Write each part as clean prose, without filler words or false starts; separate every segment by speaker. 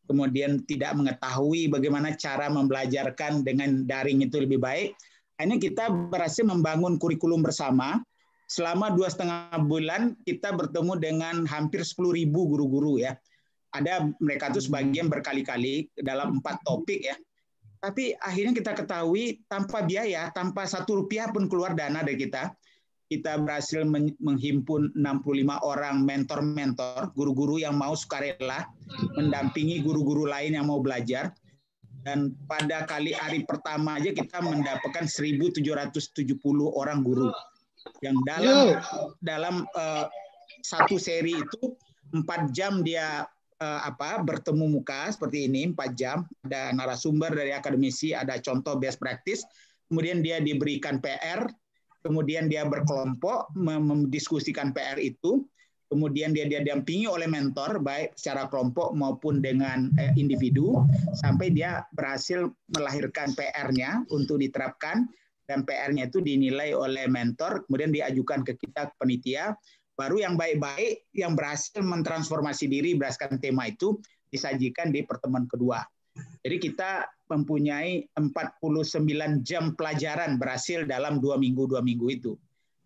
Speaker 1: kemudian tidak mengetahui bagaimana cara membelajarkan dengan daring itu lebih baik. Akhirnya kita berhasil membangun kurikulum bersama. Selama 2,5 bulan kita bertemu dengan hampir 10.000 guru-guru ya. Ada mereka itu sebagian berkali-kali dalam 4 topik ya. Tapi akhirnya kita ketahui tanpa biaya, tanpa Rp1 pun keluar dana dari kita berhasil menghimpun 65 orang mentor-mentor, guru-guru yang mau sukarela mendampingi guru-guru lain yang mau belajar. Dan pada hari pertama aja kita mendapatkan 1.770 orang guru yang dalam satu seri itu 4 jam dia bertemu muka seperti ini, 4 jam, ada narasumber dari akademisi, ada contoh best practice, kemudian dia diberikan PR, kemudian dia berkelompok mendiskusikan PR itu, kemudian dia didampingi oleh mentor baik secara kelompok maupun dengan individu sampai dia berhasil melahirkan PR-nya untuk diterapkan, dan PR-nya itu dinilai oleh mentor, kemudian diajukan ke kita panitia. Baru yang baik-baik, yang berhasil mentransformasi diri berdasarkan tema itu, disajikan di pertemuan kedua. Jadi kita mempunyai 49 jam pelajaran berhasil dalam 2 minggu itu.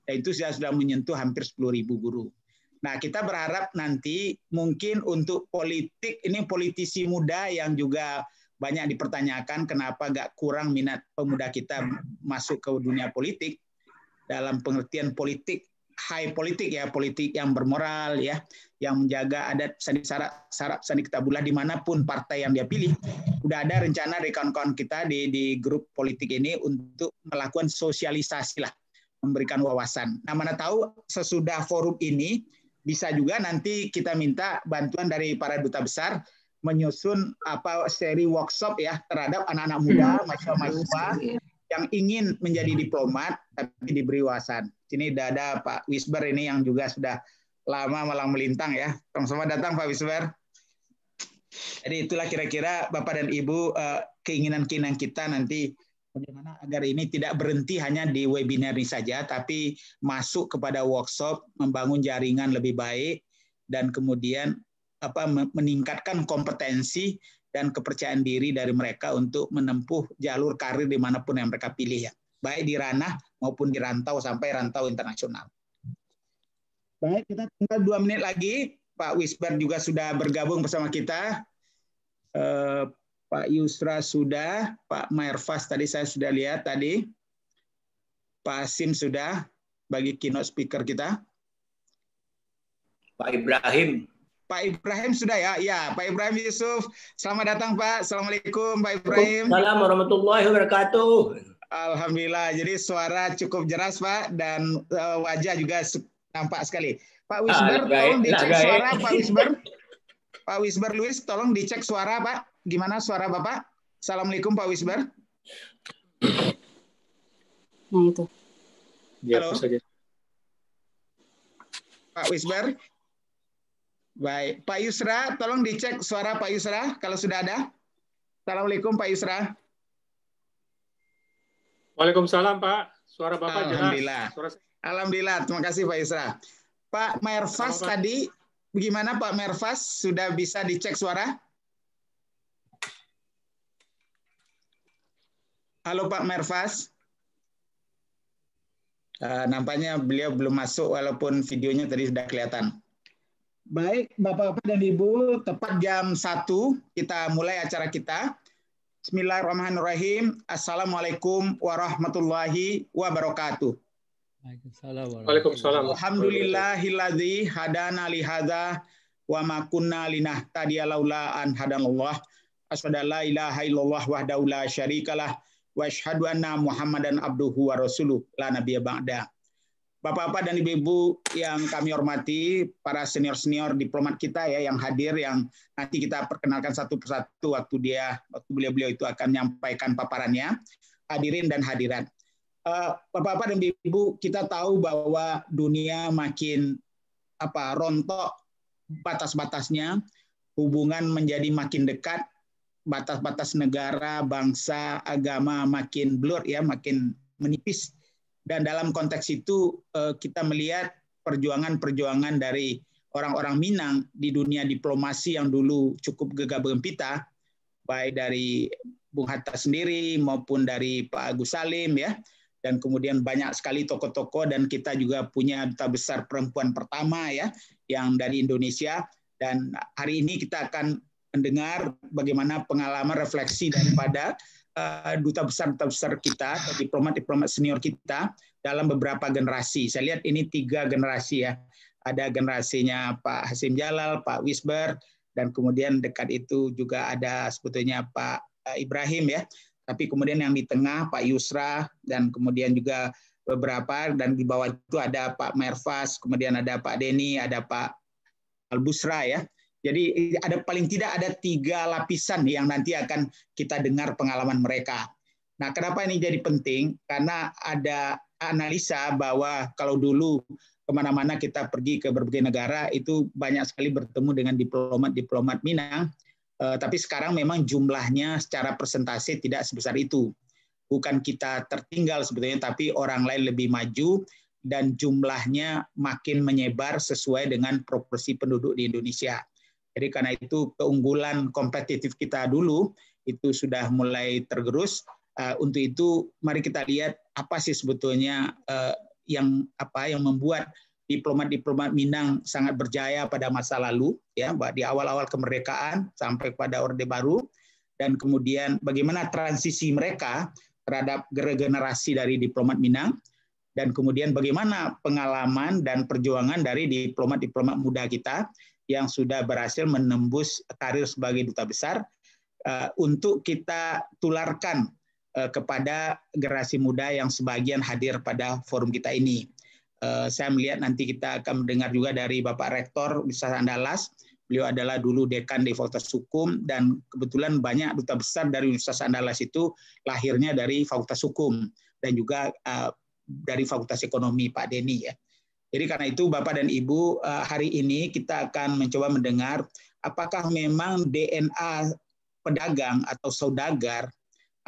Speaker 1: Dan itu sudah menyentuh hampir 10.000 guru. Nah, kita berharap nanti mungkin untuk politik, ini politisi muda yang juga banyak dipertanyakan kenapa nggak kurang minat pemuda kita masuk ke dunia politik, dalam pengertian politik, high politik ya, politik yang bermoral ya, yang menjaga adat syarat sandi kitabullah dimanapun partai yang dia pilih. Udah ada rencana dari kawan-kawan kita di grup politik ini untuk melakukan sosialisasi lah, memberikan wawasan. Nah, mana tahu sesudah forum ini bisa juga nanti kita minta bantuan dari para duta besar menyusun seri workshop ya terhadap anak-anak muda, mahasiswa yang ingin menjadi diplomat tapi diberi wawasan. Sini sudah ada Pak Wisber ini yang juga sudah lama malang melintang ya. Sama-sama datang Pak Wisber. Jadi itulah kira-kira Bapak dan Ibu keinginan-keinginan kita nanti bagaimana agar ini tidak berhenti hanya di webinar ini saja, tapi masuk kepada workshop, membangun jaringan lebih baik, dan kemudian meningkatkan kompetensi dan kepercayaan diri dari mereka untuk menempuh jalur karir dimanapun yang mereka pilih ya, baik di ranah maupun di rantau sampai rantau internasional. Baik, kita tinggal 2 menit lagi. Pak Wisber juga sudah bergabung bersama kita. Pak Yusra sudah, Pak Maerfas tadi saya sudah lihat tadi. Pak Asim sudah bagi keynote speaker kita.
Speaker 2: Pak Ibrahim.
Speaker 1: Pak Ibrahim sudah ya? Ya, Pak Ibrahim Yusuf. Selamat datang Pak. Assalamualaikum Pak Ibrahim.
Speaker 2: Assalamualaikum warahmatullahi wabarakatuh.
Speaker 1: Alhamdulillah. Jadi suara cukup jelas Pak dan wajah juga nampak sekali. Pak Wisber, tolong dicek suara Pak Wisber. Pak Wisber Luis, tolong dicek suara Pak. Gimana suara Bapak? Assalamualaikum Pak Wisber.
Speaker 3: Nah itu.
Speaker 1: Halo. Pak Wisber. Baik, Pak Yusra, tolong dicek suara Pak Yusra kalau sudah ada. Assalamualaikum Pak Yusra.
Speaker 4: Waalaikumsalam Pak, suara Bapak
Speaker 1: Alhamdulillah.
Speaker 4: jelas.
Speaker 1: Alhamdulillah, terima kasih Pak Yusra. Pak Merfas tadi, bagaimana Pak Merfas? Sudah bisa dicek suara? Halo Pak Merfas. Nampaknya beliau belum masuk walaupun videonya tadi sudah kelihatan. Baik, Bapak-Bapak dan Ibu, tepat jam 1 kita mulai acara kita. Bismillahirrahmanirrahim. Assalamualaikum warahmatullahi wabarakatuh.
Speaker 4: Waalaikumsalam.
Speaker 1: Alhamdulillahilladzi hadana li hadza wa ma kunna linahtadiya laula an hadanallah. Asyhadu an la ilaha illallah wahdahu la syarikalah wa asyhadu anna Muhammadan abduhu wa rasuluh la nabiyya ba'da. Bapak-bapak dan ibu-ibu yang kami hormati, para senior-senior diplomat kita ya yang hadir, yang nanti kita perkenalkan satu persatu waktu beliau-beliau itu akan menyampaikan paparannya, hadirin dan hadirat. Bapak-bapak dan ibu, kita tahu bahwa dunia makin rontok batas-batasnya, hubungan menjadi makin dekat, batas-batas negara, bangsa, agama makin blur ya, makin menipis. Dan dalam konteks itu kita melihat perjuangan-perjuangan dari orang-orang Minang di dunia diplomasi yang dulu cukup gegah gempita, baik dari Bung Hatta sendiri maupun dari Pak Agus Salim ya, dan kemudian banyak sekali tokoh-tokoh, dan kita juga punya duta besar perempuan pertama ya yang dari Indonesia. Dan hari ini kita akan mendengar bagaimana pengalaman refleksi daripada duta besar kita, diplomat senior kita dalam beberapa generasi. Saya lihat ini 3 generasi ya. Ada generasinya Pak Hasim Jalal, Pak Wisber, dan kemudian dekat itu juga ada sebetulnya Pak Ibrahim ya. Tapi kemudian yang di tengah Pak Yusra, dan kemudian juga beberapa, dan di bawah itu ada Pak Merfas, kemudian ada Pak Denny, ada Pak Al-Busra ya. Jadi ada paling tidak ada 3 lapisan yang nanti akan kita dengar pengalaman mereka. Nah, kenapa ini jadi penting? Karena ada analisa bahwa kalau dulu kemana-mana kita pergi ke berbagai negara itu banyak sekali bertemu dengan diplomat Minang, tapi sekarang memang jumlahnya secara persentase tidak sebesar itu. Bukan kita tertinggal sebetulnya, tapi orang lain lebih maju dan jumlahnya makin menyebar sesuai dengan proporsi penduduk di Indonesia. Jadi karena itu keunggulan kompetitif kita dulu itu sudah mulai tergerus. Untuk itu mari kita lihat apa sih sebetulnya yang membuat diplomat Minang sangat berjaya pada masa lalu ya, di awal-awal kemerdekaan sampai pada Orde Baru, dan kemudian bagaimana transisi mereka terhadap regenerasi dari diplomat Minang, dan kemudian bagaimana pengalaman dan perjuangan dari diplomat muda kita yang sudah berhasil menembus karir sebagai duta besar, untuk kita tularkan kepada generasi muda yang sebagian hadir pada forum kita ini. Saya melihat nanti kita akan mendengar juga dari Bapak Rektor Universitas Andalas. Beliau adalah dulu dekan di Fakultas Hukum, dan kebetulan banyak duta besar dari Universitas Andalas itu lahirnya dari Fakultas Hukum dan juga dari Fakultas Ekonomi, Pak Denny ya. Jadi karena itu Bapak dan Ibu, hari ini kita akan mencoba mendengar apakah memang DNA pedagang atau saudagar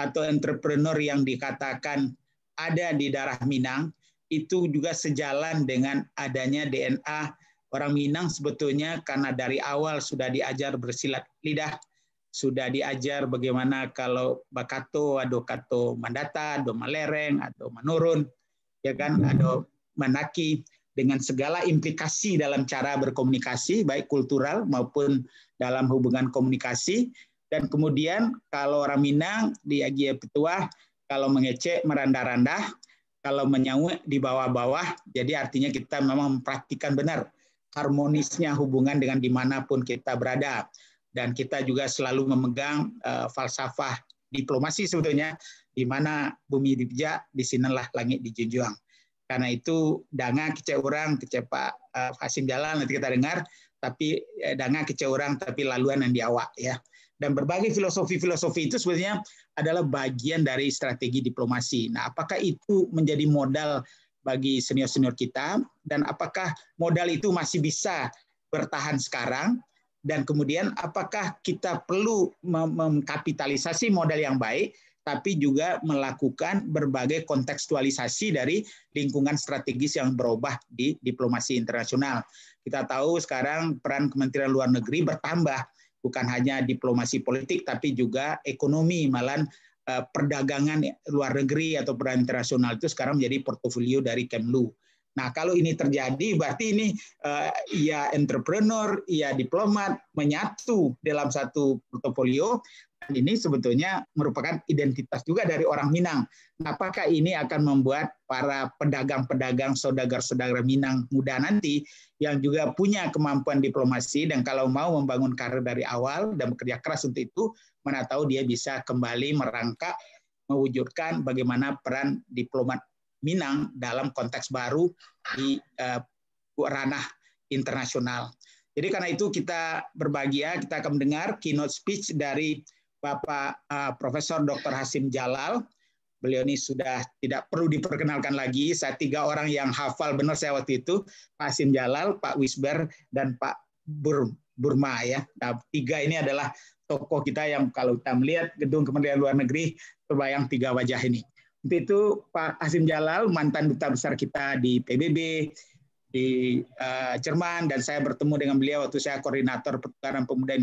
Speaker 1: atau entrepreneur yang dikatakan ada di darah Minang itu juga sejalan dengan adanya DNA orang Minang sebetulnya, karena dari awal sudah diajar bersilat lidah, sudah diajar bagaimana kalau bakato, ado kato mandata, ado malereng, ado manurun, ya kan, ado manaki, dengan segala implikasi dalam cara berkomunikasi, baik kultural maupun dalam hubungan komunikasi. Dan kemudian kalau orang Minang di Agia Petuah, kalau mengecek meranda-randa, kalau menyauh di bawah-bawah, jadi artinya kita memang mempraktikkan benar harmonisnya hubungan dengan dimanapun kita berada. Dan kita juga selalu memegang falsafah diplomasi sebetulnya, di mana bumi dipijak, di sinilah langit dijunjung. Karena itu danga kece orang, kece Pak Hasim Jalal nanti kita dengar, tapi danga kece orang tapi laluan yang diawak ya. Dan berbagai filosofi-filosofi itu sebenarnya adalah bagian dari strategi diplomasi. Nah, apakah itu menjadi modal bagi senior-senior kita, dan apakah modal itu masih bisa bertahan sekarang, dan kemudian apakah kita perlu mengkapitalisasi modal yang baik, tapi juga melakukan berbagai kontekstualisasi dari lingkungan strategis yang berubah di diplomasi internasional. Kita tahu sekarang peran Kementerian Luar Negeri bertambah, bukan hanya diplomasi politik, tapi juga ekonomi, malah perdagangan luar negeri atau peran internasional itu sekarang menjadi portofolio dari Kemlu. Nah, kalau ini terjadi, berarti ini ya entrepreneur, ya diplomat menyatu dalam satu portofolio. Dan ini sebetulnya merupakan identitas juga dari orang Minang. Nah, apakah ini akan membuat para pedagang-pedagang, saudagar-saudagar Minang muda nanti yang juga punya kemampuan diplomasi, dan kalau mau membangun karir dari awal dan bekerja keras untuk itu, mana tahu dia bisa kembali merangkak, mewujudkan bagaimana peran diplomat Minang dalam konteks baru di ranah internasional. Jadi karena itu kita berbahagia, kita akan mendengar keynote speech dari Bapak Profesor Dr. Hasim Jalal. Beliau ini sudah tidak perlu diperkenalkan lagi. Saya 3 orang yang hafal benar saya waktu itu, Pak Hasim Jalal, Pak Wisber, dan Pak Burma ya. Nah, 3 ini adalah tokoh kita yang kalau kita melihat gedung Kementerian Luar Negeri terbayang 3 wajah ini. Untuk itu Pak Hasim Jalal, mantan duta besar kita di PBB, di Jerman, dan saya bertemu dengan beliau waktu saya koordinator Pertukaran Pemuda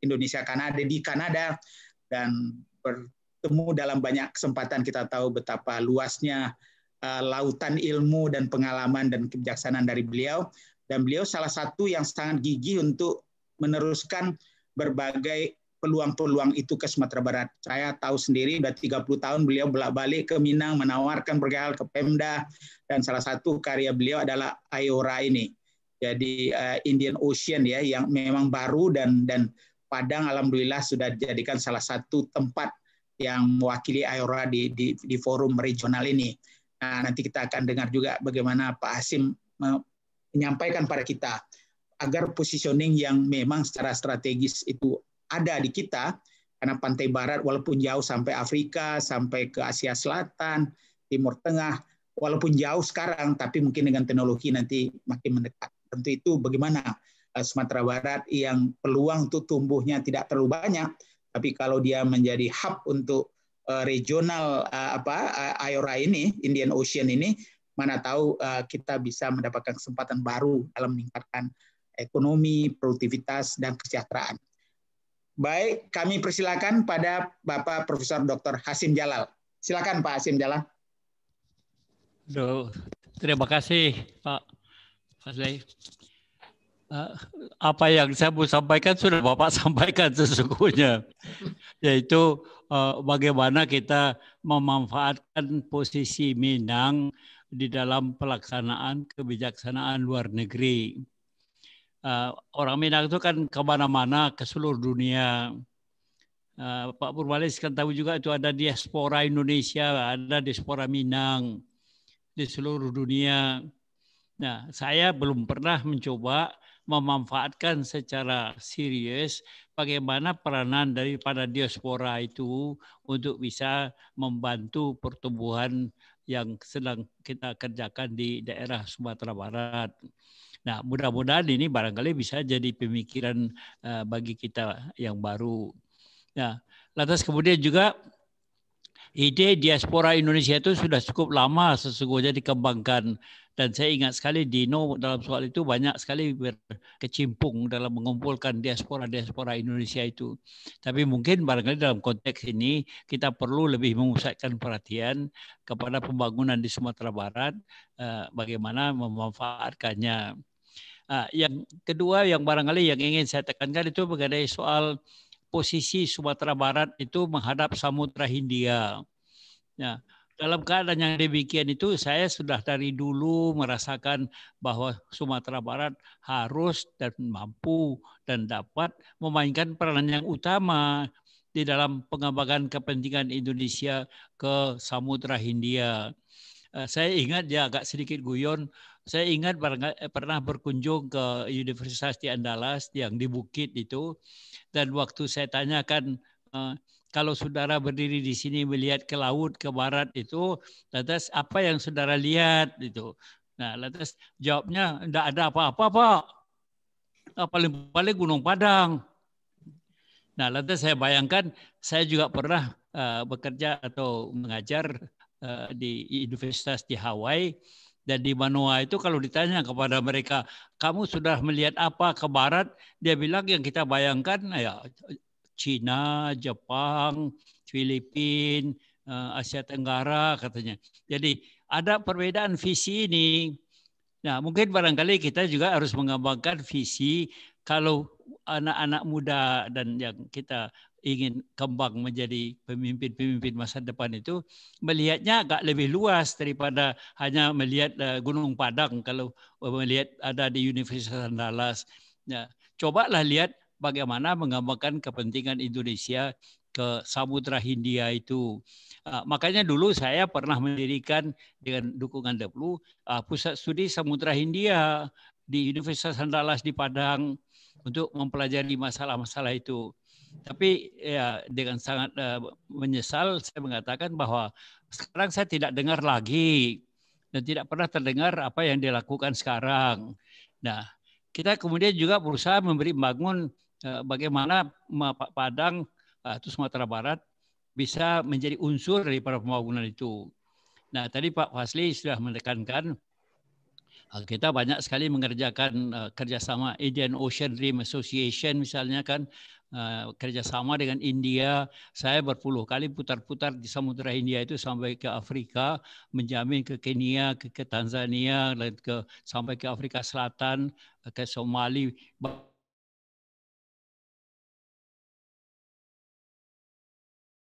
Speaker 1: Indonesia Kanada di Kanada, dan bertemu dalam banyak kesempatan. Kita tahu betapa luasnya lautan ilmu dan pengalaman dan kebijaksanaan dari beliau, dan beliau salah satu yang sangat gigih untuk meneruskan berbagai peluang-peluang itu ke Sumatera Barat. Saya tahu sendiri, sudah 30 tahun beliau bolak-balik ke Minang, menawarkan berbagai hal ke Pemda, dan salah satu karya beliau adalah IORA ini. Jadi Indian Ocean ya, yang memang baru, dan Padang alhamdulillah sudah dijadikan salah satu tempat yang mewakili IORA di forum regional ini. Nah, nanti kita akan dengar juga bagaimana Pak Hasim menyampaikan pada kita agar positioning yang memang secara strategis itu ada di kita, karena pantai barat walaupun jauh sampai Afrika, sampai ke Asia Selatan, Timur Tengah, walaupun jauh sekarang, tapi mungkin dengan teknologi nanti makin mendekat. Tentu itu bagaimana Sumatera Barat yang peluang untuk tumbuhnya tidak terlalu banyak, tapi kalau dia menjadi hub untuk regional IORA ini, Indian Ocean ini, mana tahu kita bisa mendapatkan kesempatan baru dalam meningkatkan ekonomi, produktivitas, dan kesejahteraan. Baik, kami persilakan pada Bapak Profesor Dr. Hasim Jalal. Silakan Pak Hasim Jalal.
Speaker 3: Terima kasih Pak Fazli. Apa yang saya mau sampaikan sudah Bapak sampaikan sesungguhnya, yaitu bagaimana kita memanfaatkan posisi Minang di dalam pelaksanaan kebijaksanaan luar negeri. Orang Minang itu kan kemana-mana ke seluruh dunia. Pak Purwalis kan tahu juga itu ada diaspora Indonesia, ada diaspora Minang di seluruh dunia. Nah, saya belum pernah mencoba memanfaatkan secara serius bagaimana peranan daripada diaspora itu untuk bisa membantu pertumbuhan yang sedang kita kerjakan di daerah Sumatera Barat. Nah, mudah-mudahan ini barangkali bisa jadi pemikiran bagi kita yang baru. Nah, lantas kemudian juga ide diaspora Indonesia itu sudah cukup lama sesungguhnya dikembangkan. Dan saya ingat sekali Dino dalam soal itu banyak sekali berkecimpung dalam mengumpulkan diaspora Indonesia itu. Tapi mungkin barangkali dalam konteks ini kita perlu lebih memusatkan perhatian kepada pembangunan di Sumatera Barat, bagaimana memanfaatkannya. Yang kedua yang barangkali yang ingin saya tekankan itu mengenai soal posisi Sumatera Barat itu menghadap Samudra Hindia. Nah, dalam keadaan yang demikian itu saya sudah dari dulu merasakan bahwa Sumatera Barat harus dan mampu dan dapat memainkan peranan yang utama di dalam pengembangan kepentingan Indonesia ke Samudra Hindia. Saya ingat dia agak sedikit guyon. Saya ingat pernah berkunjung ke Universitas di Andalas yang di Bukit itu, dan waktu saya tanyakan kalau saudara berdiri di sini melihat ke laut ke barat itu, lantas apa yang saudara lihat itu? Nah, lantas jawabnya tidak ada apa-apa Pak, paling Gunung Padang. Nah, lantas saya bayangkan saya juga pernah bekerja atau mengajar di universitas di Hawaii. Dan di Manoa itu kalau ditanya kepada mereka, kamu sudah melihat apa ke barat? Dia bilang yang kita bayangkan ya Cina, Jepang, Filipina, Asia Tenggara katanya. Jadi ada perbedaan visi ini. Nah, mungkin barangkali kita juga harus mengembangkan visi kalau anak-anak muda dan yang kita ingin kembang menjadi pemimpin-pemimpin masa depan itu melihatnya agak lebih luas daripada hanya melihat Gunung Padang kalau melihat ada di Universitas Andalas. Nah, cobalah lihat bagaimana mengembangkan kepentingan Indonesia ke Samudra Hindia itu. Makanya dulu saya pernah mendirikan dengan dukungan Deplu pusat studi Samudra Hindia di Universitas Andalas di Padang untuk mempelajari masalah-masalah itu. Tapi ya dengan sangat menyesal saya mengatakan bahwa sekarang saya tidak dengar lagi dan tidak pernah terdengar apa yang dilakukan sekarang. Nah, kita kemudian juga berusaha membangun bagaimana Padang atau Sumatera Barat bisa menjadi unsur daripada pembangunan itu. Nah, tadi Pak Fazli sudah menekankan Kita banyak sekali mengerjakan kerjasama Indian Ocean Rim Association misalnya kan, kerjasama dengan India. Saya berpuluh kali putar-putar di Samudra Hindia itu sampai ke Afrika, menjamin ke Kenya, ke Tanzania, dan sampai ke Afrika Selatan, ke Somali.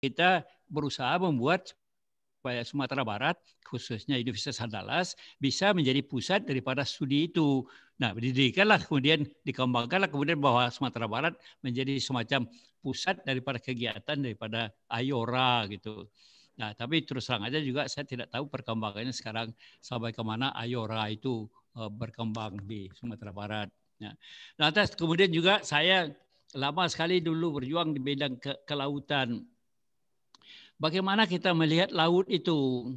Speaker 3: Kita berusaha membuat supaya Sumatera Barat, khususnya Universitas Andalas, bisa menjadi pusat daripada studi itu. Nah, didirikanlah kemudian, dikembangkanlah kemudian bahwa Sumatera Barat menjadi semacam pusat daripada kegiatan daripada Ayora gitu. Nah, tapi terus terang aja juga saya tidak tahu perkembangannya sekarang sampai kemana Ayora itu berkembang di Sumatera Barat. Nah, lantas kemudian juga saya lama sekali dulu berjuang di bidang kelautan. Bagaimana kita melihat laut itu?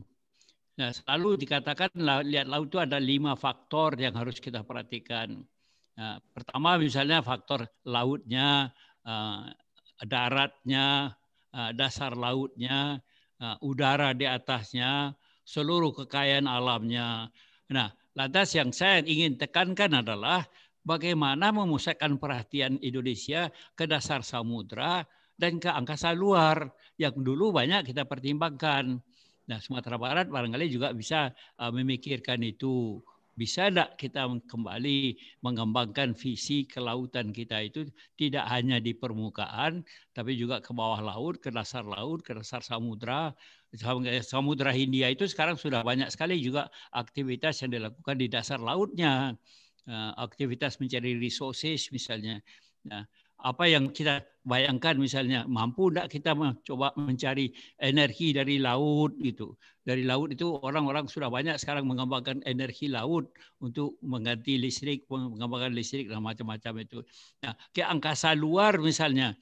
Speaker 3: Nah, selalu dikatakan lihat laut itu ada 5 faktor yang harus kita perhatikan. Nah, pertama misalnya faktor lautnya, daratnya, dasar lautnya, udara di atasnya, seluruh kekayaan alamnya. Nah, lantas yang saya ingin tekankan adalah bagaimana memusatkan perhatian Indonesia ke dasar samudra dan ke angkasa luar yang dulu banyak kita pertimbangkan. Nah, Sumatera Barat barangkali juga bisa memikirkan itu. Bisa tidak kita kembali mengembangkan visi kelautan kita itu tidak hanya di permukaan, tapi juga ke bawah laut, ke dasar samudra. Samudra Hindia itu sekarang sudah banyak sekali juga aktivitas yang dilakukan di dasar lautnya. Aktivitas mencari resources misalnya. Nah, apa yang kita bayangkan misalnya, mampu tidak kita mencoba mencari energi dari laut gitu. Dari laut itu orang-orang sudah banyak sekarang mengembangkan energi laut untuk mengganti listrik, mengembangkan listrik dan macam-macam itu. Nah, ke angkasa luar misalnya,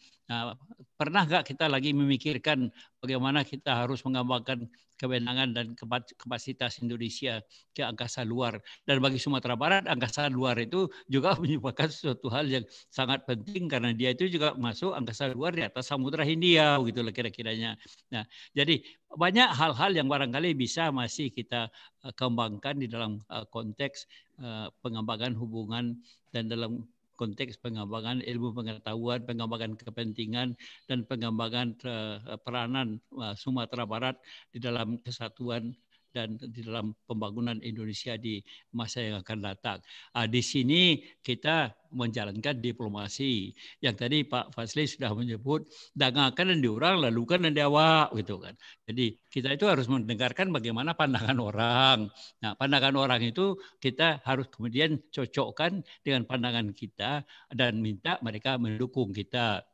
Speaker 3: pernah nggak kita lagi memikirkan bagaimana kita harus mengembangkan kewenangan dan kapasitas Indonesia ke angkasa luar. Dan bagi Sumatera Barat, angkasa luar itu juga merupakan suatu hal yang sangat penting karena dia itu juga masuk angkasa luar di atas Samudra Hindia, begitulah kira-kiranya. Nah, jadi banyak hal-hal yang barangkali bisa masih kita kembangkan di dalam konteks pengembangan hubungan dan dalam konteks pengembangan ilmu pengetahuan, pengembangan kepentingan, dan pengembangan peranan Sumatera Barat di dalam kesatuan dan di dalam pembangunan Indonesia di masa yang akan datang. Di sini kita menjalankan diplomasi. Yang tadi Pak Fazli sudah menyebut, dangakan dan diurang, lalukan dan diawak, gitu kan. Jadi kita itu harus mendengarkan bagaimana pandangan orang. Nah, pandangan orang itu kita harus kemudian cocokkan dengan pandangan kita dan minta mereka mendukung kita.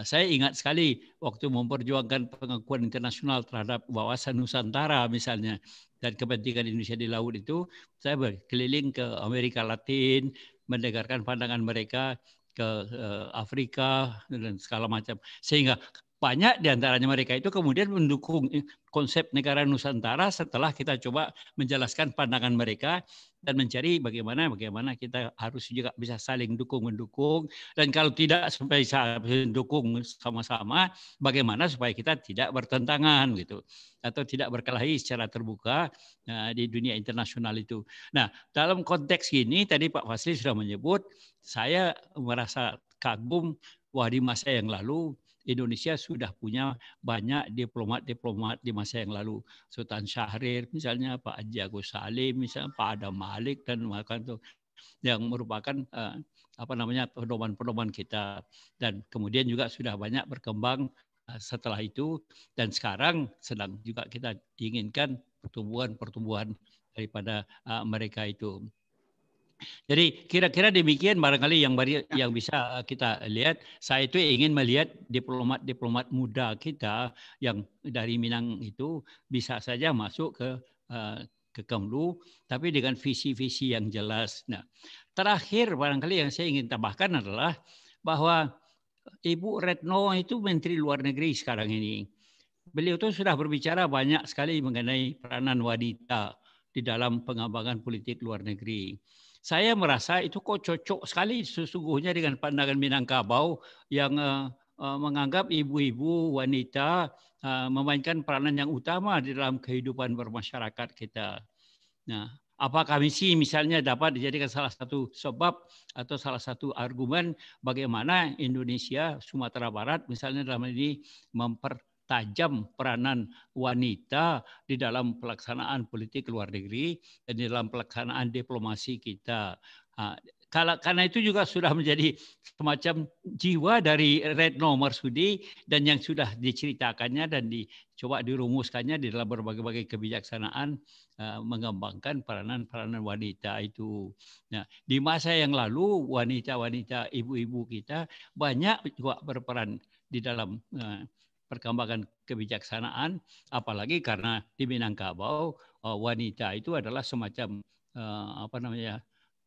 Speaker 3: Saya ingat sekali waktu memperjuangkan pengakuan internasional terhadap wawasan Nusantara misalnya dan kepentingan Indonesia di laut itu, saya berkeliling ke Amerika Latin, mendengarkan pandangan mereka ke Afrika dan segala macam. Sehingga banyak di antaranya mereka itu kemudian mendukung konsep negara Nusantara setelah kita coba menjelaskan pandangan mereka dan mencari bagaimana kita harus juga bisa saling dukung-mendukung, dan kalau tidak sampai dukung sama-sama, bagaimana supaya kita tidak bertentangan gitu atau tidak berkelahi secara terbuka di dunia internasional itu. Nah, dalam konteks ini tadi Pak Fazli sudah menyebut, saya merasa kagum bahwa di masa yang lalu Indonesia sudah punya banyak diplomat-diplomat di masa yang lalu. Sultan Syahrir misalnya, Pak Haji Agus Salim misalnya, Pak Adam Malik dan itu yang merupakan pedoman-pedoman kita. Dan kemudian juga sudah banyak berkembang setelah itu, dan sekarang sedang juga kita inginkan pertumbuhan daripada mereka itu. Jadi kira-kira demikian barangkali yang bisa kita lihat. Saya itu ingin melihat diplomat muda kita yang dari Minang itu bisa saja masuk ke Kemlu, tapi dengan visi-visi yang jelas. Nah, terakhir barangkali yang saya ingin tambahkan adalah bahwa Ibu Retno itu Menteri Luar Negeri sekarang ini. Beliau itu sudah berbicara banyak sekali mengenai peranan wanita di dalam pengembangan politik luar negeri. Saya merasa itu kok cocok sekali sesungguhnya dengan pandangan Minangkabau yang menganggap ibu-ibu wanita memainkan peranan yang utama di dalam kehidupan bermasyarakat kita. Nah, apakah misi misalnya dapat dijadikan salah satu sebab atau salah satu argumen bagaimana Indonesia, Sumatera Barat misalnya dalam ini mempertajam peranan wanita di dalam pelaksanaan politik luar negeri dan di dalam pelaksanaan diplomasi kita. Karena itu juga sudah menjadi semacam jiwa dari Retno Marsudi dan yang sudah diceritakannya dan dicoba dirumuskannya di dalam berbagai kebijaksanaan mengembangkan peranan wanita itu. Nah, di masa yang lalu wanita-wanita ibu-ibu kita banyak juga berperan di dalam perkembangan kebijaksanaan, apalagi karena di Minangkabau wanita itu adalah semacam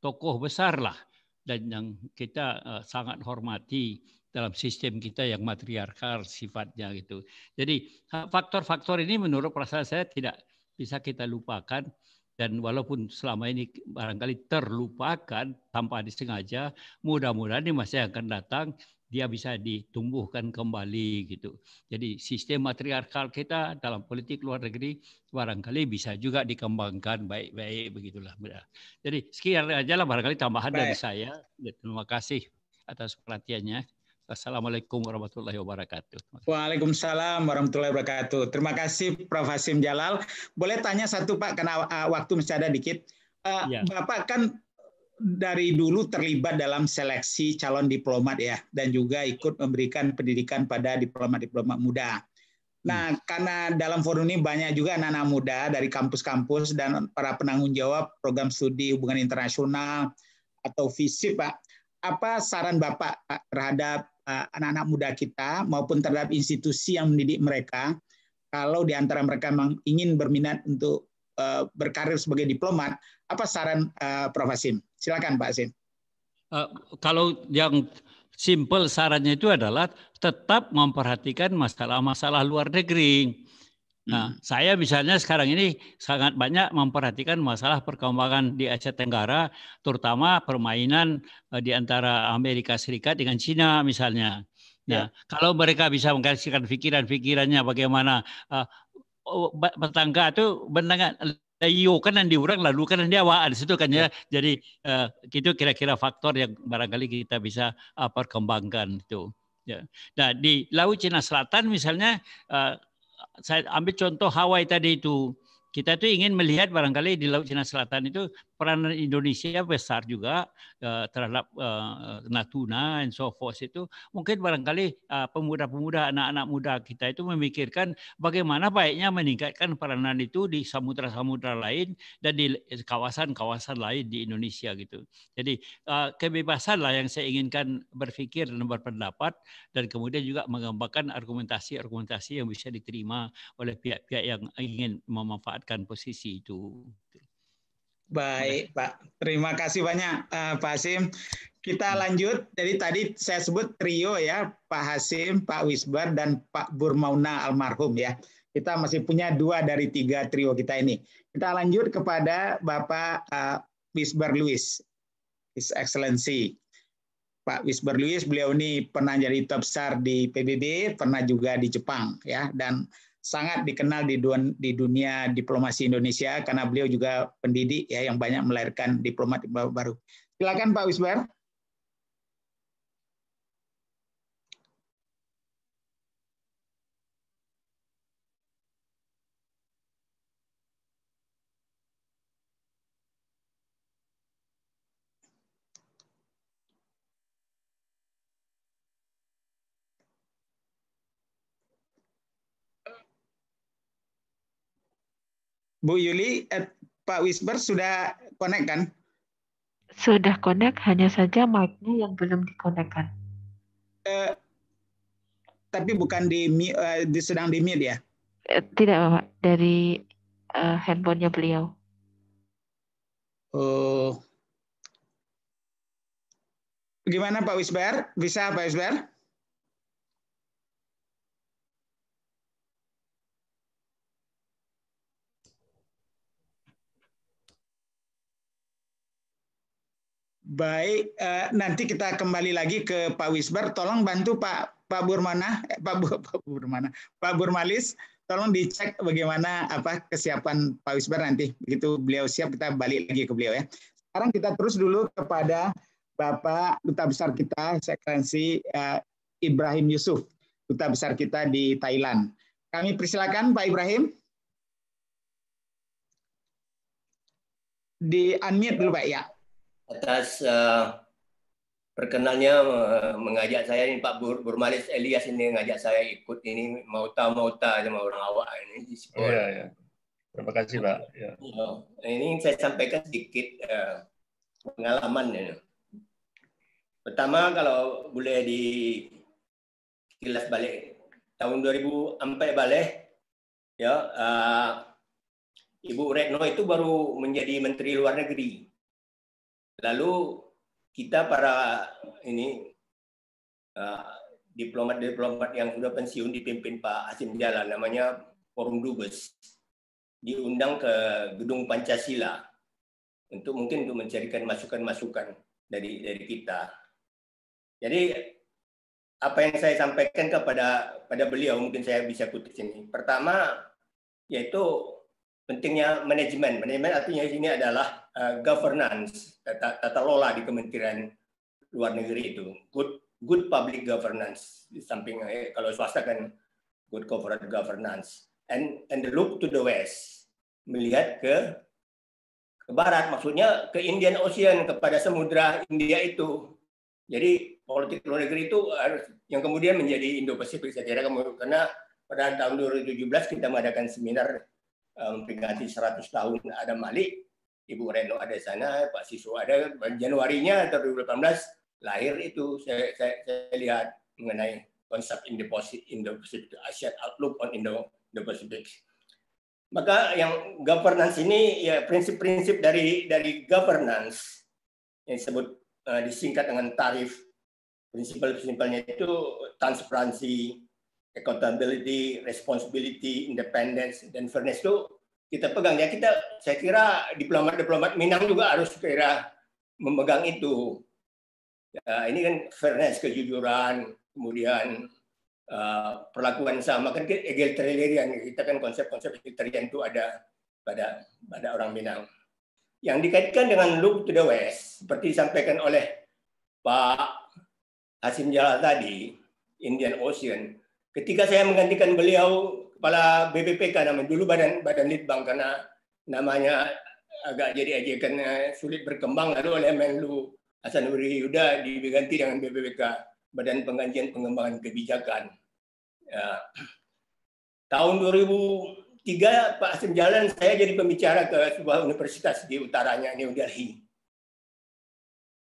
Speaker 3: tokoh besar lah dan yang kita sangat hormati dalam sistem kita yang matriarkal sifatnya gitu. Jadi faktor-faktor ini menurut perasaan saya tidak bisa kita lupakan dan walaupun selama ini barangkali terlupakan tanpa disengaja, mudah-mudahan di masa yang akan datang dia bisa ditumbuhkan kembali gitu. Jadi sistem matriarkal kita dalam politik luar negeri barangkali bisa juga dikembangkan baik-baik begitulah. Jadi sekian aja lah barangkali tambahan dari saya. Terima kasih atas perhatiannya. Assalamualaikum warahmatullahi wabarakatuh.
Speaker 1: Waalaikumsalam warahmatullahi wabarakatuh. Terima kasih Prof. Hasim Jalal. Boleh tanya satu Pak, karena waktu masih ada dikit.
Speaker 3: Ya.
Speaker 1: Bapak kan dari dulu terlibat dalam seleksi calon diplomat ya, dan juga ikut memberikan pendidikan pada diplomat-diplomat muda. Nah, karena dalam forum ini banyak juga anak-anak muda dari kampus-kampus dan para penanggung jawab program studi hubungan internasional atau FISIP, Pak. Apa saran Bapak Pak, terhadap anak-anak muda kita maupun terhadap institusi yang mendidik mereka, kalau di antara mereka memang ingin berminat untuk berkarir sebagai diplomat, apa saran Prof. Hasim? Silakan Pak Hasim.
Speaker 3: Kalau yang simpel sarannya itu adalah tetap memperhatikan masalah-masalah luar negeri. Nah, saya misalnya sekarang ini sangat banyak memperhatikan masalah perkembangan di Asia Tenggara, terutama permainan di antara Amerika Serikat dengan Cina misalnya. Nah, kalau mereka bisa mengkaitkan pikiran-pikirannya bagaimana bertangga itu benangan layu kanan di orang lalu kanan dia di situ kan ya. Jadi itu kira-kira faktor yang barangkali kita bisa perkembangkan itu. Ya. Nah, di Laut Cina Selatan misalnya saya ambil contoh Hawaii tadi itu. Kita tuh ingin melihat barangkali di Laut Cina Selatan itu peranan Indonesia besar juga terhadap Natuna and so forth itu. Mungkin barangkali pemuda-pemuda, anak-anak muda kita itu memikirkan bagaimana baiknya meningkatkan peranan itu di samudra-samudra lain dan di kawasan-kawasan lain di Indonesia gitu. Jadi kebebasan lah yang saya inginkan berpikir dan berpendapat dan kemudian juga mengembangkan argumentasi-argumentasi yang bisa diterima oleh pihak-pihak yang ingin memanfaatkan posisi itu.
Speaker 1: Baik, Pak. Terima kasih banyak, Pak Hasim. Kita lanjut. Jadi tadi saya sebut trio ya, Pak Hasim, Pak Wisbar, dan Pak Burmauna almarhum ya. Kita masih punya 2 dari 3 trio kita ini. Kita lanjut kepada Bapak Wisbar Lewis, His Excellency. Pak Wisbar Lewis, beliau ini pernah jadi duta besar di PBB, pernah juga di Jepang ya, dan sangat dikenal di dunia diplomasi Indonesia karena beliau juga pendidik ya yang banyak melahirkan diplomat baru. Silakan Pak Wisbar. Bu Yuli, Pak Wisbar sudah connect kan?
Speaker 5: Sudah connect, hanya saja mic-nya yang belum dikonekkan.
Speaker 1: Tapi bukan sedang di mute ya?
Speaker 5: Tidak, Bapak. Dari handphonenya beliau.
Speaker 1: Oh. Gimana Pak Wisbar? Bisa Pak Wisbar? Baik, nanti kita kembali lagi ke Pak Wisbar. Tolong bantu Pak Burmana, Pak Burmalis, tolong dicek bagaimana kesiapan Pak Wisbar nanti. Begitu beliau siap, kita balik lagi ke beliau ya. Sekarang kita terus dulu kepada Bapak Duta Besar kita, Eksekuensi Ibrahim Yusuf, Duta Besar kita di Thailand. Kami persilakan Pak Ibrahim. Di unmute dulu Pak ya.
Speaker 2: Atas perkenalnya mengajak saya ini Pak Burmalis Elias ini mengajak saya ikut ini mauta sama orang awak ini di
Speaker 6: Oh, ya. Terima kasih Pak. Ya.
Speaker 2: Ini saya sampaikan sedikit pengalaman ya. Pertama kalau boleh dikilas balik tahun 2004 balik ya Ibu Retno itu baru menjadi Menteri Luar Negeri. Lalu kita para diplomat-diplomat yang sudah pensiun dipimpin Pak Hasim Jalal, namanya Forum Dubes, diundang ke Gedung Pancasila untuk mencarikan masukan-masukan dari kita. Jadi apa yang saya sampaikan pada beliau mungkin saya bisa kutip sini. Pertama yaitu pentingnya manajemen. Manajemen artinya di sini adalah governance, tata lola di Kementerian Luar Negeri itu. Good public governance. Di samping kalau swasta kan good corporate governance. And the look to the west. Melihat ke barat, maksudnya ke Indian Ocean, kepada Samudra India itu. Jadi politik luar negeri itu harus yang kemudian menjadi Indo-Pasifik saya kira, karena pada tahun 2017 kita mengadakan seminar memperingati 100 tahun Adam Malik, Ibu Retno ada di sana, Pak Siswa ada. Januarinya tahun 2018 lahir itu saya lihat mengenai konsep Indo-Pacific Asia Outlook on Indo-Pacific. Maka yang governance ini ya prinsip-prinsip dari governance yang disebut disingkat dengan tarif. Prinsip-prinsipnya itu transparansi, accountability, responsibility, independence, dan fairness itu kita pegang ya. Saya kira diplomat Minang juga harus kira memegang itu. Ya, ini kan fairness, kejujuran, kemudian perlakuan sama kan egalitarian. Kita kan konsep-konsep egalitarian itu ada pada orang Minang. Yang dikaitkan dengan look to the west, seperti disampaikan oleh Pak Hasim Jalal tadi, Indian Ocean. Ketika saya menggantikan beliau kepala BPPK, namanya dulu Badan Litbang, karena namanya agak jadi ajakan sulit berkembang, lalu oleh Menlu Hasanuddin Yudha diganti dengan BPPK, Badan Pengkajian Pengembangan Kebijakan. Ya. Tahun 2003 Pak Hasim Jalal saya jadi pembicara ke sebuah universitas di utaranya New Delhi.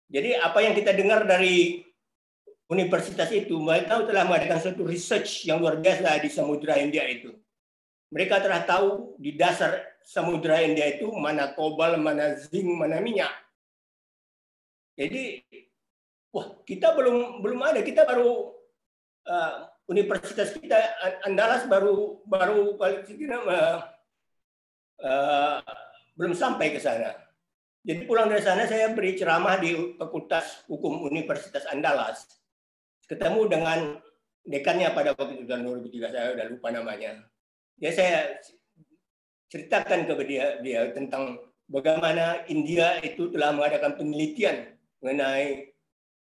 Speaker 2: Jadi apa yang kita dengar dari universitas itu, mereka telah mengadakan suatu research yang luar biasa di Samudra India itu. Mereka telah tahu di dasar Samudra India itu mana kobalt, mana zinc, mana minyak. Jadi, wah kita belum ada, kita baru universitas kita Andalas baru belum sampai ke sana. Jadi pulang dari sana saya beri ceramah di Fakultas Hukum Universitas Andalas. Ketemu dengan dekannya pada waktu itu tahun 2003, saya sudah lupa namanya. Ya saya ceritakan kepada dia tentang bagaimana India itu telah mengadakan penelitian mengenai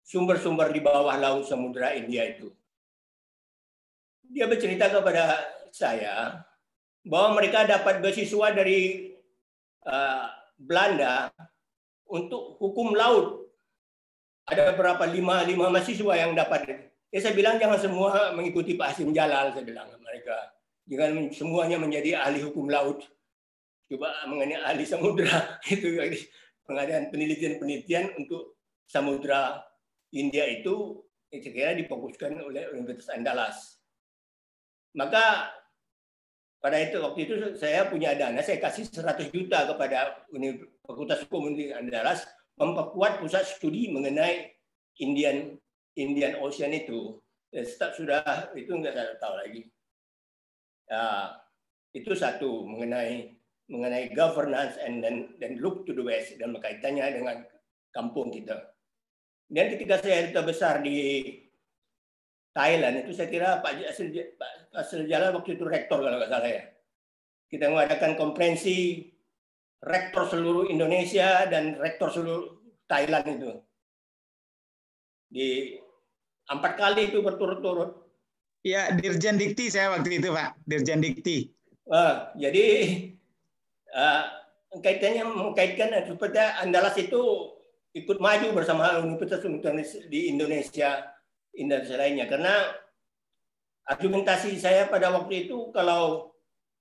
Speaker 2: sumber-sumber di bawah laut Samudra India itu. Dia bercerita kepada saya bahwa mereka dapat beasiswa dari Belanda untuk hukum laut. Ada berapa 5 mahasiswa yang dapat. Ya saya bilang jangan semua mengikuti Pak Hasim Jalal, saya bilang mereka. Jangan semuanya menjadi ahli hukum laut. Coba mengenai ahli samudra itu pengadaan penelitian untuk Samudra India itu saya kira difokuskan oleh Universitas Andalas. Maka pada waktu itu saya punya dana, saya kasih 100 juta kepada Fakultas Hukum Andalas memperkuat pusat studi mengenai Indian Ocean itu. Sudah itu nggak tahu lagi. Ya, itu satu mengenai governance dan look to the west dan berkaitannya dengan kampung kita. Dan ketika saya duta besar di Thailand, itu saya kira Pak Asrul Jalal waktu itu rektor kalau nggak salah ya. Kita mengadakan konferensi rektor seluruh Indonesia dan rektor seluruh Thailand itu. Di 4 kali itu berturut-turut.
Speaker 1: Ya, Dirjen Dikti saya waktu itu, Pak. Dirjen Dikti.
Speaker 2: Jadi mengkaitkan supaya Andalas itu ikut maju bersama universitas di Indonesia lainnya. Karena argumentasi saya pada waktu itu, kalau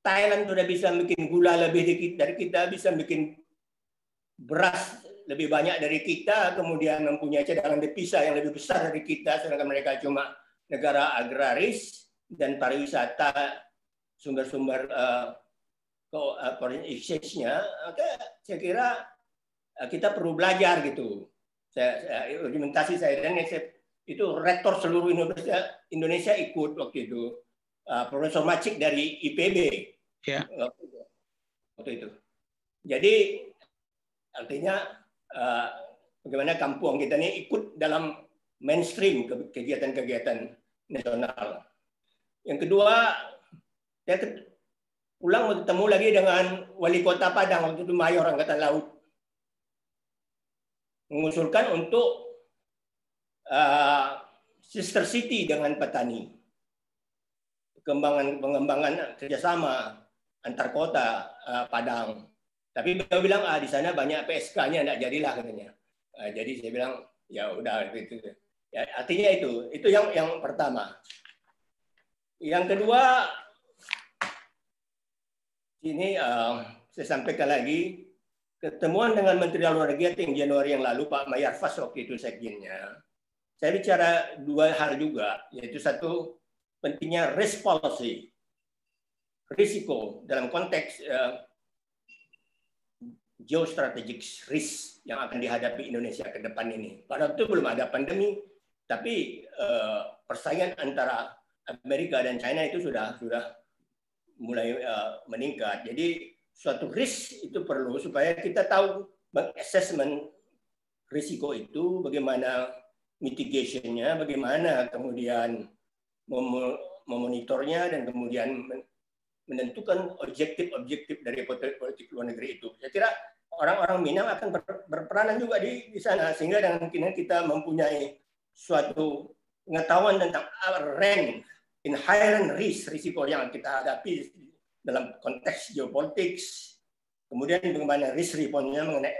Speaker 2: Thailand sudah bisa bikin gula lebih dikit dari kita, bisa bikin beras lebih banyak dari kita, kemudian mempunyai cadangan devisa yang lebih besar dari kita, sedangkan mereka cuma negara agraris dan pariwisata, sumber-sumber foreign exchange-nya, maka saya kira kita perlu belajar gitu. Argumentasi saya, dan itu rektor seluruh Indonesia ikut waktu itu, Profesor Macik dari IPB. Ya. Waktu itu. Jadi artinya bagaimana kampung kita ini ikut dalam mainstream kegiatan-kegiatan nasional. Yang kedua, saya pulang bertemu lagi dengan wali kota Padang waktu itu, Mayor Angkatan Laut, mengusulkan untuk sister city dengan petani, pengembangan kerjasama antar kota Padang. Tapi beliau bilang di sana banyak PSK-nya, enggak jadilah katanya. Jadi saya bilang ya udah gitu. Ya, artinya itu yang pertama. Yang kedua, ini saya sampaikan lagi, ketemuan dengan Menteri Luar Negeri Januari yang lalu, Pak Mayarfas waktu itu sekjennya. Saya bicara 2 hal juga, yaitu satu, pentingnya risk policy, risiko dalam konteks geostrategic risk yang akan dihadapi Indonesia ke depan ini. Pada waktu itu belum ada pandemi, tapi persaingan antara Amerika dan China itu sudah mulai meningkat. Jadi suatu risk itu perlu supaya kita tahu assessment risiko itu, bagaimana mitigation-nya, bagaimana kemudian memonitornya, dan kemudian menentukan objektif-objektif dari politik luar negeri itu. Saya kira orang-orang Minang akan berperanan juga di sana, sehingga dengan kita mempunyai suatu pengetahuan tentang inherent risk, risiko yang kita hadapi dalam konteks geopolitik, kemudian bagaimana risk response-nya, mengenai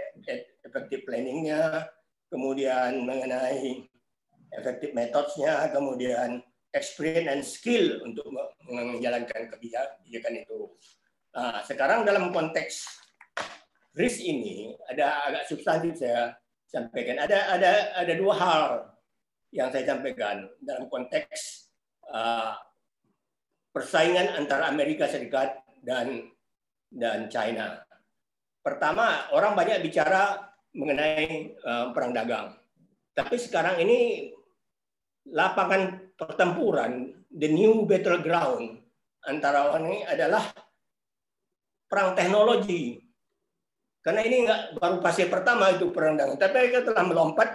Speaker 2: effective planning-nya, kemudian mengenai effective methods-nya, kemudian experience and skill untuk menjalankan kebijakan itu. Sekarang dalam konteks risk ini ada agak substantif saya sampaikan. Ada 2 hal yang saya sampaikan dalam konteks persaingan antara Amerika Serikat dan China. Pertama, orang banyak bicara mengenai perang dagang. Tapi sekarang ini lapangan pertempuran, the new battleground antara orang ini adalah perang teknologi. Karena ini baru fase pertama itu perang dagang, tapi mereka telah melompat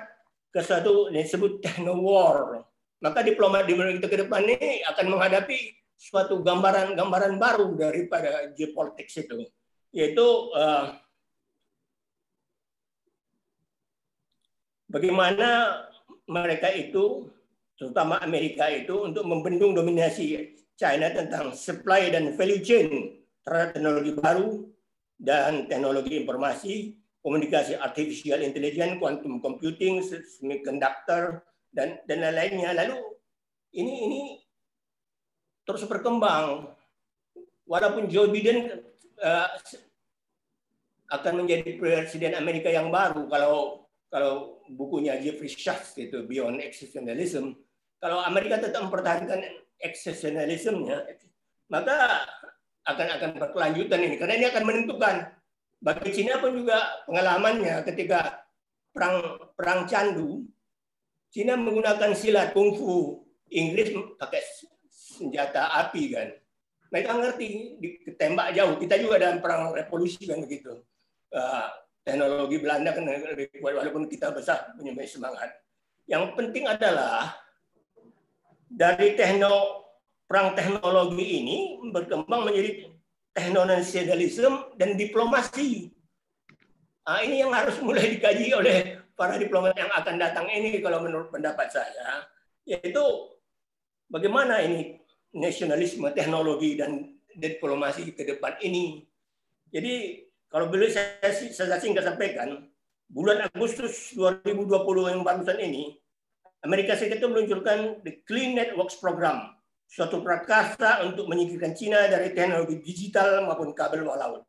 Speaker 2: ke suatu yang disebut techno war. Maka diplomat kita ke depan ini akan menghadapi suatu gambaran baru daripada geopolitik itu, yaitu bagaimana mereka itu, terutama Amerika itu, untuk membendung dominasi China tentang supply dan value chain terhadap teknologi baru dan teknologi informasi, komunikasi artificial intelligence, quantum computing, semiconductor, dan lain-lainnya. Lalu ini terus berkembang. Walaupun Joe Biden akan menjadi presiden Amerika yang baru, kalau bukunya Jeffrey Sachs itu Beyond Exceptionalism, kalau Amerika tetap mempertahankan exceptionalism-nya, maka akan berkelanjutan ini, karena ini akan menentukan. Bagi Cina pun juga pengalamannya ketika perang candu, Cina menggunakan silat kungfu, Inggris pakai senjata api kan. Mereka ngerti ditembak jauh. Kita juga dalam perang revolusi kan begitu. Teknologi Belanda kan lebih kuat, walaupun kita besar punya semangat. Yang penting adalah dari perang teknologi ini berkembang menjadi teknonasionalisme dan diplomasi. Nah, ini yang harus mulai dikaji oleh para diplomat yang akan datang ini kalau menurut pendapat saya, yaitu bagaimana ini nasionalisme, teknologi, dan diplomasi ke depan ini. Jadi kalau boleh saya singkat sampaikan, bulan Agustus 2020 yang barusan ini, Amerika Serikat itu meluncurkan The Clean Networks Program, suatu prakarsa untuk menyingkirkan Cina dari teknologi digital maupun kabel bawah laut.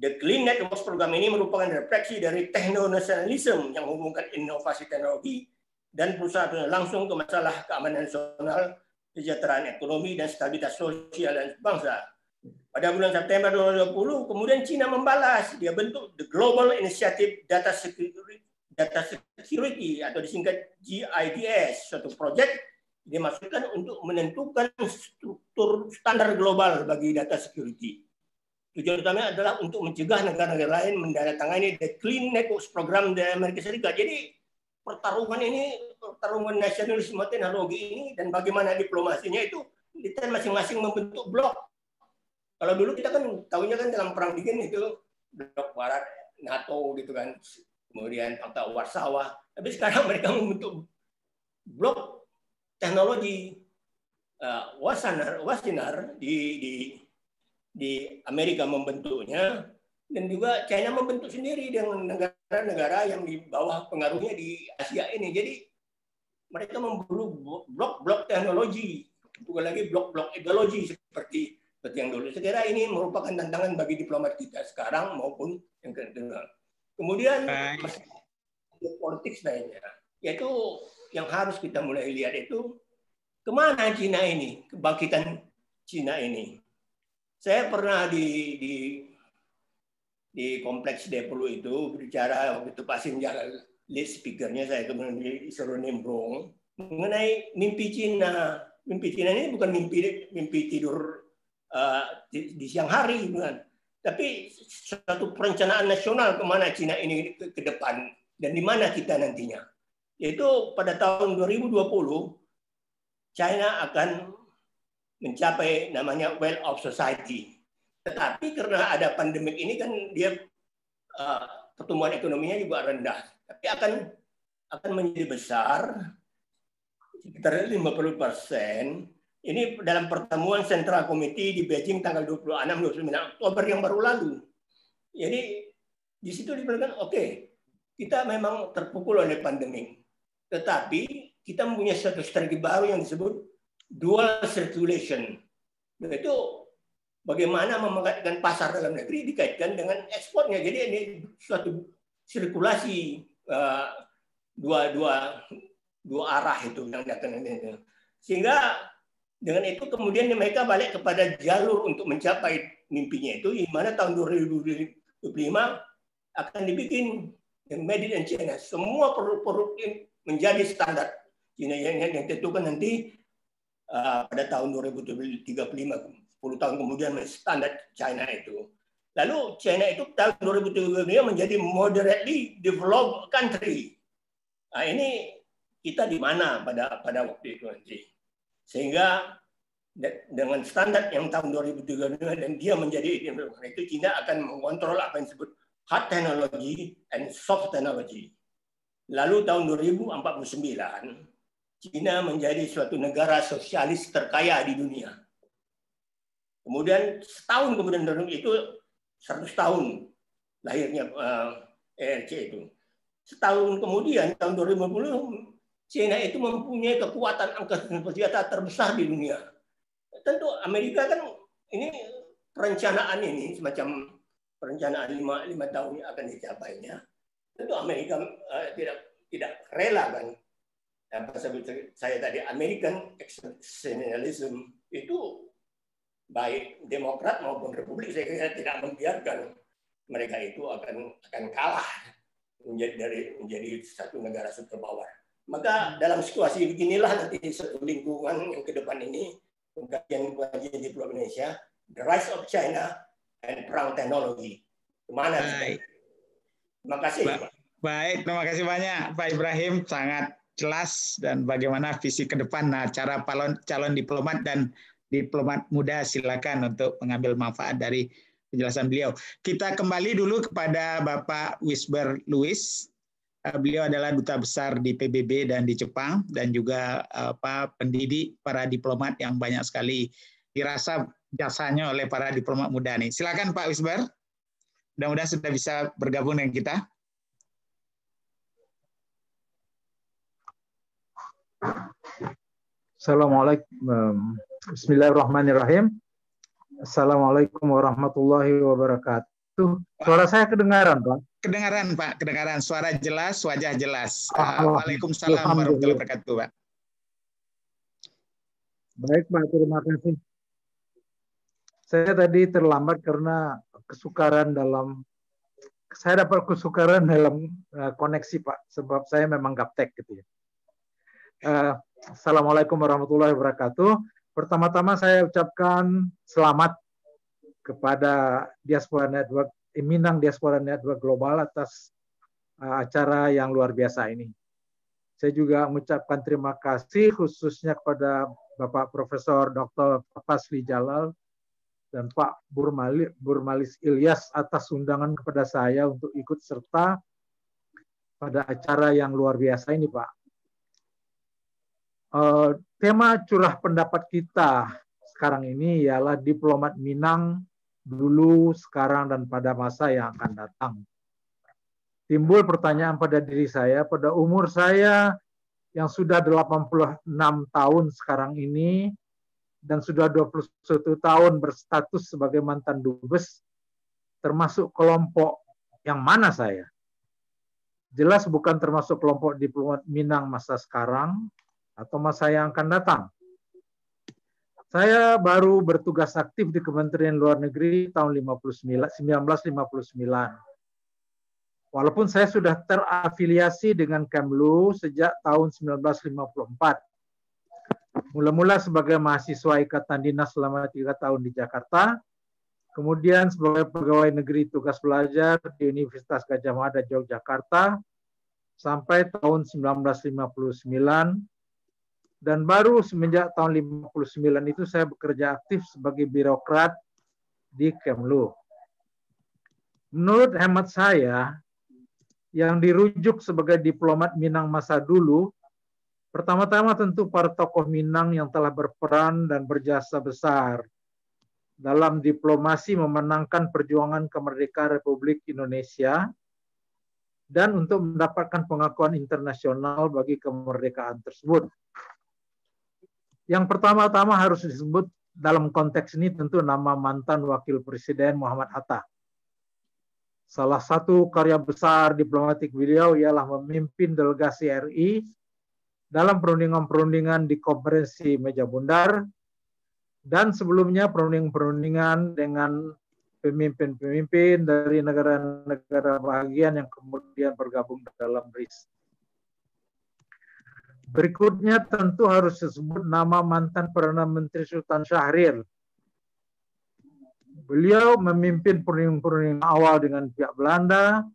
Speaker 2: The Clean Networks Program ini merupakan refleksi dari teknonasionalisme yang menghubungkan inovasi teknologi dan perusahaan langsung ke masalah keamanan nasional, kesejahteraan ekonomi, dan stabilitas sosial dan bangsa. Pada bulan September 2020, kemudian Cina membalas. Dia bentuk The Global Initiative Data Security atau disingkat GIDS, suatu proyek dimaksudkan untuk menentukan struktur standar global bagi data security. Tujuan utamanya adalah untuk mencegah negara-negara lain menandatangani The Clean Networks Program di Amerika Serikat. Jadi pertarungan ini, pertarungan nasionalisme teknologi ini dan bagaimana diplomasinya itu kita masing-masing membentuk blok. Kalau dulu kita kan tahunya kan dalam perang dingin itu blok barat NATO gitu kan, kemudian Pakta Warsawa. Tapi sekarang mereka membentuk blok teknologi. Wasinar di Amerika membentuknya, dan juga China membentuk sendiri dengan negara-negara yang di bawah pengaruhnya di Asia ini. Jadi mereka memburu blok-blok teknologi, bukan lagi blok-blok ideologi seperti yang dulu. Saya kira ini merupakan tantangan bagi diplomat kita sekarang maupun yang kedua. Kemudian politik lainnya, yaitu yang harus kita mulai lihat itu kemana Cina ini, kebangkitan Cina ini. Saya pernah di kompleks Depolu itu berbicara waktu itu Pak Sinjal lead speakernya, saya kemudian disuruh nimbrung mengenai mimpi Cina. Mimpi Cina ini bukan mimpi tidur di siang hari, bukan, tapi suatu perencanaan nasional kemana Cina ini ke depan dan di mana kita nantinya. Yaitu pada tahun 2020 China akan mencapai namanya well of society. Tetapi karena ada pandemik ini kan dia pertumbuhan ekonominya juga rendah. Tapi akan menjadi besar sekitar 50%. Ini dalam pertemuan Central Committee di Beijing tanggal 26-29 Oktober yang baru lalu. Jadi di situ dibilang oke, kita memang terpukul oleh pandemik. Tetapi kita mempunyai satu strategi baru yang disebut dual circulation, yaitu bagaimana memanfaatkan pasar dalam negeri dikaitkan dengan ekspornya. Jadi ini suatu sirkulasi dua arah itu yang datang ini. Sehingga dengan itu kemudian mereka balik kepada jalur untuk mencapai mimpinya itu, di mana tahun 2025 akan dibikin yang made in China. Semua produk menjadi standar Cina yang ditentukan nanti pada tahun 2035, 10 tahun kemudian standar China itu. Lalu China itu tahun 2035 menjadi moderately developed country. Nah, ini kita di mana pada waktu itu nanti. Sehingga dengan standar yang tahun 2035 dan dia menjadi itu, China akan mengontrol apa yang disebut hard technology and soft technology. Lalu tahun 2049 Cina menjadi suatu negara sosialis terkaya di dunia. Kemudian setahun kemudian itu 100 tahun lahirnya ERC itu. Setahun kemudian tahun 2050 Cina itu mempunyai kekuatan angkatan bersenjata terbesar di dunia. Tentu Amerika kan ini perencanaan ini semacam perencanaan 5 tahun yang akan dicapainya. Tentu Amerika tidak rela kan. Apa saya tadi, American exceptionalism itu baik Demokrat maupun Republik saya kira tidak membiarkan mereka itu akan kalah menjadi satu negara superpower. Maka dalam situasi beginilah nanti satu lingkungan yang ke depan ini kajian di Pulau Indonesia, the rise of China and perang teknologi. Kemana? Terima kasih.
Speaker 1: Baik, terima kasih banyak Pak Ibrahim, sangat jelas dan bagaimana visi ke depan. Nah, cara calon diplomat dan diplomat muda silakan untuk mengambil manfaat dari penjelasan beliau. Kita kembali dulu kepada Bapak Wisber Louis. Beliau adalah duta besar di PBB dan di Jepang dan juga pendidik para diplomat yang banyak sekali dirasa jasanya oleh para diplomat muda nih. Silakan Pak Wisber. Mudah-mudahan sudah bisa bergabung dengan kita.
Speaker 7: Assalamualaikum. Bismillahirrahmanirrahim. Assalamualaikum warahmatullahi wabarakatuh. Suara saya kedengaran, Pak?
Speaker 1: Kedengaran, Pak. Kedengaran. Suara jelas, wajah jelas. Waalaikumsalam warahmatullahi wabarakatuh, Pak.
Speaker 7: Baik, Pak. Terima kasih. Saya tadi terlambat karena saya dapat kesukaran dalam koneksi, Pak. Sebab saya memang gaptek gitu ya. Assalamualaikum warahmatullahi wabarakatuh. Pertama-tama saya ucapkan selamat kepada Diaspora Network, Minang Diaspora Network Global atas acara yang luar biasa ini. Saya juga mengucapkan terima kasih khususnya kepada Bapak Profesor Dr. Fasli Jalal dan Pak Burmalis Ilyas atas undangan kepada saya untuk ikut serta pada acara yang luar biasa ini, Pak. Tema curah pendapat kita sekarang ini ialah diplomat Minang dulu, sekarang, dan pada masa yang akan datang. Timbul pertanyaan pada diri saya, pada umur saya yang sudah 86 tahun sekarang ini, dan sudah 21 tahun berstatus sebagai mantan dubes, termasuk kelompok yang mana saya? Jelas bukan termasuk kelompok diplomat Minang masa sekarang, atau masa yang akan datang. Saya baru bertugas aktif di Kementerian Luar Negeri tahun 1959. Walaupun saya sudah terafiliasi dengan Kemlu sejak tahun 1954. Mula-mula sebagai mahasiswa ikatan dinas selama 3 tahun di Jakarta, kemudian sebagai pegawai negeri tugas belajar di Universitas Gadjah Mada, Yogyakarta, sampai tahun 1959. Dan baru semenjak tahun 59 itu saya bekerja aktif sebagai birokrat di Kemlu. Menurut hemat saya, yang dirujuk sebagai diplomat Minang masa dulu, pertama-tama tentu para tokoh Minang yang telah berperan dan berjasa besar dalam diplomasi memenangkan perjuangan kemerdekaan Republik Indonesia dan untuk mendapatkan pengakuan internasional bagi kemerdekaan tersebut. Yang pertama-tama harus disebut dalam konteks ini tentu nama mantan Wakil Presiden Muhammad Hatta. Salah satu karya besar diplomatik beliau ialah memimpin delegasi RI dalam perundingan-perundingan di Konferensi Meja Bundar, dan sebelumnya perundingan-perundingan dengan pemimpin-pemimpin dari negara-negara bagian yang kemudian bergabung dalam BRICS. Berikutnya tentu harus disebut nama mantan Perdana Menteri Sultan Syahrir. Beliau memimpin perundingan awal dengan pihak Belanda,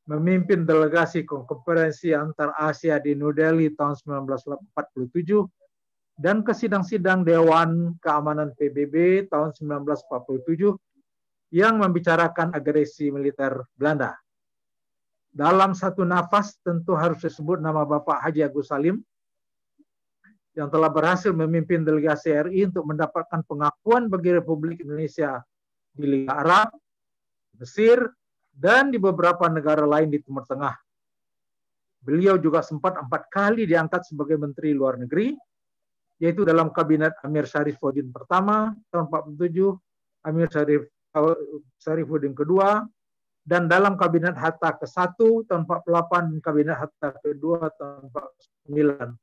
Speaker 7: memimpin delegasi konferensi antar Asia di New Delhi tahun 1947, dan ke sidang-sidang Dewan Keamanan PBB tahun 1947 yang membicarakan agresi militer Belanda. Dalam satu nafas tentu harus disebut nama Bapak Haji Agus Salim yang telah berhasil memimpin delegasi RI untuk mendapatkan pengakuan bagi Republik Indonesia di Liga Arab, Mesir, dan di beberapa negara lain di Timur Tengah. Beliau juga sempat 4 kali diangkat sebagai Menteri Luar Negeri, yaitu dalam Kabinet Amir Syarifuddin pertama tahun 47, Amir Syarifuddin kedua, dan dalam Kabinet Hatta ke-1 tahun 48 dan Kabinet Hatta ke-2 tahun 49.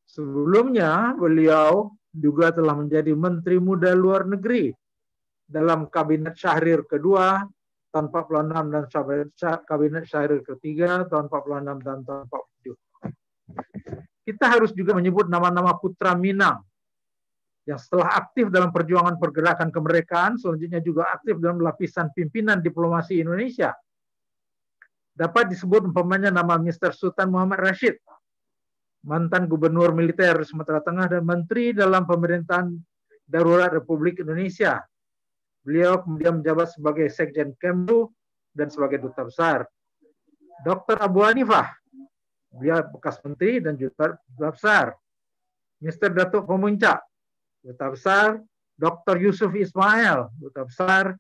Speaker 7: Sebelumnya beliau juga telah menjadi Menteri Muda Luar Negeri dalam Kabinet Syahrir kedua tahun 46 dan Kabinet Syahrir ketiga tahun 46 dan tahun 47. Kita harus juga menyebut nama-nama putra Minang yang setelah aktif dalam perjuangan pergerakan kemerdekaan, selanjutnya juga aktif dalam lapisan pimpinan diplomasi Indonesia. Dapat disebut umpamanya nama Mr. Sultan Muhammad Rashid, mantan gubernur militer Sumatera Tengah dan menteri dalam pemerintahan darurat Republik Indonesia. Beliau kemudian menjabat sebagai Sekjen Kemlu dan sebagai duta besar. Dr. Abu Hanifah, beliau bekas menteri dan duta besar. Mr. Datuk Pemuncak, duta besar. Dr. Yusuf Ismail, duta besar.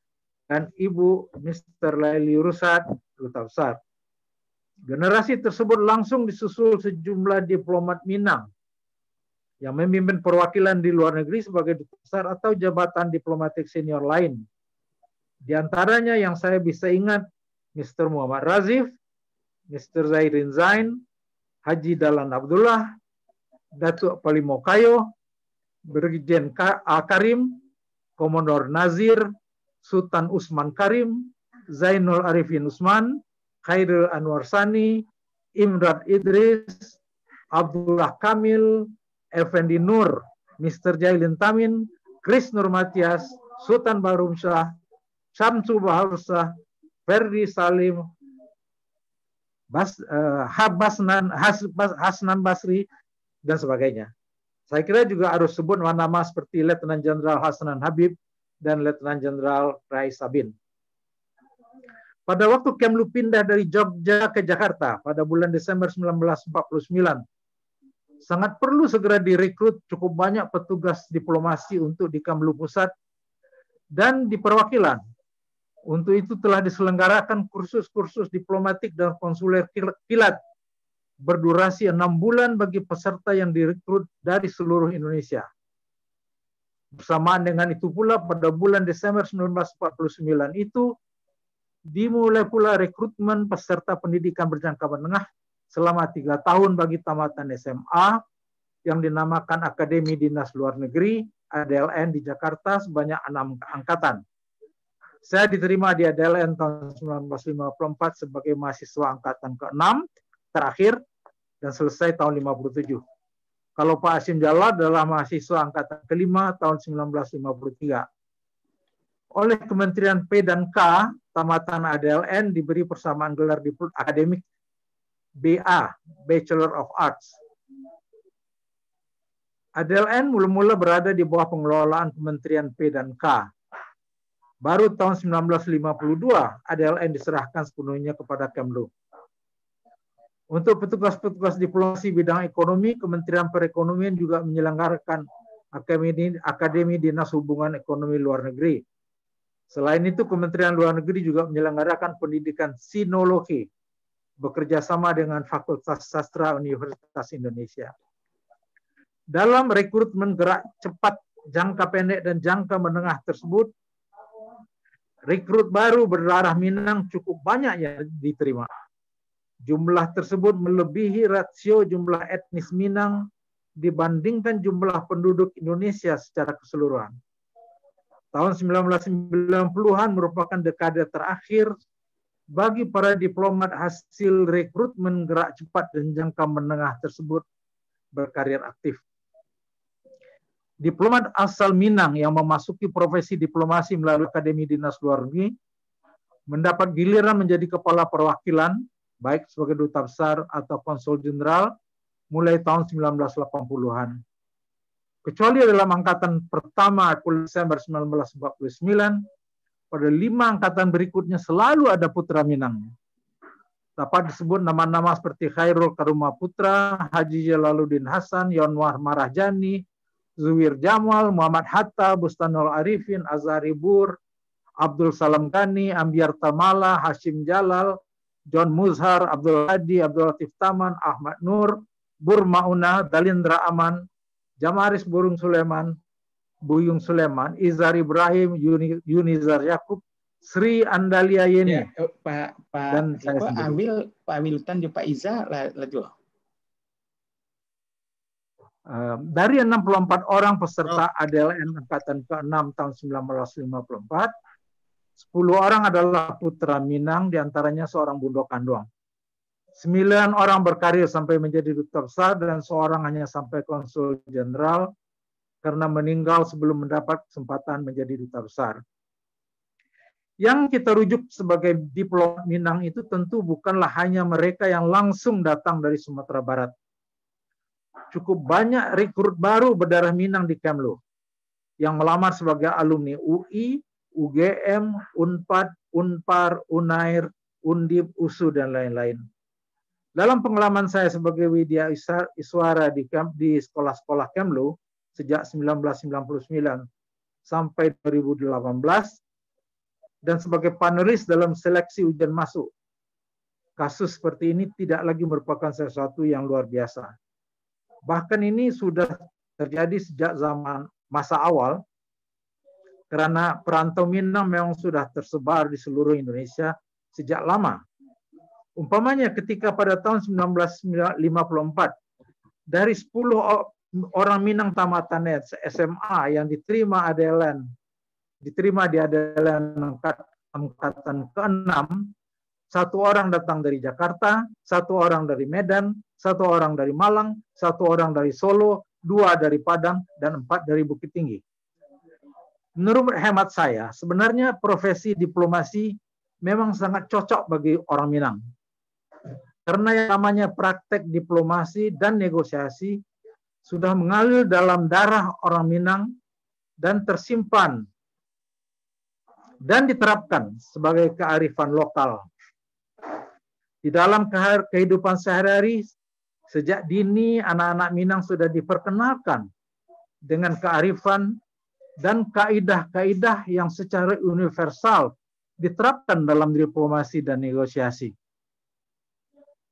Speaker 7: Dan Ibu Mr. Laili Rusad, duta besar. Generasi tersebut langsung disusul sejumlah diplomat Minang yang memimpin perwakilan di luar negeri sebagai duta besar atau jabatan diplomatik senior lain. Di antaranya yang saya bisa ingat, Mr. Muhammad Razif, Mr. Zairin Zain, Haji Dahlan Abdullah, Datuk Palimokayo, Brigjen A. Karim, Komodor Nazir, Sultan Usman Karim, Zainul Arifin Usman, Khairul Anwar Sani, Imrad Idris, Abdullah Kamil, Effendi Nur, Mr. Jailin Tamin, Kris Nur Matias, Sultan Barum Shah, Syamsu Bahar Shah, Ferdi Salim, Hasnan Basri, dan sebagainya. Saya kira juga harus sebut nama-nama seperti Letnan Jenderal Hasanan Habib dan Letnan Jenderal Rais Sabin. Pada waktu Kemlu pindah dari Jogja ke Jakarta pada bulan Desember 1949, sangat perlu segera direkrut cukup banyak petugas diplomasi untuk di Kemlu Pusat dan di perwakilan. Untuk itu telah diselenggarakan kursus-kursus diplomatik dan konsuler kilat berdurasi 6 bulan bagi peserta yang direkrut dari seluruh Indonesia. Bersamaan dengan itu pula pada bulan Desember 1949 itu dimulai pula rekrutmen peserta pendidikan berjangka menengah selama 3 tahun bagi tamatan SMA yang dinamakan Akademi Dinas Luar Negeri ADLN di Jakarta sebanyak 6 angkatan. Saya diterima di ADLN tahun 1954 sebagai mahasiswa angkatan ke-6 terakhir dan selesai tahun 57. Kalau Pak Hasyim Jalal adalah mahasiswa angkatan ke-5 tahun 1953. Oleh Kementerian P dan K, tamatan ADLN diberi persamaan gelar diploma akademik BA, Bachelor of Arts. ADLN mula-mula berada di bawah pengelolaan Kementerian P dan K. Baru tahun 1952, ADLN diserahkan sepenuhnya kepada Kemlu. Untuk petugas-petugas diplomasi bidang ekonomi, Kementerian Perekonomian juga menyelenggarakan Akademi Dinas Hubungan Ekonomi Luar Negeri. Selain itu, Kementerian Luar Negeri juga menyelenggarakan pendidikan sinologi, bekerja sama dengan Fakultas Sastra Universitas Indonesia. Dalam rekrutmen gerak cepat, jangka pendek, dan jangka menengah tersebut, rekrut baru berdarah Minang cukup banyak yang diterima. Jumlah tersebut melebihi rasio jumlah etnis Minang dibandingkan jumlah penduduk Indonesia secara keseluruhan. Tahun 1990-an merupakan dekade terakhir bagi para diplomat hasil rekrutmen gerak cepat dan jangka menengah tersebut berkarir aktif. Diplomat asal Minang yang memasuki profesi diplomasi melalui Akademi Dinas Luar Negeri mendapat giliran menjadi kepala perwakilan, baik sebagai duta besar atau konsul jenderal, mulai tahun 1980-an. Kecuali dalam angkatan pertama Desember 1949, pada 5 angkatan berikutnya selalu ada putra Minang. Dapat disebut nama-nama seperti Khairul Karuma Putra, Haji Jalaluddin Hasan, Yanwar Marahjani, Zuwir Jamal, Muhammad Hatta, Bustanul Arifin, Azhari Bur, Abdul Salam Kani, Ambiar Tamala, Hasyim Jalal, John Muzhar, Abdul Hadi, Abdul Latif Taman, Ahmad Nur, Bur Mauna, Dalindra Aman, Jamaris Burung Suleman, Buyung Suleman, Izhar Ibrahim, Yunizar Yakub, Sri Andalia Yeni.
Speaker 1: Ya, Pak
Speaker 7: dan saya
Speaker 1: ambil Pak Wilutan juga Pak Iza laju.
Speaker 7: Dari 64 orang peserta ADLN angkatan ke-6 tahun 1954, 10 orang adalah putra Minang, diantaranya seorang bundokan doang. 9 orang berkarir sampai menjadi duta besar dan seorang hanya sampai konsul jenderal karena meninggal sebelum mendapat kesempatan menjadi duta besar. Yang kita rujuk sebagai diplomat Minang itu tentu bukanlah hanya mereka yang langsung datang dari Sumatera Barat. Cukup banyak rekrut baru berdarah Minang di Kemlu yang melamar sebagai alumni UI, UGM, Unpad, Unpar, Unair, Undip, USU, dan lain-lain. Dalam pengalaman saya sebagai Widya Iswara di sekolah-sekolah Kemlu sejak 1999 sampai 2018, dan sebagai panelis dalam seleksi ujian masuk, kasus seperti ini tidak lagi merupakan sesuatu yang luar biasa. Bahkan ini sudah terjadi sejak zaman masa awal, karena perantau Minang memang sudah tersebar di seluruh Indonesia sejak lama. Umpamanya ketika pada tahun 1954, dari 10 orang Minang tamatan SMA yang diterima di Adelan angkatan ke-6, 1 orang datang dari Jakarta, 1 orang dari Medan, 1 orang dari Malang, 1 orang dari Solo, 2 dari Padang, dan 4 dari Bukit Tinggi. Menurut hemat saya, sebenarnya profesi diplomasi memang sangat cocok bagi orang Minang. Karena yang namanya praktek diplomasi dan negosiasi sudah mengalir dalam darah orang Minang dan tersimpan dan diterapkan sebagai kearifan lokal. Di dalam kehidupan sehari-hari, sejak dini anak-anak Minang sudah diperkenalkan dengan kearifan dan kaidah-kaidah yang secara universal diterapkan dalam diplomasi dan negosiasi.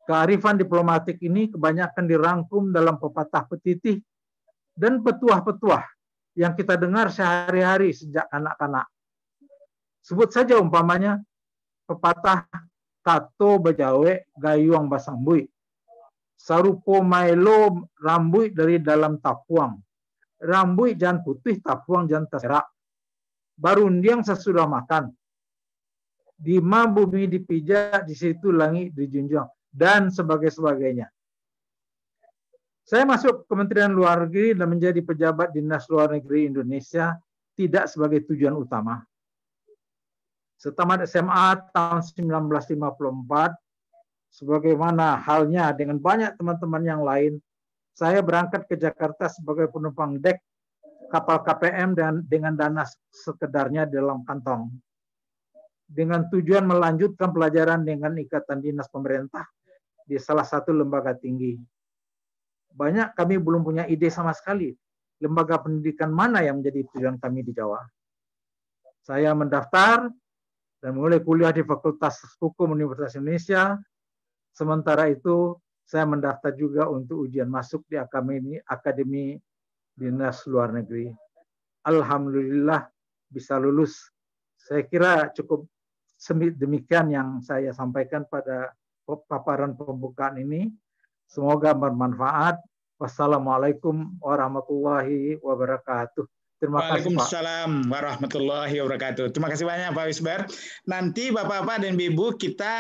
Speaker 7: Kearifan diplomatik ini kebanyakan dirangkum dalam pepatah petitih dan petuah-petuah yang kita dengar sehari-hari sejak anak-anak. Sebut saja umpamanya pepatah kato bejawe gayuang basambui. Sarupo maelo rambui dari dalam tapuang. Rambui jangan putih, tapuang jangan terserak. Barundiang sesudah makan. Di ma bumi dipijak, di situ langit dijunjung. Dan sebagainya. Saya masuk Kementerian Luar Negeri dan menjadi pejabat Dinas Luar Negeri Indonesia tidak sebagai tujuan utama. Setamat SMA tahun 1954, sebagaimana halnya dengan banyak teman-teman yang lain, saya berangkat ke Jakarta sebagai penumpang dek kapal KPM dan dengan dana sekedarnya dalam kantong. Dengan tujuan melanjutkan pelajaran dengan ikatan dinas pemerintah di salah satu lembaga tinggi. Banyak kami belum punya ide sama sekali lembaga pendidikan mana yang menjadi tujuan kami di Jawa. Saya mendaftar dan mulai kuliah di Fakultas Hukum Universitas Indonesia. Sementara itu, saya mendaftar juga untuk ujian masuk di Akademi Dinas Luar Negeri. Alhamdulillah bisa lulus. Saya kira cukup demikian yang saya sampaikan pada paparan pembukaan ini. Semoga bermanfaat. Wassalamualaikum warahmatullahi wabarakatuh. Terima kasih, Pak.
Speaker 1: Waalaikumsalam warahmatullahi wabarakatuh. Terima kasih banyak Pak Wisbar. Nanti Bapak-Bapak dan Ibu kita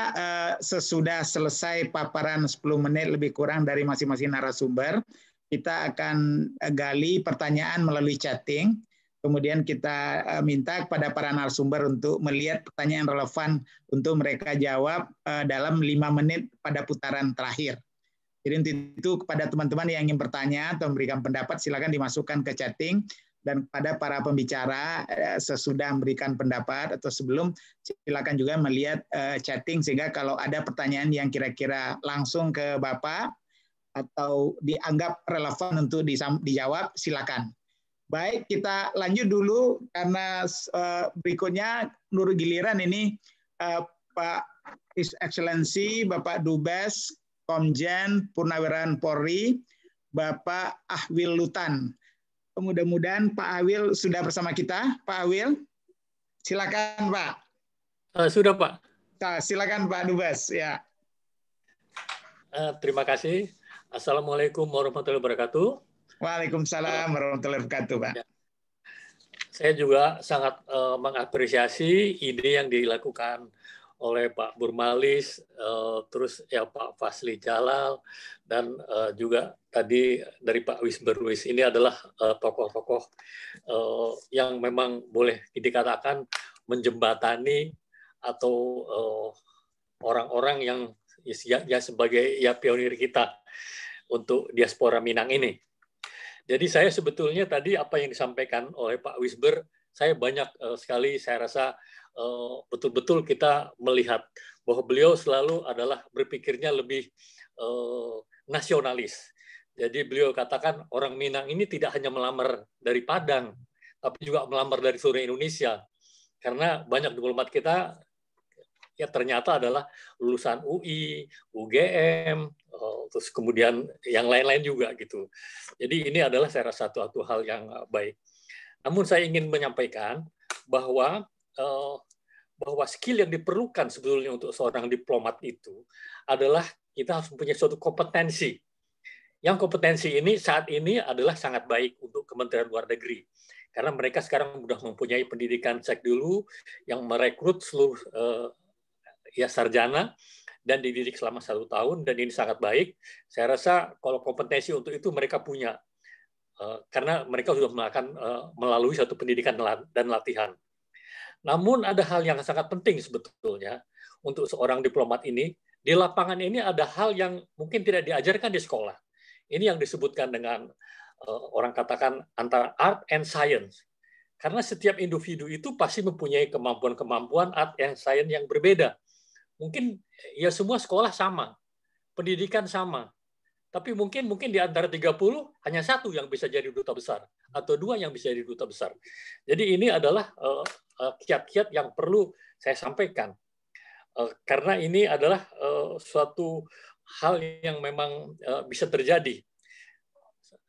Speaker 1: sesudah selesai paparan 10 menit lebih kurang dari masing-masing narasumber, kita akan gali pertanyaan melalui chatting. Kemudian kita minta kepada para narasumber untuk melihat pertanyaan relevan untuk mereka jawab dalam 5 menit pada putaran terakhir. Jadi itu kepada teman-teman yang ingin bertanya atau memberikan pendapat, silakan dimasukkan ke chatting. Dan kepada para pembicara sesudah memberikan pendapat atau sebelum, silakan juga melihat chatting sehingga kalau ada pertanyaan yang kira-kira langsung ke Bapak atau dianggap relevan untuk dijawab, silakan. Baik, kita lanjut dulu karena berikutnya nurut giliran ini Pak His Excellency Bapak Dubes Komjen Purnawirawan Polri Bapak Ahwil Lutan. Mudah-mudahan Pak Awil sudah bersama kita. Pak Awil, silakan Pak.
Speaker 8: Sudah Pak.
Speaker 1: Silakan Pak Dubes. Ya.
Speaker 8: Terima kasih. Assalamualaikum warahmatullahi wabarakatuh.
Speaker 1: Waalaikumsalam warahmatullahi wabarakatuh, Pak.
Speaker 8: Ya. Saya juga sangat mengapresiasi ide yang dilakukan oleh Pak Burmalis, terus ya Pak Fasli Jalal, dan juga tadi dari Pak Wisberwis. Ini adalah tokoh-tokoh yang memang boleh dikatakan menjembatani atau orang-orang yang ya sebagai ya pionir kita untuk diaspora Minang ini. Jadi saya sebetulnya tadi apa yang disampaikan oleh Pak Wisber, saya banyak sekali saya rasa betul-betul kita melihat bahwa beliau selalu adalah berpikirnya lebih nasionalis. Jadi beliau katakan orang Minang ini tidak hanya melamar dari Padang, tapi juga melamar dari seluruh Indonesia. Karena banyak diplomat kita ya ternyata adalah lulusan UI, UGM, terus kemudian yang lain-lain juga gitu. Jadi ini adalah saya rasa satu hal yang baik. Namun saya ingin menyampaikan bahwa skill yang diperlukan sebetulnya untuk seorang diplomat itu adalah kita harus mempunyai suatu kompetensi. Yang kompetensi ini saat ini adalah sangat baik untuk Kementerian Luar Negeri. Karena mereka sekarang sudah mempunyai pendidikan sek dulu yang merekrut seluruh ya sarjana dan dididik selama 1 tahun, dan ini sangat baik. Saya rasa kalau kompetensi untuk itu mereka punya, karena mereka sudah melalui satu pendidikan dan latihan. Namun ada hal yang sangat penting sebetulnya untuk seorang diplomat ini, di lapangan ini ada hal yang mungkin tidak diajarkan di sekolah. Ini yang disebutkan dengan orang katakan antara art and science. Karena setiap individu itu pasti mempunyai kemampuan-kemampuan art and science yang berbeda. Mungkin ya semua sekolah sama, pendidikan sama, tapi mungkin di antara 30 hanya 1 yang bisa jadi duta besar atau 2 yang bisa jadi duta besar. Jadi ini adalah kiat-kiat yang perlu saya sampaikan, karena ini adalah suatu hal yang memang bisa terjadi.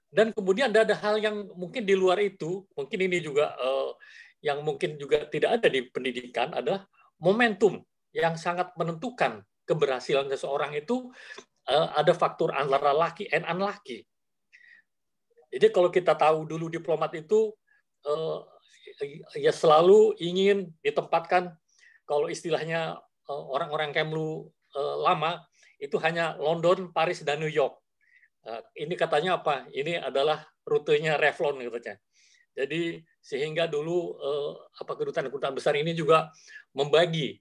Speaker 8: Dan kemudian ada hal yang mungkin di luar itu, mungkin ini juga yang mungkin juga tidak ada di pendidikan, adalah momentum yang sangat menentukan keberhasilan seseorang itu. Ada faktor antara lucky and unlucky. Jadi kalau kita tahu dulu diplomat itu ya selalu ingin ditempatkan, kalau istilahnya orang-orang Kemlu lama itu hanya London, Paris, dan New York. Ini katanya apa? Ini adalah rutenya Revlon katanya. Jadi sehingga dulu kedutaan-kedutaan besar ini juga membagi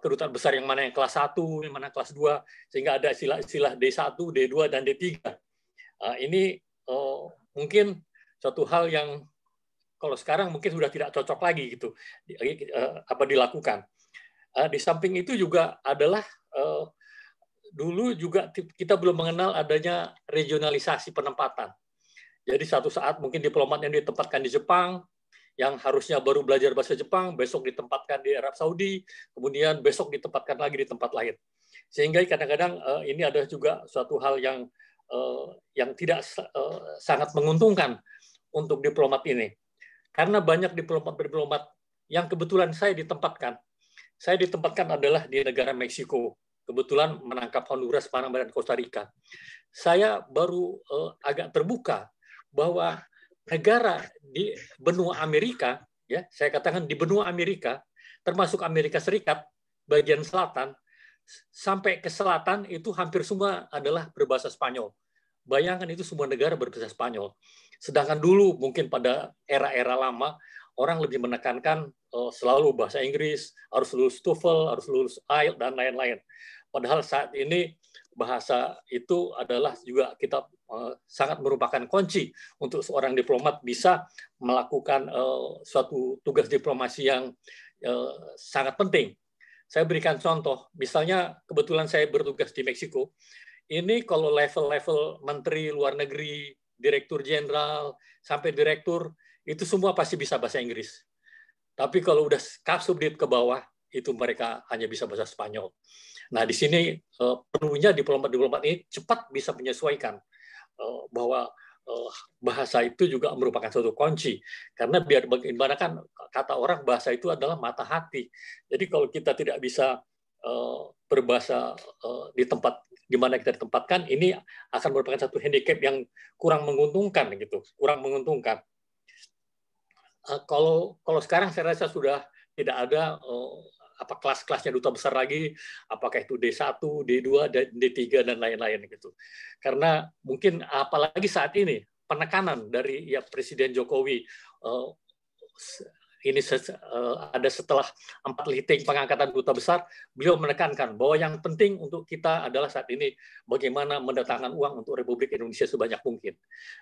Speaker 8: kedutaan besar yang mana yang kelas 1, yang mana kelas 2, sehingga ada istilah D1, D2, dan D3. Ini mungkin suatu hal yang kalau sekarang mungkin sudah tidak cocok lagi gitu dilakukan. Di samping itu juga adalah dulu juga kita belum mengenal adanya regionalisasi penempatan. Jadi satu saat mungkin diplomat yang ditempatkan di Jepang, yang harusnya baru belajar bahasa Jepang, besok ditempatkan di Arab Saudi, kemudian besok ditempatkan lagi di tempat lain. Sehingga kadang-kadang ini ada juga suatu hal yang tidak sangat menguntungkan untuk diplomat ini. Karena banyak diplomat yang kebetulan saya ditempatkan. Saya ditempatkan adalah di negara Meksiko. Kebetulan menangkap Honduras, Panama, dan Costa Rica. Saya baru agak terbuka bahwa negara di benua Amerika, ya saya katakan di benua Amerika, termasuk Amerika Serikat bagian selatan sampai ke selatan itu hampir semua adalah berbahasa Spanyol. Bayangkan itu semua negara berbahasa Spanyol. Sedangkan dulu mungkin pada era-era lama orang lebih menekankan selalu bahasa Inggris, harus lulus TOEFL, harus lulus IELTS, dan lain-lain. Padahal saat ini bahasa itu adalah juga kita sangat merupakan kunci untuk seorang diplomat bisa melakukan suatu tugas diplomasi yang sangat penting. Saya berikan contoh, misalnya kebetulan saya bertugas di Meksiko, ini kalau level-level menteri luar negeri, direktur jenderal, sampai direktur, itu semua pasti bisa bahasa Inggris. Tapi kalau udah subdit ke bawah, itu mereka hanya bisa bahasa Spanyol. Nah, di sini perlunya diplomat-diplomat ini cepat bisa menyesuaikan bahwa bahasa itu juga merupakan suatu kunci. Karena biar bagaimana kan kata orang bahasa itu adalah mata hati. Jadi kalau kita tidak bisa berbahasa di tempat di mana kita ditempatkan, ini akan merupakan satu handicap yang kurang menguntungkan gitu, kurang menguntungkan. Kalau sekarang saya rasa sudah tidak ada kelas-kelasnya duta besar lagi, apakah itu D1, D2, D3 dan lain-lain gitu. Karena mungkin apalagi saat ini penekanan dari Presiden Jokowi ini ada setelah 4 meeting pengangkatan duta besar, beliau menekankan bahwa yang penting untuk kita adalah saat ini bagaimana mendatangkan uang untuk Republik Indonesia sebanyak mungkin.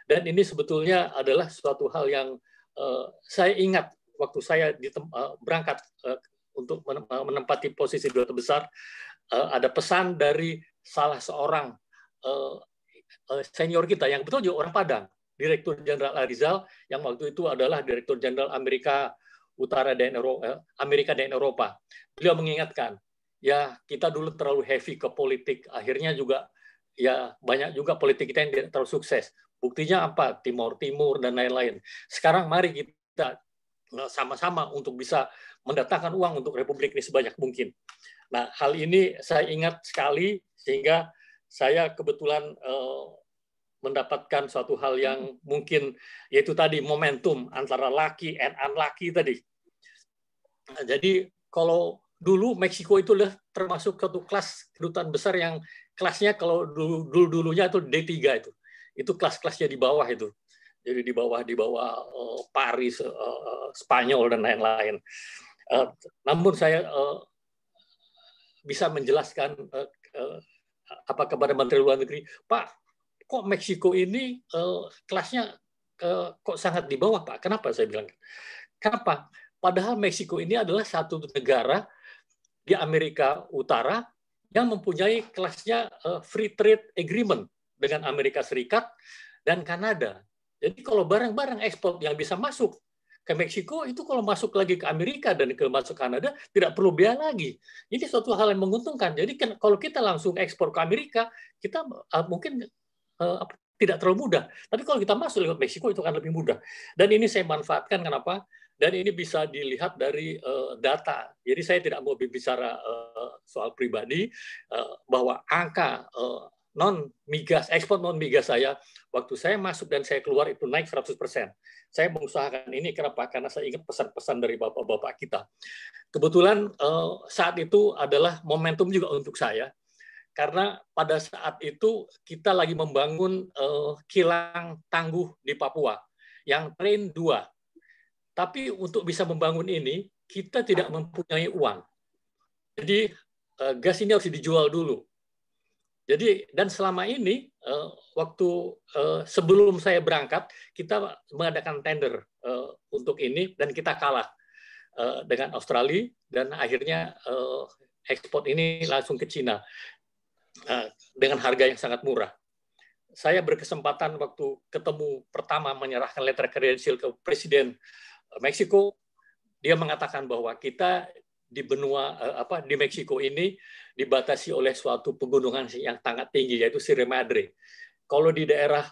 Speaker 8: Dan ini sebetulnya adalah suatu hal yang saya ingat waktu saya berangkat untuk menempati posisi duta besar, ada pesan dari salah seorang senior kita yang betul juga orang Padang, Direktur Jenderal Arizal, yang waktu itu adalah Direktur Jenderal Amerika Utara dan Amerika dan Eropa. Beliau mengingatkan, ya kita dulu terlalu heavy ke politik, akhirnya juga ya banyak juga politik kita yang tidak terlalu sukses. Buktinya apa? Timur Timur dan lain-lain. Sekarang mari kita sama-sama untuk bisa mendatangkan uang untuk Republik ini sebanyak mungkin. Nah, hal ini saya ingat sekali sehingga saya kebetulan mendapatkan suatu hal yang mungkin yaitu tadi momentum antara lucky and unlucky tadi. Nah, jadi kalau dulu Meksiko itu termasuk satu kelas kedutaan besar yang kelasnya kalau dulunya itu D3 itu. Itu kelas-kelasnya di bawah itu. Jadi di bawah Paris, Spanyol dan lain-lain. Namun saya bisa menjelaskan kepada Menteri Luar Negeri, Pak, kok Meksiko ini kelasnya kok sangat di bawah, Pak? Kenapa saya bilang? Kenapa? Padahal Meksiko ini adalah satu negara di Amerika Utara yang mempunyai kelasnya free trade agreement dengan Amerika Serikat dan Kanada. Jadi kalau barang-barang ekspor yang bisa masuk ke Meksiko itu kalau masuk lagi ke Amerika dan masuk Kanada tidak perlu biaya lagi. Ini suatu hal yang menguntungkan. Jadi kalau kita langsung ekspor ke Amerika, kita mungkin tidak terlalu mudah. Tapi kalau kita masuk lewat Meksiko itu akan lebih mudah. Dan ini saya manfaatkan kenapa? Dan ini bisa dilihat dari data. Jadi saya tidak mau berbicara soal pribadi, bahwa angka non-migas, ekspor non-migas saya, waktu saya masuk dan saya keluar itu naik 100%. Saya mengusahakan ini kenapa? Karena saya ingat pesan-pesan dari bapak-bapak kita. Kebetulan saat itu adalah momentum juga untuk saya, karena pada saat itu kita lagi membangun kilang tangguh di Papua, yang train 2. Tapi untuk bisa membangun ini, kita tidak mempunyai uang. Jadi gas ini harus dijual dulu. Jadi dan selama ini waktu sebelum saya berangkat, kita mengadakan tender untuk ini dan kita kalah dengan Australia dan akhirnya ekspor ini langsung ke Cina dengan harga yang sangat murah. Saya berkesempatan waktu ketemu pertama menyerahkan letter credential ke Presiden Meksiko, dia mengatakan bahwa kita di benua di Meksiko ini dibatasi oleh suatu pegunungan yang sangat tinggi yaitu Sierra Madre. Kalau di daerah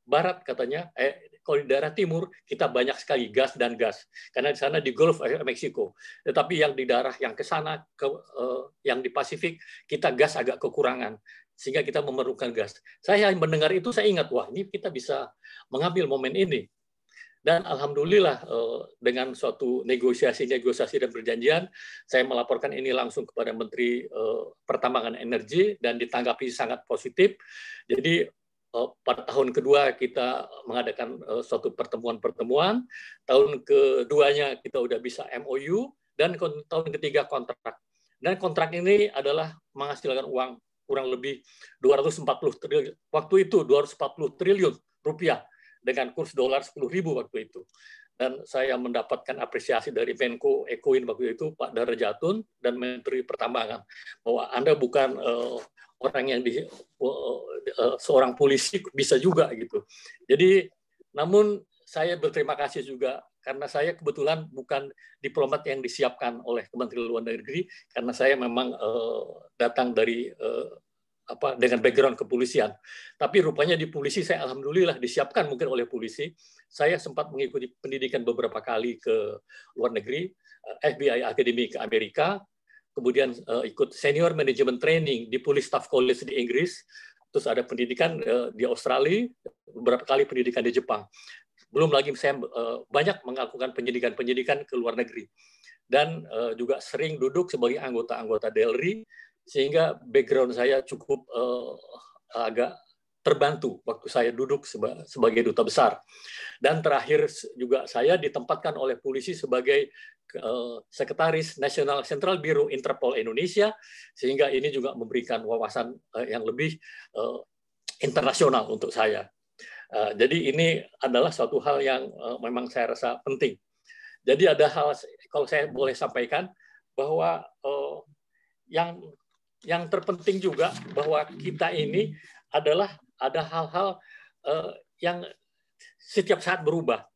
Speaker 8: barat katanya, kalau di daerah timur kita banyak sekali gas dan gas karena di sana di Gulf Meksiko. Tetapi yang di daerah yang ke sana yang di Pasifik kita gas agak kekurangan sehingga kita memerlukan gas. Saya mendengar itu saya ingat wah ini kita bisa mengambil momen ini. Dan alhamdulillah dengan suatu negosiasi dan perjanjian, saya melaporkan ini langsung kepada Menteri Pertambangan Energi dan ditanggapi sangat positif. Jadi pada tahun kedua kita mengadakan suatu pertemuan-pertemuan, tahun keduanya kita udah bisa MOU, dan tahun ketiga kontrak. Dan kontrak ini adalah menghasilkan uang kurang lebih 240 triliun. Waktu itu 240 triliun rupiah. Dengan kurs dolar 10.000 waktu itu. Dan saya mendapatkan apresiasi dari Menko Ekoin waktu itu, Pak Darajatun, dan Menteri Pertambangan, bahwa Anda bukan orang yang seorang polisi bisa juga gitu. Jadi, namun saya berterima kasih juga, karena saya kebetulan bukan diplomat yang disiapkan oleh Kementerian Luar Negeri, karena saya memang datang dari dengan background kepolisian. Tapi rupanya di polisi saya alhamdulillah disiapkan mungkin oleh polisi. Saya sempat mengikuti pendidikan beberapa kali ke luar negeri, FBI Academy ke Amerika, kemudian ikut senior management training di Police Staff College di Inggris, terus ada pendidikan di Australia, beberapa kali pendidikan di Jepang. Belum lagi saya banyak melakukan pendidikan ke luar negeri. Dan juga sering duduk sebagai anggota-anggota DELRI, sehingga background saya cukup agak terbantu waktu saya duduk sebagai duta besar. Dan terakhir juga saya ditempatkan oleh polisi sebagai Sekretaris Nasional Central Bureau Interpol Indonesia, sehingga ini juga memberikan wawasan yang lebih internasional untuk saya. Jadi ini adalah suatu hal yang memang saya rasa penting. Jadi ada hal, kalau saya boleh sampaikan, bahwa yang terpenting juga bahwa kita ini adalah ada hal-hal yang setiap saat berubah.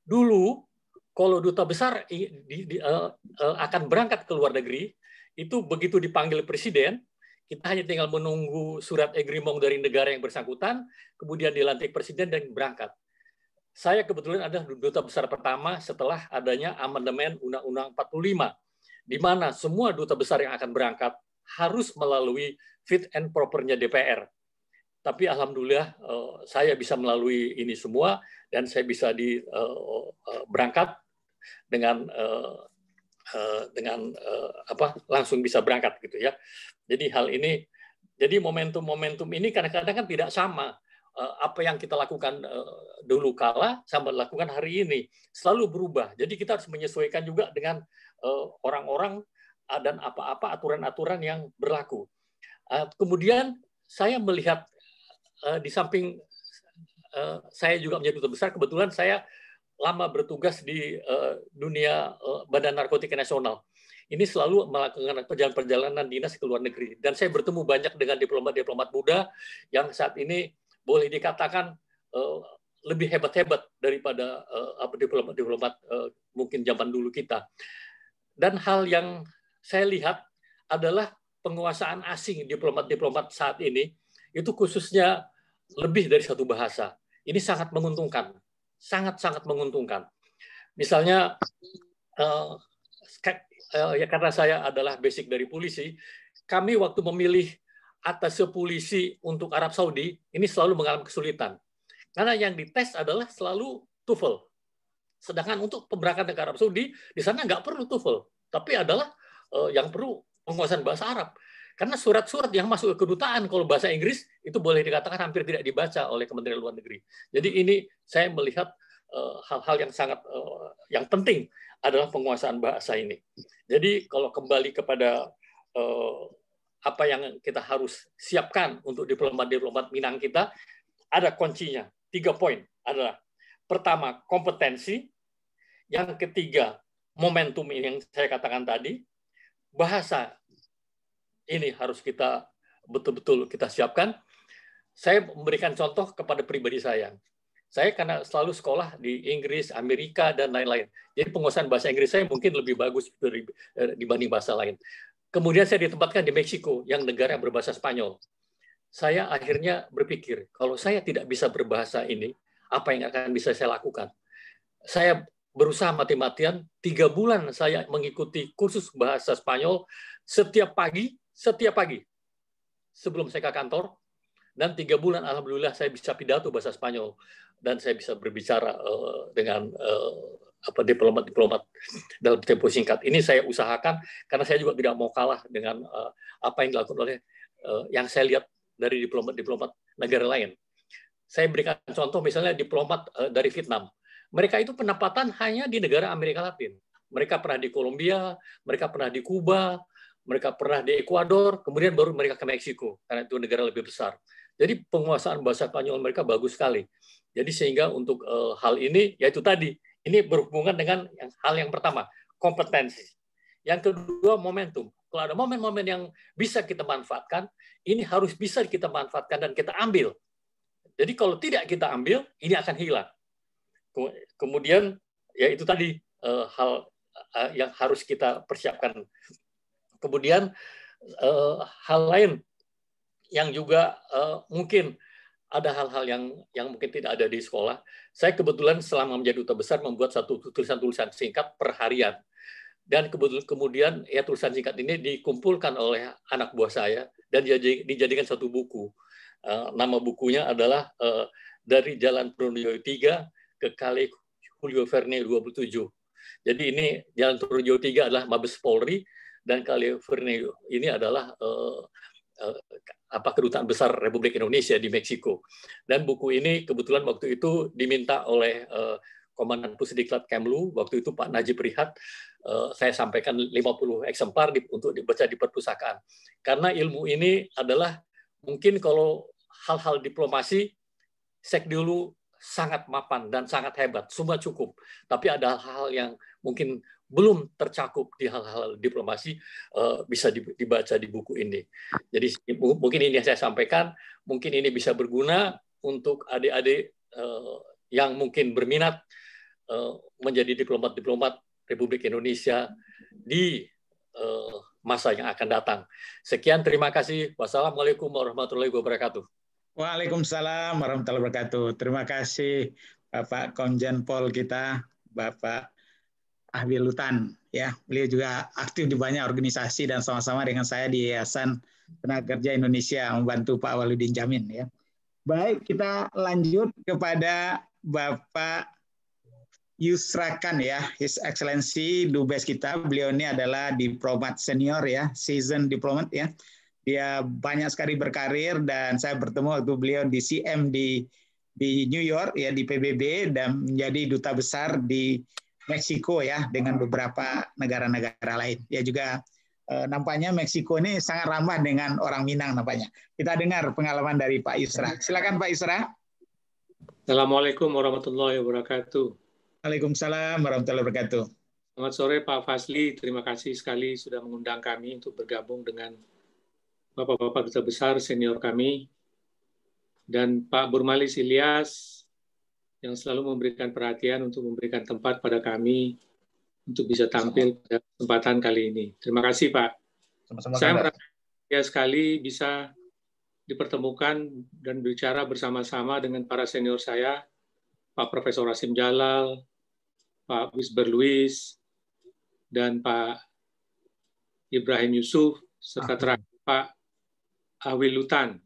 Speaker 8: Dulu kalau duta besar akan berangkat ke luar negeri, itu begitu dipanggil presiden, kita hanya tinggal menunggu surat egrimong dari negara yang bersangkutan, kemudian dilantik presiden dan berangkat. Saya kebetulan adalah duta besar pertama setelah adanya amandemen Undang-Undang 45, di mana semua duta besar yang akan berangkat harus melalui fit and proper-nya DPR. Tapi alhamdulillah saya bisa melalui ini semua dan saya bisa berangkat dengan langsung bisa berangkat gitu ya. Jadi hal ini, jadi momentum-momentum ini kadang-kadang kan tidak sama. Apa yang kita lakukan dulu kala sama lakukan hari ini selalu berubah. Jadi kita harus menyesuaikan juga dengan orang-orang dan apa-apa aturan-aturan yang berlaku. Kemudian saya melihat di samping saya juga menjadi duta besar, kebetulan saya lama bertugas di dunia Badan Narkotika Nasional. Ini selalu melakukan perjalanan dinas ke luar negeri. Dan saya bertemu banyak dengan diplomat-diplomat muda yang saat ini boleh dikatakan lebih hebat-hebat daripada diplomat-diplomat mungkin zaman dulu kita. Dan hal yang saya lihat adalah penguasaan asing diplomat-diplomat saat ini, itu khususnya lebih dari satu bahasa. Ini sangat menguntungkan. Sangat-sangat menguntungkan. Misalnya, ya karena saya adalah basic dari polisi, kami waktu memilih atas polisi untuk Arab Saudi, ini selalu mengalami kesulitan. Karena yang dites adalah selalu TOEFL. Sedangkan untuk pemberangkatan ke Arab Saudi, di sana nggak perlu TOEFL. Tapi adalah yang perlu penguasaan bahasa Arab. Karena surat-surat yang masuk ke kedutaan, kalau bahasa Inggris, itu boleh dikatakan hampir tidak dibaca oleh Kementerian Luar Negeri. Jadi ini saya melihat hal-hal yang sangat yang penting adalah penguasaan bahasa ini. Jadi kalau kembali kepada apa yang kita harus siapkan untuk diplomat-diplomat Minang kita, ada kuncinya. 3 poin adalah, pertama, kompetensi. Yang ketiga, momentum ini yang saya katakan tadi. Bahasa ini harus kita betul-betul kita siapkan. Saya memberikan contoh kepada pribadi saya. Saya karena selalu sekolah di Inggris, Amerika, dan lain-lain. Jadi penguasaan bahasa Inggris saya mungkin lebih bagus dibanding bahasa lain. Kemudian saya ditempatkan di Meksiko, yang negara berbahasa Spanyol. Saya akhirnya berpikir, kalau saya tidak bisa berbahasa ini, apa yang akan bisa saya lakukan? Saya berusaha mati-matian, 3 bulan saya mengikuti kursus bahasa Spanyol setiap pagi, sebelum saya ke kantor, dan 3 bulan alhamdulillah saya bisa pidato bahasa Spanyol dan saya bisa berbicara dengan diplomat-diplomat dalam tempo singkat. Ini saya usahakan karena saya juga tidak mau kalah dengan apa yang dilakukan oleh yang saya lihat dari diplomat-diplomat negara lain. Saya berikan contoh misalnya diplomat dari Vietnam. Mereka itu penempatan hanya di negara Amerika Latin. Mereka pernah di Kolombia, mereka pernah di Kuba, mereka pernah di Ekuador, kemudian baru mereka ke Meksiko, karena itu negara lebih besar. Jadi penguasaan bahasa Spanyol mereka bagus sekali. Jadi sehingga untuk hal ini, yaitu tadi, ini berhubungan dengan hal yang pertama, kompetensi. Yang kedua, momentum. Kalau ada momen-momen yang bisa kita manfaatkan, ini harus bisa kita manfaatkan dan kita ambil. Jadi kalau tidak kita ambil, ini akan hilang. Kemudian, ya itu tadi hal yang harus kita persiapkan. Kemudian hal lain yang juga mungkin ada hal-hal yang mungkin tidak ada di sekolah. Saya kebetulan selama menjadi duta besar membuat satu tulisan-tulisan singkat per harian. Dan kemudian ya tulisan singkat ini dikumpulkan oleh anak buah saya dan dijadikan satu buku. Nama bukunya adalah Dari Jalan Trunojoyo 3 ke Kali Julio Verne 27. Jadi ini Jalan Trunojoyo 3 adalah Mabes Polri, dan Kali Verne ini adalah Kedutaan Besar Republik Indonesia di Meksiko. Dan buku ini kebetulan waktu itu diminta oleh Komandan Pusdiklat Kemlu, waktu itu Pak Najib Rihad, saya sampaikan 50 eksemplar untuk dibaca di perpustakaan. Karena ilmu ini adalah mungkin kalau hal-hal diplomasi, Sekdilu sangat mapan dan sangat hebat, semua cukup. Tapi ada hal-hal yang mungkin belum tercakup di hal-hal diplomasi, bisa dibaca di buku ini. Jadi mungkin ini yang saya sampaikan, mungkin ini bisa berguna untuk adik-adik yang mungkin berminat menjadi diplomat-diplomat Republik Indonesia di masa yang akan datang. Sekian, terima kasih. Wassalamualaikum warahmatullahi wabarakatuh.
Speaker 1: Waalaikumsalam warahmatullahi wabarakatuh. Terima kasih Bapak Komjen Pol kita, Bapak Ahwi Lutan. Ya, beliau juga aktif di banyak organisasi dan sama-sama dengan saya di Yayasan Tenaga Kerja Indonesia membantu Pak Waludin Jamin. Ya. Baik, kita lanjut kepada Bapak Yusra Khan, ya, His Excellency Dubes kita. Beliau ini adalah diplomat senior, ya, seasoned diplomat, ya. Dia banyak sekali berkarir dan saya bertemu waktu beliau di CM di New York, ya, di PBB, dan menjadi duta besar di Meksiko, ya, dengan beberapa negara-negara lain. Ya, juga nampaknya Meksiko ini sangat ramah dengan orang Minang nampaknya. Kita dengar pengalaman dari Pak Yusra. Silakan Pak Yusra.
Speaker 4: Assalamualaikum warahmatullahi wabarakatuh.
Speaker 1: Waalaikumsalam warahmatullahi wabarakatuh.
Speaker 4: Selamat sore Pak Fasli, terima kasih sekali sudah mengundang kami untuk bergabung dengan Bapak-Bapak Duta Besar senior kami, dan Pak Burmalis Ilyas yang selalu memberikan perhatian untuk memberikan tempat pada kami untuk bisa tampil pada kesempatan kali ini. Terima kasih Pak.
Speaker 6: Sama-sama,
Speaker 4: saya
Speaker 6: Pak.
Speaker 4: merasa bahagia sekali bisa dipertemukan dan bicara bersama-sama dengan para senior saya, Pak Profesor Hasim Jalal, Pak Wisber Luis, dan Pak Ibrahim Yusuf, serta terakhir Pak Ahwi Lutan.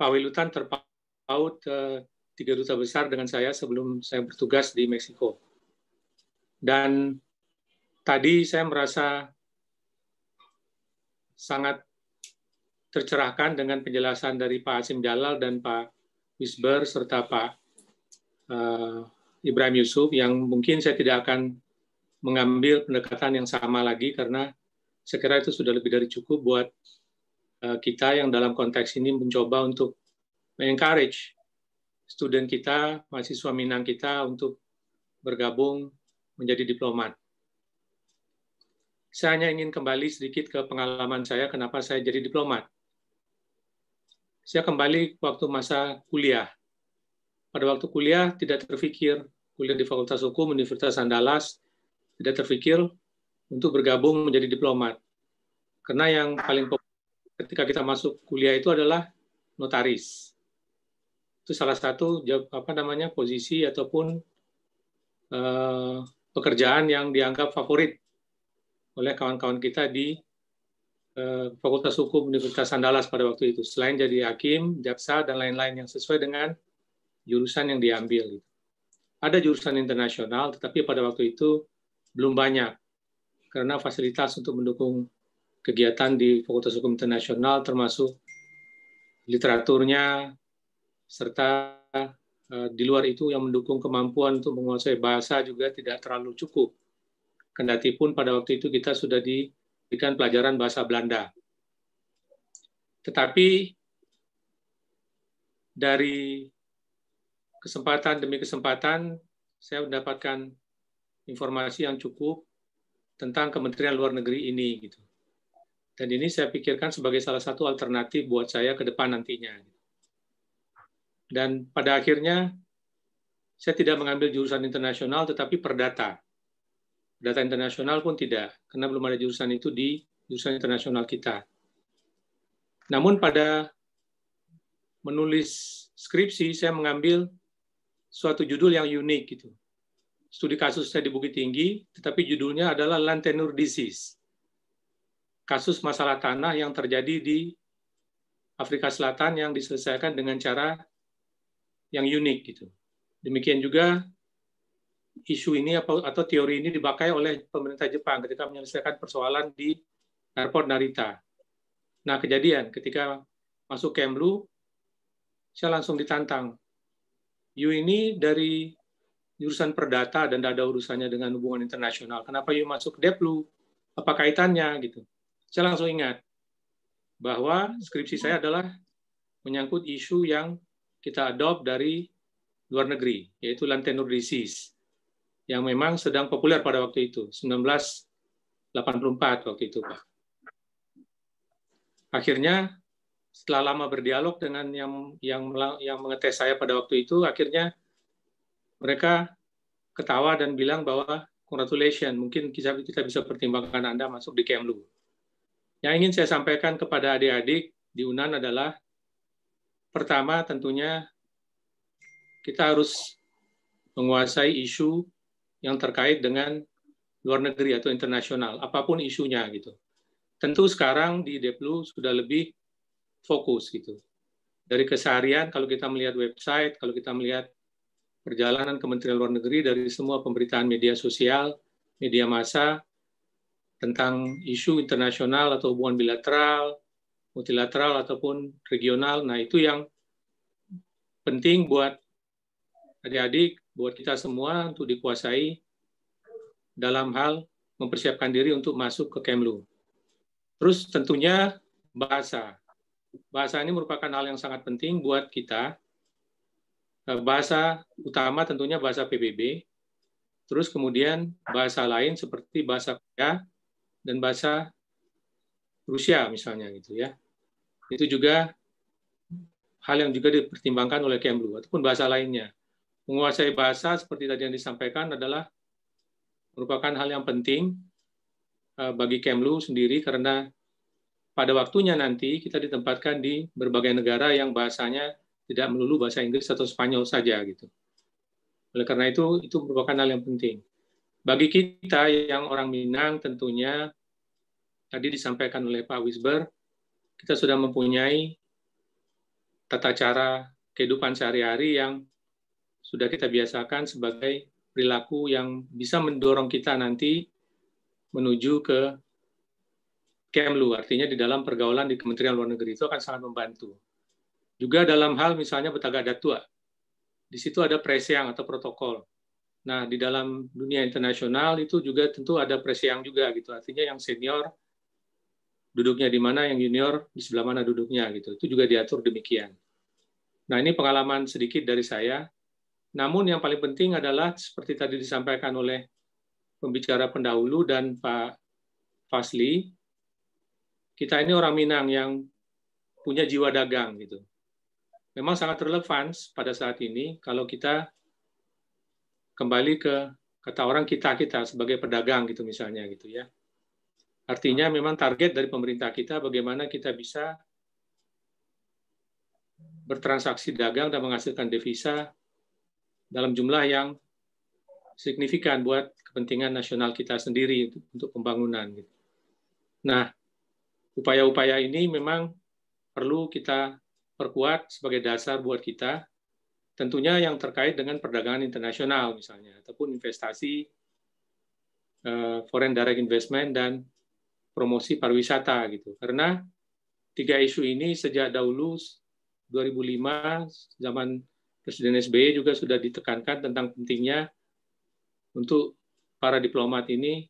Speaker 4: Pak Ahwi Lutan terpaut 3 duta besar dengan saya sebelum saya bertugas di Meksiko. Dan tadi saya merasa sangat tercerahkan dengan penjelasan dari Pak Hasim Jalal dan Pak Wisber, serta Pak Ibrahim Yusuf, yang mungkin saya tidak akan mengambil pendekatan yang sama lagi karena saya kira itu sudah lebih dari cukup buat kita yang dalam konteks ini mencoba untuk mengencourage student kita, mahasiswa Minang kita untuk bergabung menjadi diplomat. Saya hanya ingin kembali sedikit ke pengalaman saya kenapa saya jadi diplomat. Saya kembali waktu masa kuliah. Pada waktu kuliah tidak terfikir, kuliah di Fakultas Hukum Universitas Andalas, tidak terfikir untuk bergabung menjadi diplomat. Karena yang paling populer ketika kita masuk kuliah itu adalah notaris. Itu salah satu posisi ataupun pekerjaan yang dianggap favorit oleh kawan-kawan kita di Fakultas Hukum Universitas Andalas pada waktu itu. Selain jadi hakim, jaksa, dan lain-lain yang sesuai dengan jurusan yang diambil. Ada jurusan internasional, tetapi pada waktu itu belum banyak. Karena fasilitas untuk mendukung kegiatan di Fakultas Hukum Internasional termasuk literaturnya, serta di luar itu yang mendukung kemampuan untuk menguasai bahasa juga tidak terlalu cukup. Kendati pun pada waktu itu kita sudah diberikan pelajaran bahasa Belanda. Tetapi dari kesempatan demi kesempatan, saya mendapatkan informasi yang cukup tentang Kementerian Luar Negeri ini. Gitu. Dan ini saya pikirkan sebagai salah satu alternatif buat saya ke depan nantinya. Dan pada akhirnya, saya tidak mengambil jurusan internasional, tetapi perdata. Data internasional pun tidak, karena belum ada jurusan itu di jurusan internasional kita. Namun pada menulis skripsi, saya mengambil suatu judul yang unik gitu. Studi kasus saya di Bukit Tinggi, tetapi judulnya adalah Land Tenure Disease. Kasus masalah tanah yang terjadi di Afrika Selatan yang diselesaikan dengan cara yang unik gitu. Demikian juga isu ini atau teori ini dipakai oleh pemerintah Jepang ketika menyelesaikan persoalan di Airport Narita. Nah, kejadian ketika masuk Kemlu, saya langsung ditantang. You ini dari jurusan perdata dan tidak ada urusannya dengan hubungan internasional. Kenapa you masuk Deplu? Apa kaitannya gitu? Saya langsung ingat bahwa skripsi saya adalah menyangkut isu yang kita adopt dari luar negeri, yaitu Lanthanur disease, yang memang sedang populer pada waktu itu, 1984 waktu itu, Pak. Akhirnya setelah lama berdialog dengan yang mengetes saya pada waktu itu, akhirnya mereka ketawa dan bilang bahwa congratulations, mungkin kita bisa pertimbangkan Anda masuk di Kemlu. Yang ingin saya sampaikan kepada adik-adik di UNAN adalah, pertama tentunya kita harus menguasai isu yang terkait dengan luar negeri atau internasional, apapun isunya gitu. Tentu sekarang di Deplu sudah lebih fokus gitu. Dari keseharian, kalau kita melihat website, kalau kita melihat perjalanan Kementerian Luar Negeri dari semua pemberitaan media sosial, media massa, tentang isu internasional atau hubungan bilateral, multilateral ataupun regional, nah itu yang penting buat adik-adik, buat kita semua untuk dikuasai dalam hal mempersiapkan diri untuk masuk ke Kemlu. Terus tentunya bahasa. Bahasa ini merupakan hal yang sangat penting buat kita. Bahasa utama tentunya bahasa PBB, terus kemudian bahasa lain seperti bahasa Korea dan bahasa Rusia misalnya gitu ya. Itu juga hal yang juga dipertimbangkan oleh Kemlu ataupun bahasa lainnya. Menguasai bahasa seperti tadi yang disampaikan adalah merupakan hal yang penting bagi Kemlu sendiri karena pada waktunya nanti kita ditempatkan di berbagai negara yang bahasanya tidak melulu bahasa Inggris atau Spanyol saja gitu. Oleh karena itu merupakan hal yang penting. Bagi kita yang orang Minang tentunya tadi disampaikan oleh Pak Wisber, kita sudah mempunyai tata cara kehidupan sehari-hari yang sudah kita biasakan sebagai perilaku yang bisa mendorong kita nanti menuju ke Kemlu, artinya di dalam pergaulan di Kementerian Luar Negeri itu akan sangat membantu. Juga dalam hal misalnya Betagak Datua, di situ ada preseang atau protokol. Nah, di dalam dunia internasional itu juga tentu ada preseang juga gitu, artinya yang senior duduknya di mana, yang junior di sebelah mana duduknya gitu. Itu juga diatur demikian. Nah, ini pengalaman sedikit dari saya. Namun yang paling penting adalah seperti tadi disampaikan oleh pembicara pendahulu dan Pak Fasli, kita ini orang Minang yang punya jiwa dagang gitu. Memang sangat relevan pada saat ini kalau kita kembali ke kata orang kita sebagai pedagang gitu misalnya gitu ya. Artinya memang target dari pemerintah kita bagaimana kita bisa bertransaksi dagang dan menghasilkan devisa dalam jumlah yang signifikan buat kepentingan nasional kita sendiri untuk pembangunan gitu. Nah, upaya-upaya ini memang perlu kita perkuat sebagai dasar buat kita, tentunya yang terkait dengan perdagangan internasional misalnya, ataupun investasi, foreign direct investment, dan promosi pariwisata gitu. Karena 3 isu ini sejak dahulu 2005 zaman Presiden SBY juga sudah ditekankan tentang pentingnya untuk para diplomat ini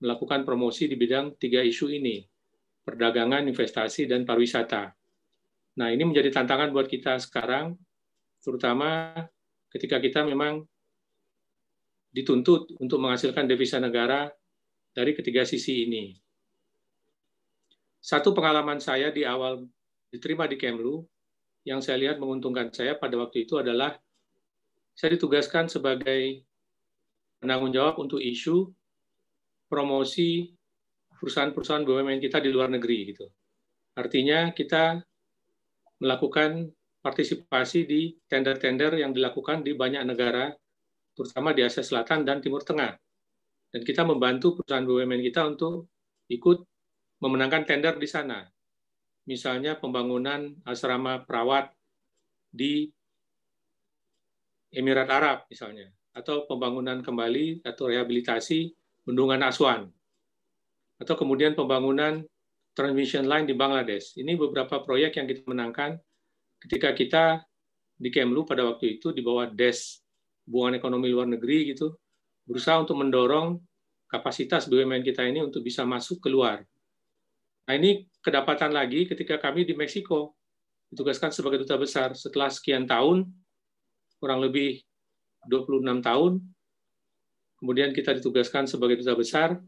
Speaker 4: melakukan promosi di bidang 3 isu ini, perdagangan, investasi, dan pariwisata. Nah, ini menjadi tantangan buat kita sekarang, terutama ketika kita memang dituntut untuk menghasilkan devisa negara dari ketiga sisi ini. Satu pengalaman saya di awal diterima di Kemlu, yang saya lihat menguntungkan saya pada waktu itu adalah saya ditugaskan sebagai penanggung jawab untuk isu promosi perusahaan-perusahaan BUMN kita di luar negeri gitu. Artinya kita melakukan partisipasi di tender-tender yang dilakukan di banyak negara, terutama di Asia Selatan dan Timur Tengah. Dan kita membantu perusahaan BUMN kita untuk ikut memenangkan tender di sana. Misalnya pembangunan asrama perawat di Emirat Arab misalnya, atau pembangunan kembali atau rehabilitasi bendungan Aswan, atau kemudian pembangunan transmission line di Bangladesh. Ini beberapa proyek yang kita menangkan ketika kita di Kemlu pada waktu itu di bawah Des Hubungan Ekonomi Luar Negeri gitu, berusaha untuk mendorong kapasitas BUMN kita ini untuk bisa masuk keluar. Nah, ini kedapatan lagi ketika kami di Meksiko ditugaskan sebagai duta besar setelah sekian tahun, kurang lebih 26 tahun, kemudian kita ditugaskan sebagai duta besar,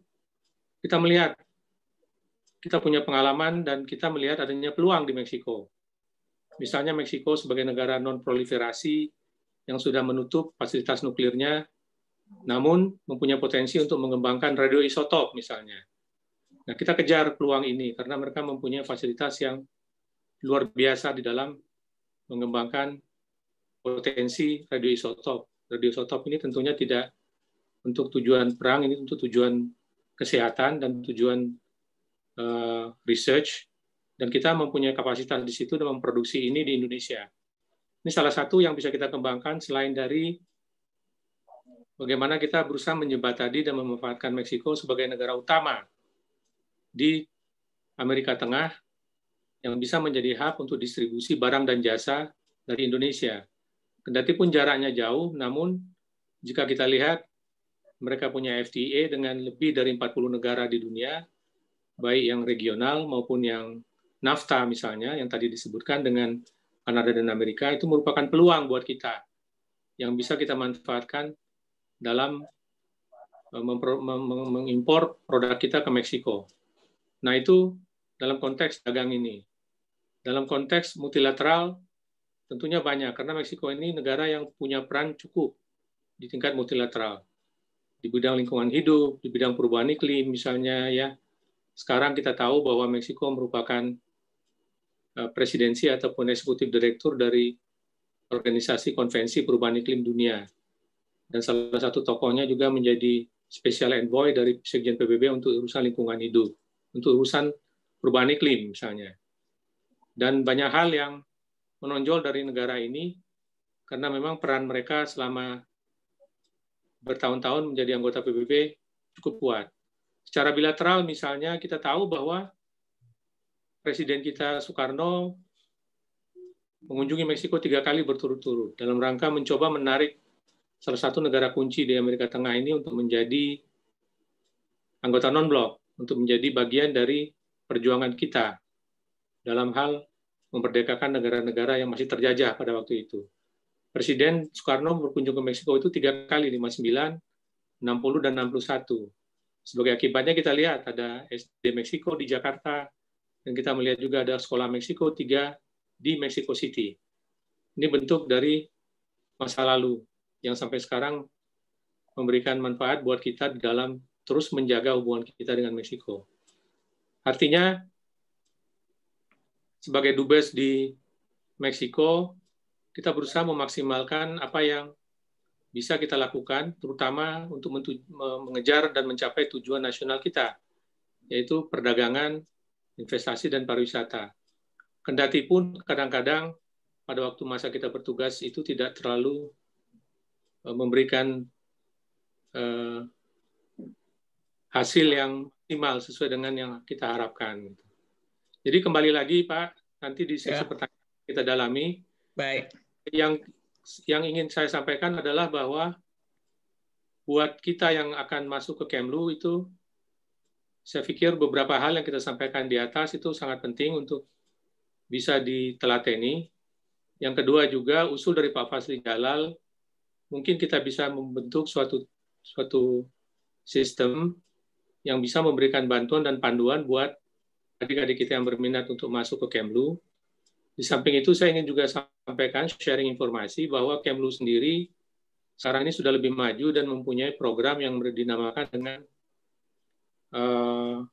Speaker 4: kita melihat, kita punya pengalaman dan kita melihat adanya peluang di Meksiko. Misalnya Meksiko sebagai negara non-proliferasi yang sudah menutup fasilitas nuklirnya, namun mempunyai potensi untuk mengembangkan radioisotop misalnya. Nah, kita kejar peluang ini karena mereka mempunyai fasilitas yang luar biasa di dalam mengembangkan potensi radioisotop. Radioisotop ini tentunya tidak untuk tujuan perang, ini untuk tujuan kesehatan dan tujuan research. Dan kita mempunyai kapasitas di situ dan memproduksi ini di Indonesia. Ini salah satu yang bisa kita kembangkan selain dari bagaimana kita berusaha menjembatani dan memanfaatkan Meksiko sebagai negara utama di Amerika Tengah yang bisa menjadi hub untuk distribusi barang dan jasa dari Indonesia. Kendati pun jaraknya jauh, namun jika kita lihat mereka punya FTA dengan lebih dari 40 negara di dunia, baik yang regional maupun yang NAFTA misalnya, yang tadi disebutkan dengan Kanada dan Amerika, itu merupakan peluang buat kita yang bisa kita manfaatkan dalam mengimpor produk kita ke Meksiko. Nah, itu dalam konteks dagang ini. Dalam konteks multilateral, tentunya banyak, karena Meksiko ini negara yang punya peran cukup di tingkat multilateral. Di bidang lingkungan hidup, di bidang perubahan iklim misalnya, ya. Sekarang kita tahu bahwa Meksiko merupakan presidensi ataupun eksekutif direktur dari Organisasi Konvensi Perubahan Iklim Dunia. Dan salah satu tokohnya juga menjadi special envoy dari Sekjen PBB untuk urusan lingkungan hidup, untuk urusan perubahan iklim misalnya. Dan banyak hal yang menonjol dari negara ini karena memang peran mereka selama bertahun-tahun menjadi anggota PBB cukup kuat. Secara bilateral misalnya kita tahu bahwa Presiden kita Soekarno mengunjungi Meksiko 3 kali berturut-turut dalam rangka mencoba menarik salah satu negara kunci di Amerika Tengah ini untuk menjadi anggota non-blok, untuk menjadi bagian dari perjuangan kita dalam hal memerdekakan negara-negara yang masih terjajah pada waktu itu. Presiden Soekarno berkunjung ke Meksiko itu 3 kali, 59, 60, dan 61. Sebagai akibatnya kita lihat ada SD Meksiko di Jakarta, dan kita melihat juga ada sekolah Meksiko 3 di Mexico City. Ini bentuk dari masa lalu yang sampai sekarang memberikan manfaat buat kita dalam terus menjaga hubungan kita dengan Meksiko. Artinya, sebagai dubes di Meksiko, kita berusaha memaksimalkan apa yang bisa kita lakukan, terutama untuk mengejar dan mencapai tujuan nasional kita, yaitu perdagangan, investasi, dan pariwisata. Kendati pun kadang-kadang pada waktu masa kita bertugas itu tidak terlalu memberikan hasil yang optimal sesuai dengan yang kita harapkan. Jadi kembali lagi Pak, nanti di sesi pertanyaan kita dalami.
Speaker 1: Baik.
Speaker 4: Yang ingin saya sampaikan adalah bahwa buat kita yang akan masuk ke Kemlu itu, saya pikir beberapa hal yang kita sampaikan di atas itu sangat penting untuk bisa ditelateni. Yang kedua juga usul dari Pak Fasli Jalal, mungkin kita bisa membentuk suatu sistem yang bisa memberikan bantuan dan panduan buat adik-adik kita yang berminat untuk masuk ke Kemlu. Di samping itu saya ingin juga sampaikan sharing informasi bahwa Kemlu sendiri sekarang ini sudah lebih maju dan mempunyai program yang dinamakan dengan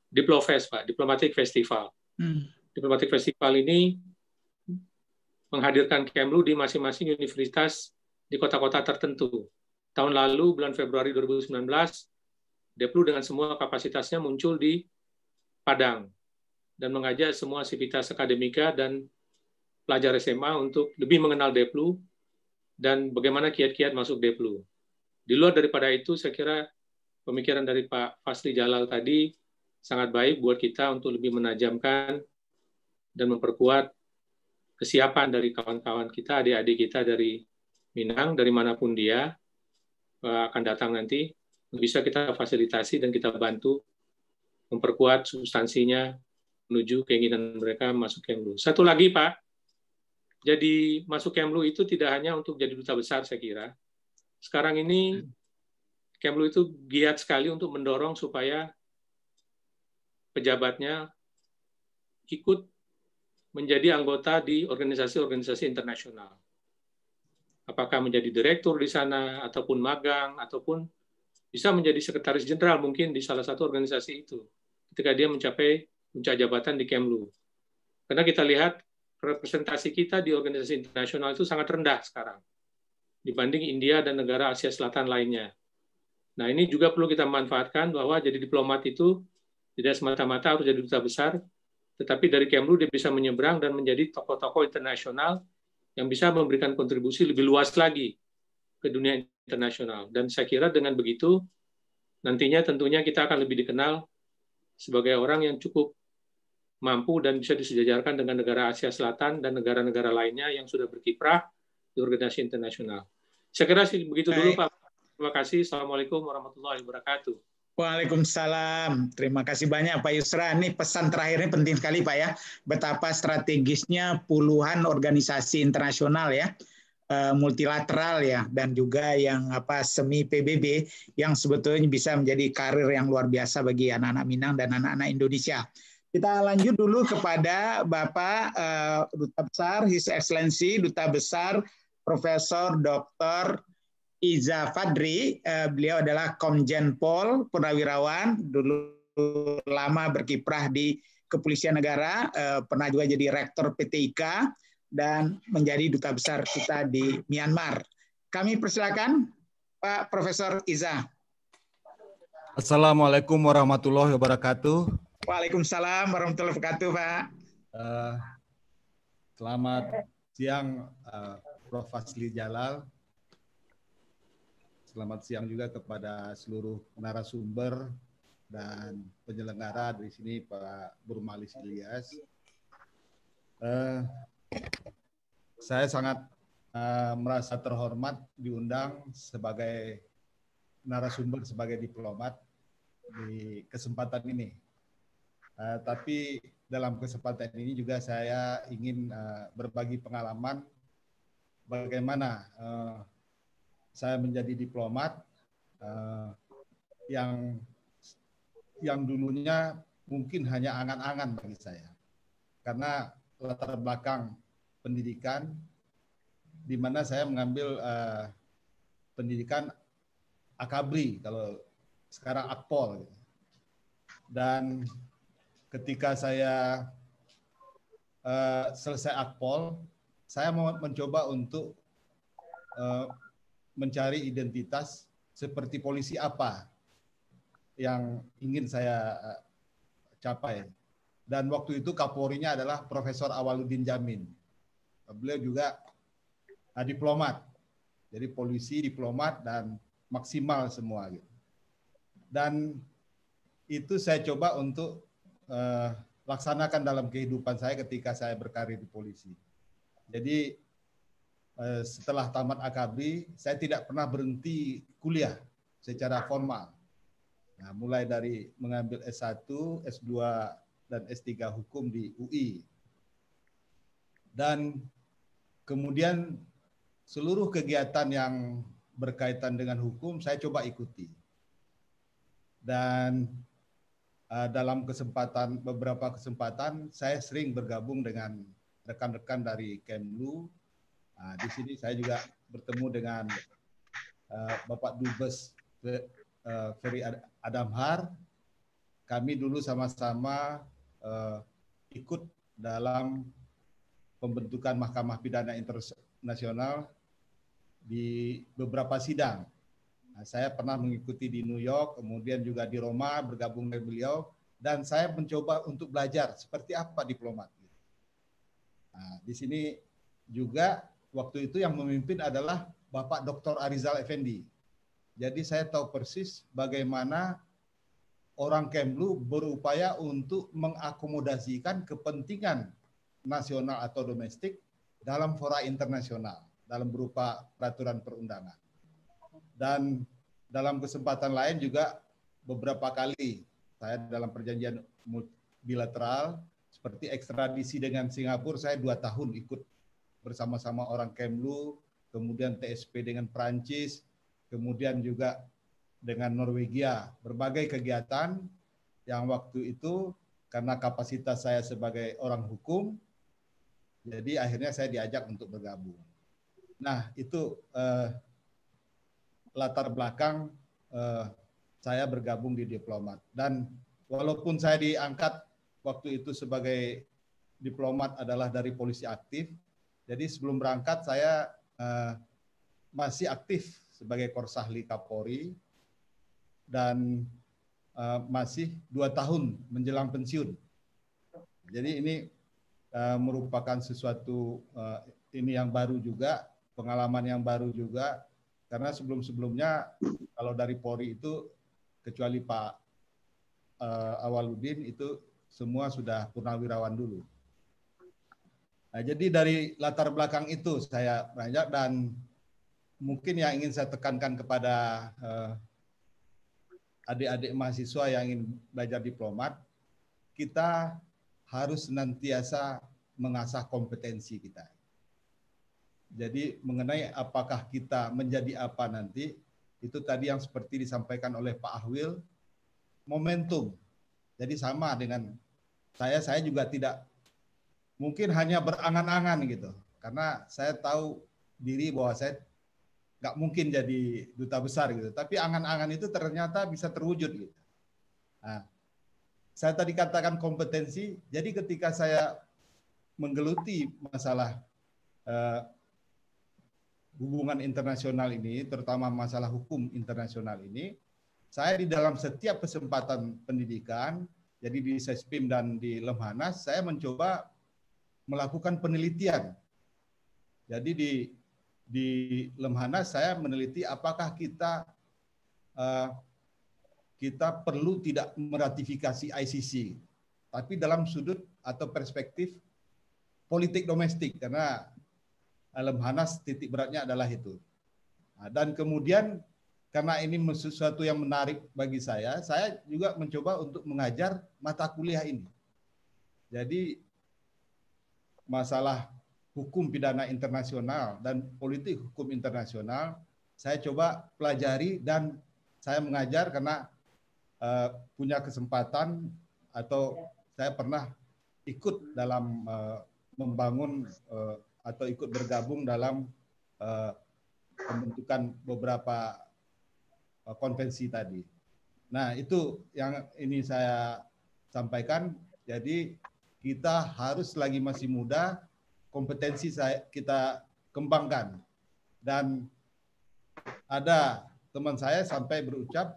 Speaker 4: Diplofest, Pak, Diplomatic Festival. Diplomatic Festival ini menghadirkan Kemlu di masing-masing universitas di kota-kota tertentu. Tahun lalu, bulan Februari 2019, Deplu dengan semua kapasitasnya muncul di Padang dan mengajak semua sivitas akademika dan pelajar SMA untuk lebih mengenal Deplu dan bagaimana kiat-kiat masuk Deplu. Di luar daripada itu, saya kira pemikiran dari Pak Fasli Jalal tadi sangat baik buat kita untuk lebih menajamkan dan memperkuat kesiapan dari kawan-kawan kita, adik-adik kita dari Minang, dari manapun dia akan datang nanti, bisa kita fasilitasi dan kita bantu memperkuat substansinya menuju keinginan mereka masuk Kemlu. Satu lagi Pak, jadi masuk Kemlu itu tidak hanya untuk jadi duta besar saya kira. Sekarang ini Kemlu itu giat sekali untuk mendorong supaya pejabatnya ikut menjadi anggota di organisasi-organisasi internasional. Apakah menjadi direktur di sana, ataupun magang, ataupun bisa menjadi sekretaris jenderal mungkin di salah satu organisasi itu, ketika dia mencapai puncak jabatan di Kemlu. Karena kita lihat representasi kita di organisasi internasional itu sangat rendah sekarang, dibanding India dan negara Asia Selatan lainnya. Nah ini juga perlu kita manfaatkan bahwa jadi diplomat itu tidak semata-mata harus jadi duta besar, tetapi dari Kemlu dia bisa menyeberang dan menjadi tokoh-tokoh internasional yang bisa memberikan kontribusi lebih luas lagi ke dunia internasional. Dan saya kira dengan begitu, nantinya tentunya kita akan lebih dikenal sebagai orang yang cukup mampu dan bisa disejajarkan dengan negara Asia Selatan dan negara-negara lainnya yang sudah berkiprah di organisasi internasional. Saya kira begitu dulu Pak. Terima kasih. Assalamualaikum warahmatullahi wabarakatuh.
Speaker 1: Waalaikumsalam. Terima kasih banyak Pak Yusra. Ini pesan terakhirnya penting sekali Pak ya. Betapa strategisnya puluhan organisasi internasional ya, multilateral ya, dan juga yang semi PBB yang sebetulnya bisa menjadi karir yang luar biasa bagi anak-anak Minang dan anak-anak Indonesia. Kita lanjut dulu kepada Bapak Duta Besar, His Excellency Duta Besar Profesor Dr. Iza Fadri. Beliau adalah Komjen Pol, purnawirawan, dulu lama berkiprah di Kepolisian Negara, pernah juga jadi Rektor PT IKA, dan menjadi Duta Besar kita di Myanmar. Kami persilakan Pak Profesor Iza.
Speaker 9: Assalamualaikum warahmatullahi wabarakatuh.
Speaker 1: Waalaikumsalam warahmatullahi wabarakatuh Pak.
Speaker 9: Selamat siang Prof. Fasli Jalal. Selamat siang juga kepada seluruh narasumber dan penyelenggara di sini Pak Burmalis Ilyas. Saya sangat merasa terhormat diundang sebagai narasumber, sebagai diplomat di kesempatan ini. Tapi dalam kesempatan ini juga saya ingin berbagi pengalaman bagaimana saya menjadi diplomat yang dulunya mungkin hanya angan-angan bagi saya. Karena latar belakang pendidikan, di mana saya mengambil pendidikan akabri, kalau sekarang akpol. Dan ketika saya selesai akpol, saya mau mencoba untuk mencari identitas seperti polisi apa yang ingin saya capai. Dan waktu itu Kapolrinya adalah Profesor Awaluddin Jamin. Beliau juga diplomat. Jadi polisi, diplomat, dan maksimal semua. Dan itu saya coba untuk laksanakan dalam kehidupan saya ketika saya berkarir di polisi. Jadi setelah tamat akabri, saya tidak pernah berhenti kuliah secara formal. Nah, mulai dari mengambil S1, S2, dan S3 hukum di UI. Dan kemudian seluruh kegiatan yang berkaitan dengan hukum saya coba ikuti. Dan dalam beberapa kesempatan saya sering bergabung dengan rekan-rekan dari Kemlu. Di sini saya juga bertemu dengan Bapak Dubes Ferry Adamhar. Kami dulu sama-sama ikut dalam pembentukan Mahkamah Pidana Internasional di beberapa sidang. Saya pernah mengikuti di New York, kemudian juga di Roma bergabung dengan beliau, dan saya mencoba untuk belajar seperti apa diplomat. Di sini juga waktu itu yang memimpin adalah Bapak Dr. Arizal Effendi. Jadi saya tahu persis bagaimana orang Kemlu berupaya untuk mengakomodasikan kepentingan nasional atau domestik dalam fora internasional, dalam berupa peraturan perundangan. Dan dalam kesempatan lain juga beberapa kali saya dalam perjanjian bilateral seperti ekstradisi dengan Singapura, saya 2 tahun ikut bersama-sama orang Kemlu, kemudian TSP dengan Prancis, kemudian juga dengan Norwegia, berbagai kegiatan yang waktu itu karena kapasitas saya sebagai orang hukum, jadi akhirnya saya diajak untuk bergabung. Nah, itu latar belakang saya bergabung di Diplomat. Dan walaupun saya diangkat waktu itu sebagai diplomat adalah dari polisi aktif, jadi sebelum berangkat saya masih aktif sebagai Korsahli Kapolri, dan masih 2 tahun menjelang pensiun. Jadi ini merupakan sesuatu ini yang baru juga, pengalaman yang baru juga, karena sebelum-sebelumnya kalau dari Polri itu kecuali Pak Awaludin itu semua sudah purnawirawan dulu. Nah, jadi dari latar belakang itu saya beranjak, dan mungkin yang ingin saya tekankan kepada adik-adik mahasiswa yang ingin belajar diplomat, kita harus senantiasa mengasah kompetensi kita. Jadi mengenai apakah kita menjadi apa nanti, itu tadi yang seperti disampaikan oleh Pak Ahwil, momentum. Jadi sama dengan saya juga tidak mungkin hanya berangan-angan gitu, karena saya tahu diri bahwa saya nggak mungkin jadi duta besar gitu, tapi angan-angan itu ternyata bisa terwujud gitu. Nah, saya tadi katakan kompetensi, jadi ketika saya menggeluti masalah hubungan internasional ini, terutama masalah hukum internasional ini, saya di dalam setiap kesempatan pendidikan, jadi di Sespim dan di Lemhanas, saya mencoba melakukan penelitian. Jadi di Lemhanas saya meneliti apakah kita perlu tidak meratifikasi ICC, tapi dalam sudut atau perspektif politik domestik, karena Lemhanas titik beratnya adalah itu. Nah, dan kemudian karena ini sesuatu yang menarik bagi saya juga mencoba untuk mengajar mata kuliah ini. Jadi masalah hukum pidana internasional dan politik hukum internasional saya coba pelajari, dan saya mengajar karena punya kesempatan atau saya pernah ikut dalam membangun atau ikut bergabung dalam pembentukan beberapa konvensi tadi. Nah, itu yang ini saya sampaikan. Jadi kita harus lagi masih muda, kompetensi kita kembangkan. Dan ada teman saya sampai berucap,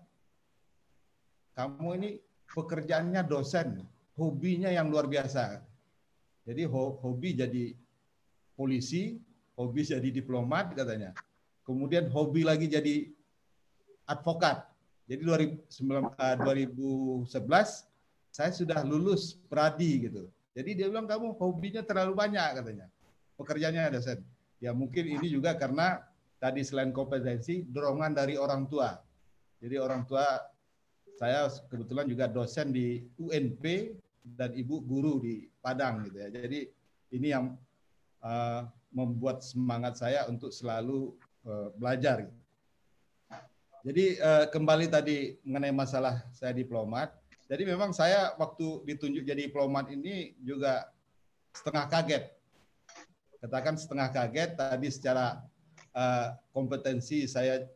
Speaker 9: kamu ini pekerjaannya dosen, hobinya yang luar biasa. Jadi hobi jadi polisi, hobi jadi diplomat katanya. Kemudian hobi lagi jadi advokat. Jadi 2011 saya sudah lulus pradi gitu. Jadi dia bilang kamu hobinya terlalu banyak katanya. Pekerjaannya dosen. Ya mungkin ini juga karena tadi selain kompetensi, dorongan dari orang tua. Jadi orang tua saya kebetulan juga dosen di UNP dan ibu guru di Padang gitu ya. Jadi ini yang membuat semangat saya untuk selalu belajar. Jadi kembali tadi mengenai masalah saya diplomat. Jadi memang saya waktu ditunjuk jadi diplomat ini juga setengah kaget. Katakan setengah kaget tadi secara kompetensi saya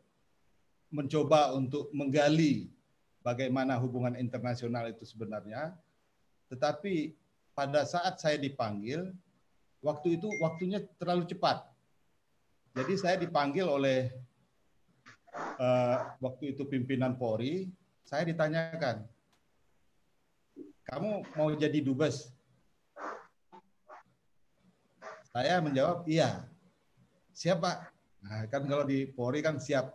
Speaker 9: mencoba untuk menggali bagaimana hubungan internasional itu sebenarnya. Tetapi pada saat saya dipanggil, waktu itu waktunya terlalu cepat. Jadi saya dipanggil oleh waktu itu pimpinan Polri, saya ditanyakan, kamu mau jadi dubes? Saya menjawab, iya. Siap Pak. Nah, kan kalau di Polri kan siap.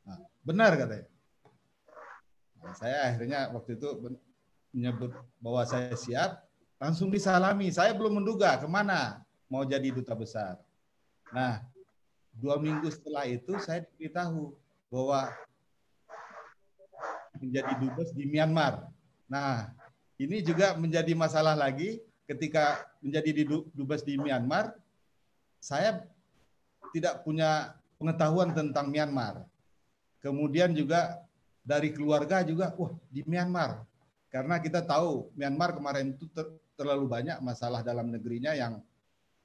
Speaker 9: Nah, benar katanya. Nah, Saya akhirnya waktu itu menyebut bahwa saya siap, langsung disalami. Saya belum menduga kemana mau jadi duta besar. Nah, 2 minggu setelah itu saya diberitahu bahwa menjadi dubes di Myanmar. Nah, ini juga menjadi masalah lagi ketika menjadi dubes di Myanmar, saya tidak punya pengetahuan tentang Myanmar. Kemudian juga dari keluarga juga, wah di Myanmar. Karena kita tahu Myanmar kemarin itu terlalu banyak masalah dalam negerinya yang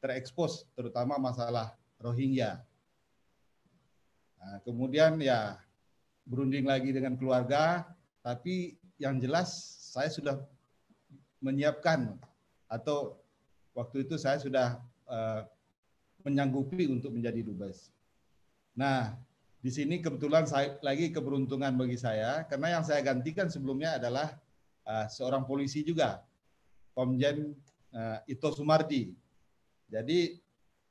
Speaker 9: terekspos, terutama masalah Rohingya. Nah, kemudian ya berunding lagi dengan keluarga, tapi yang jelas saya sudah menyiapkan atau waktu itu saya sudah menyanggupi untuk menjadi dubes. Nah, di sini kebetulan lagi keberuntungan bagi saya karena yang saya gantikan sebelumnya adalah seorang polisi juga, Komjen Ito Sumardi. Jadi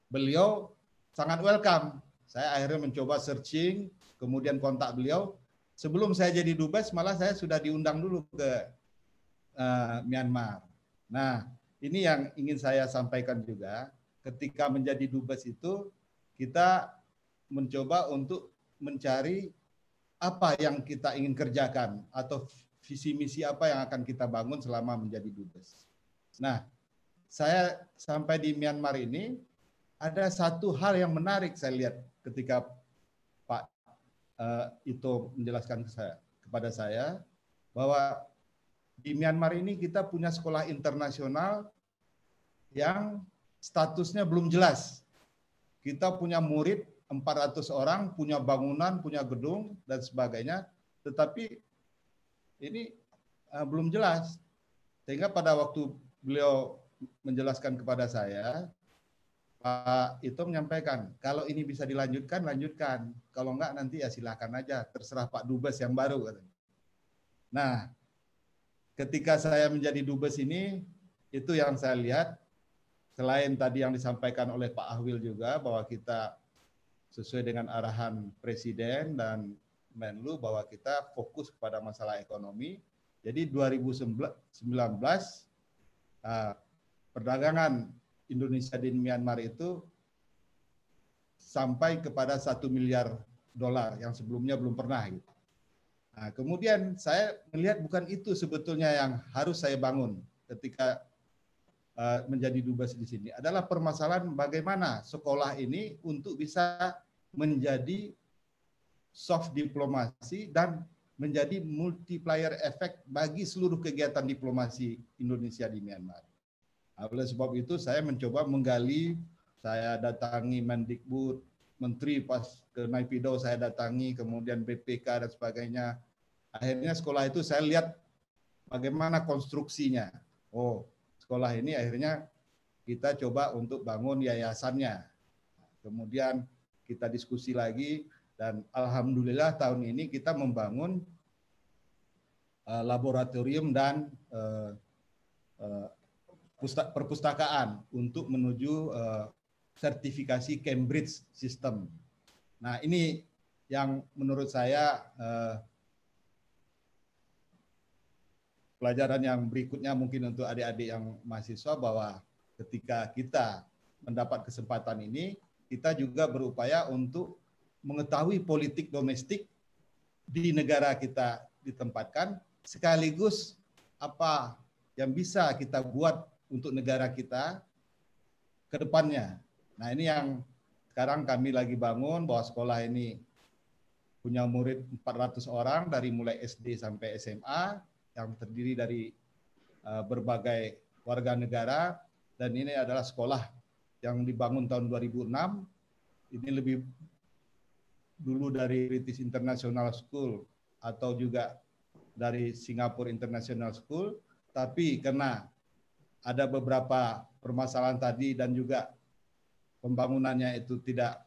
Speaker 9: beliau sangat welcome. Saya akhirnya mencoba searching, kemudian kontak beliau. Sebelum saya jadi dubes, malah saya sudah diundang dulu ke Myanmar. Nah, ini yang ingin saya sampaikan juga. Ketika menjadi dubes itu, kita mencoba untuk mencari apa yang kita ingin kerjakan atau visi misi apa yang akan kita bangun selama menjadi dubes. Nah, saya sampai di Myanmar ini ada satu hal yang menarik saya lihat ketika Pak Ito menjelaskan kepada saya bahwa di Myanmar ini kita punya sekolah internasional yang statusnya belum jelas. Kita punya murid 400 orang, punya bangunan, punya gedung, dan sebagainya. Tetapi ini belum jelas. Sehingga pada waktu beliau menjelaskan kepada saya, Pak Ito menyampaikan, kalau ini bisa dilanjutkan, lanjutkan. Kalau enggak nanti ya silakan aja, terserah Pak Dubes yang baru. Nah, ketika saya menjadi dubes ini, itu yang saya lihat, selain tadi yang disampaikan oleh Pak Ahwil juga, bahwa kita sesuai dengan arahan Presiden dan Menlu, bahwa kita fokus pada masalah ekonomi. Jadi 2019, perdagangan Indonesia di Myanmar itu sampai kepada $1 miliar yang sebelumnya belum pernah. Gitu. Nah, kemudian saya melihat bukan itu sebetulnya yang harus saya bangun ketika menjadi dubes di sini. Adalah permasalahan bagaimana sekolah ini untuk bisa menjadi soft diplomasi dan menjadi multiplier effect bagi seluruh kegiatan diplomasi Indonesia di Myanmar. Oleh sebab itu saya mencoba menggali, saya datangi Mendikbud, Menteri pas ke Naypyidaw saya datangi, kemudian BPK dan sebagainya. Akhirnya sekolah itu saya lihat bagaimana konstruksinya. Oh, sekolah ini akhirnya kita coba untuk bangun yayasannya. Kemudian kita diskusi lagi dan alhamdulillah tahun ini kita membangun laboratorium dan perpustakaan untuk menuju sertifikasi Cambridge System. Nah, ini yang menurut saya pelajaran yang berikutnya mungkin untuk adik-adik yang mahasiswa, bahwa ketika kita mendapat kesempatan ini, kita juga berupaya untuk mengetahui politik domestik di negara kita ditempatkan, sekaligus apa yang bisa kita buat untuk negara kita ke depannya. Nah, ini yang sekarang kami lagi bangun, bahwa sekolah ini punya murid 400 orang dari mulai SD sampai SMA, yang terdiri dari berbagai warga negara, dan ini adalah sekolah yang dibangun tahun 2006. Ini lebih dulu dari British International School atau juga dari Singapore International School, tapi karena ada beberapa permasalahan tadi dan juga pembangunannya itu tidak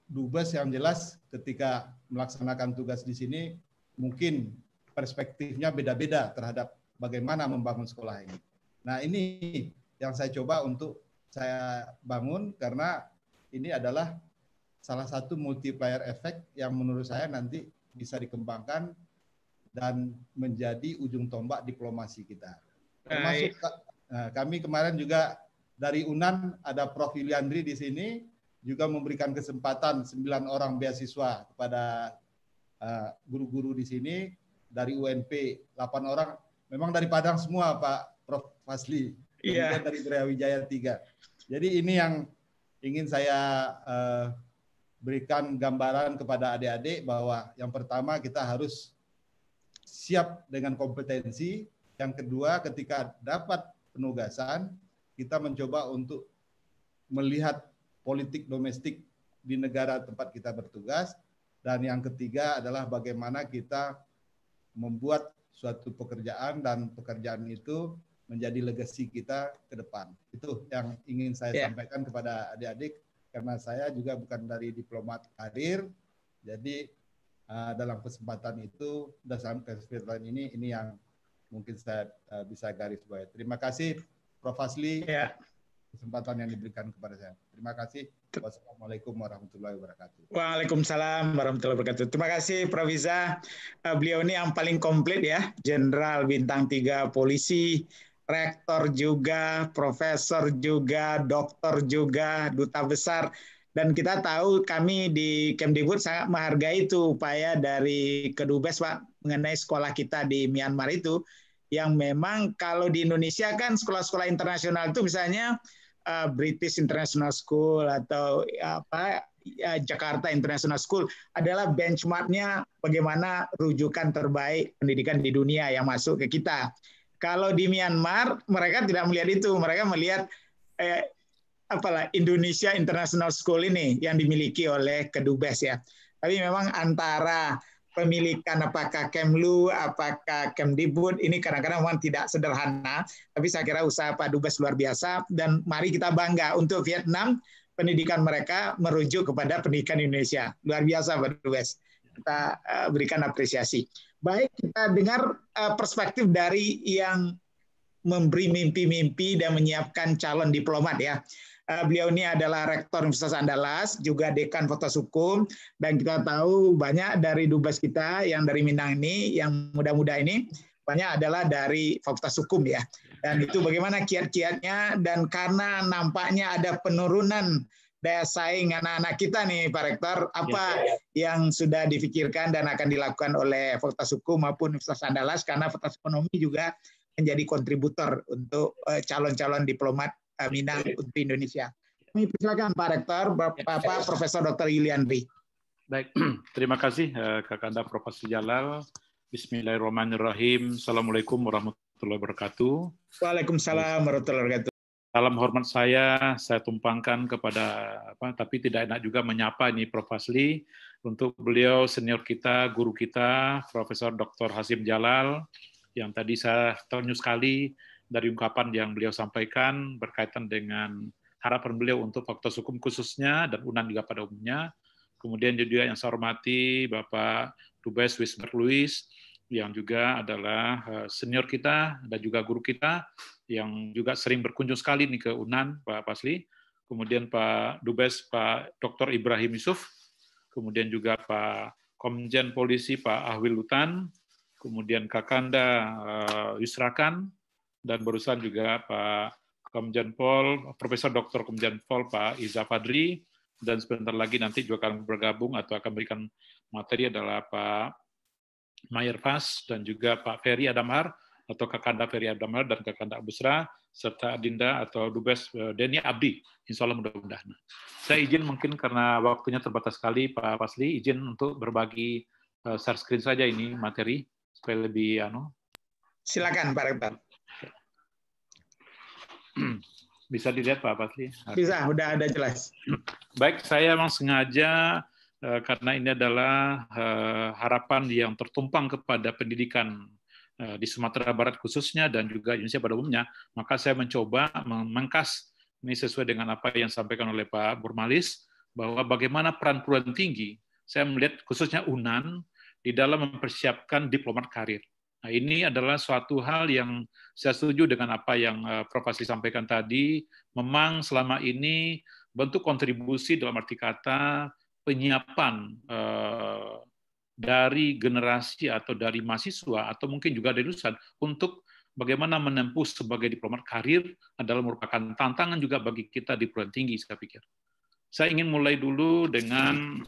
Speaker 9: dubes yang jelas ketika melaksanakan tugas di sini mungkin perspektifnya beda-beda terhadap bagaimana membangun sekolah ini. Nah, ini yang saya coba untuk saya bangun, karena ini adalah salah satu multiplier effect yang menurut saya nanti bisa dikembangkan dan menjadi ujung tombak diplomasi kita. Termasuk kami kemarin juga dari UNAN ada Prof. Yuliandri di sini juga memberikan kesempatan 9 orang beasiswa kepada guru-guru di sini, dari UNP 8 orang, memang dari Padang semua Pak Prof. Fasli, kemudian dari Brawijaya 3. Jadi ini yang ingin saya berikan gambaran kepada adik-adik bahwa yang pertama kita harus siap dengan kompetensi, yang kedua ketika dapat penugasan kita mencoba untuk melihat politik domestik di negara tempat kita bertugas, dan yang ketiga adalah bagaimana kita membuat suatu pekerjaan dan pekerjaan itu menjadi legasi kita ke depan. Itu yang ingin saya sampaikan kepada adik-adik, karena saya juga bukan dari diplomat karir, jadi dalam kesempatan itu, dalam kesempatan ini yang mungkin saya bisa garis bawahi. Terima kasih Prof. Fasli, kesempatan yang diberikan kepada saya. Terima kasih. Wassalamualaikum warahmatullahi wabarakatuh.
Speaker 1: Waalaikumsalam warahmatullahi wabarakatuh. Terima kasih Prof. Iza. Beliau ini yang paling komplit ya, Jenderal Bintang 3 Polisi, Rektor juga, Profesor juga, Doktor juga, Duta Besar. Dan kita tahu kami di Kemdikbud sangat menghargai itu upaya dari Kedubes Pak mengenai sekolah kita di Myanmar itu, yang memang kalau di Indonesia kan sekolah-sekolah internasional itu misalnya British International School atau Jakarta International School adalah benchmarknya bagaimana rujukan terbaik pendidikan di dunia yang masuk ke kita. Kalau di Myanmar mereka tidak melihat itu, mereka melihat Indonesia International School ini yang dimiliki oleh Kedubes ya. Tapi memang antara pemilikan apakah Kemlu, apakah Kemdikbud ini kadang-kadang memang tidak sederhana. Tapi saya kira usaha Pak Dubes luar biasa, dan mari kita bangga untuk Vietnam pendidikan mereka merujuk kepada pendidikan Indonesia. Luar biasa Pak Dubes. Kita berikan apresiasi. Baik, kita dengar perspektif dari yang memberi mimpi-mimpi dan menyiapkan calon diplomat ya. Beliau ini adalah Rektor Universitas Andalas, juga Dekan Fakultas Hukum, dan kita tahu banyak dari Dubes kita yang dari Minang ini, yang muda-muda ini, banyak adalah dari Fakultas Hukum ya. Dan itu bagaimana kiat-kiatnya, dan karena nampaknya ada penurunan daya saing anak-anak kita nih Pak Rektor, apa yang sudah difikirkan dan akan dilakukan oleh Fakultas Hukum maupun Universitas Andalas, karena Fakultas Ekonomi juga menjadi kontributor untuk calon-calon diplomat Minang untuk Indonesia. Kami persilakan Pak Rektor, Bapak Profesor Dr. Yuliandri.
Speaker 10: Baik, terima kasih Kakanda Prof. Jalal. Bismillahirrahmanirrahim. Assalamualaikum warahmatullahi wabarakatuh.
Speaker 1: Waalaikumsalam warahmatullahi wabarakatuh.
Speaker 10: Salam hormat saya tumpangkan kepada tapi tidak enak juga menyapa ini Prof. Fasli, untuk beliau senior kita, guru kita, Profesor Dr. Hasim Jalal, yang tadi saya ternyuh sekali dari ungkapan yang beliau sampaikan berkaitan dengan harapan beliau untuk Fakultas Hukum khususnya dan UNAN juga pada umumnya. Kemudian juga yang saya hormati Bapak Dubes Wisber Luis, yang juga adalah senior kita dan juga guru kita, yang juga sering berkunjung sekali nih ke UNAN, Pak Fasli. Kemudian Pak Dubes Pak Dr. Ibrahim Yusuf, kemudian juga Pak Komjen Polisi Pak Ahwil Lutan, kemudian Kakanda Yusrakan, dan barusan juga Pak Komjen Pol, Profesor Dr. Komjen Pol Pak Iza Fadri, dan sebentar lagi nanti juga akan bergabung atau akan memberikan materi adalah Pak Mayer Fas dan juga Pak Ferry Adamhar atau Kakanda Ferry Adamhar dan Kakanda Busra, serta Adinda atau Dubes Denny Abdi, insya Allah mudah-mudahan. Saya izin mungkin karena waktunya terbatas sekali Pak Fasli, izin untuk berbagi share screen saja ini materi supaya lebih
Speaker 1: Silakan Pak Rektor.
Speaker 10: Bisa dilihat Pak Fasli?
Speaker 1: Bisa, udah ada jelas.
Speaker 10: Baik, saya memang sengaja karena ini adalah harapan yang tertumpang kepada pendidikan di Sumatera Barat khususnya dan juga Indonesia pada umumnya, maka saya mencoba memangkas ini sesuai dengan apa yang disampaikan oleh Pak Burmalis, bahwa bagaimana peran perguruan tinggi, saya melihat khususnya UNAN di dalam mempersiapkan diplomat karir. Nah, ini adalah suatu hal yang saya setuju dengan apa yang Prof. Fasli sampaikan tadi. Memang selama ini bentuk kontribusi dalam arti kata penyiapan dari generasi atau dari mahasiswa atau mungkin juga dari lulusan untuk bagaimana menempuh sebagai diplomat karir adalah merupakan tantangan juga bagi kita di perguruan tinggi, saya pikir. Saya ingin mulai dulu dengan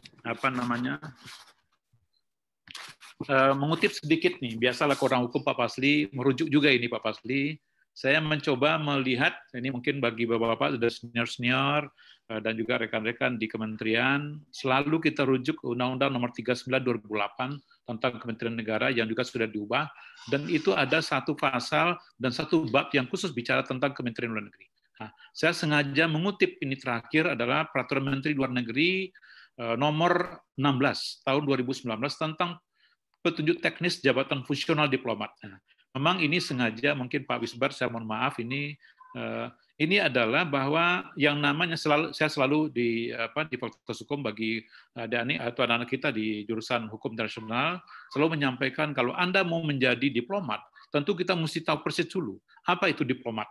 Speaker 10: mengutip sedikit nih. Biasalah orang hukum Pak Fasli, merujuk juga ini Pak Fasli. Saya mencoba melihat, ini mungkin bagi bapak-bapak, ada senior-senior, dan juga rekan-rekan di kementerian, selalu kita rujuk Undang-Undang Nomor 39 2008 tentang Kementerian Negara yang juga sudah diubah, dan itu ada satu pasal dan satu bab yang khusus bicara tentang Kementerian Luar Negeri. Nah, saya sengaja mengutip ini terakhir adalah Peraturan Menteri Luar Negeri nomor 16 tahun 2019 tentang petunjuk teknis jabatan fungsional diplomat. Nah, memang ini sengaja mungkin Pak Wisbar, saya mohon maaf ini adalah bahwa yang namanya saya selalu di Fakultas Hukum bagi adik-adik atau anak-anak kita di jurusan Hukum Internasional selalu menyampaikan kalau Anda mau menjadi diplomat, tentu kita mesti tahu persis dulu apa itu diplomat.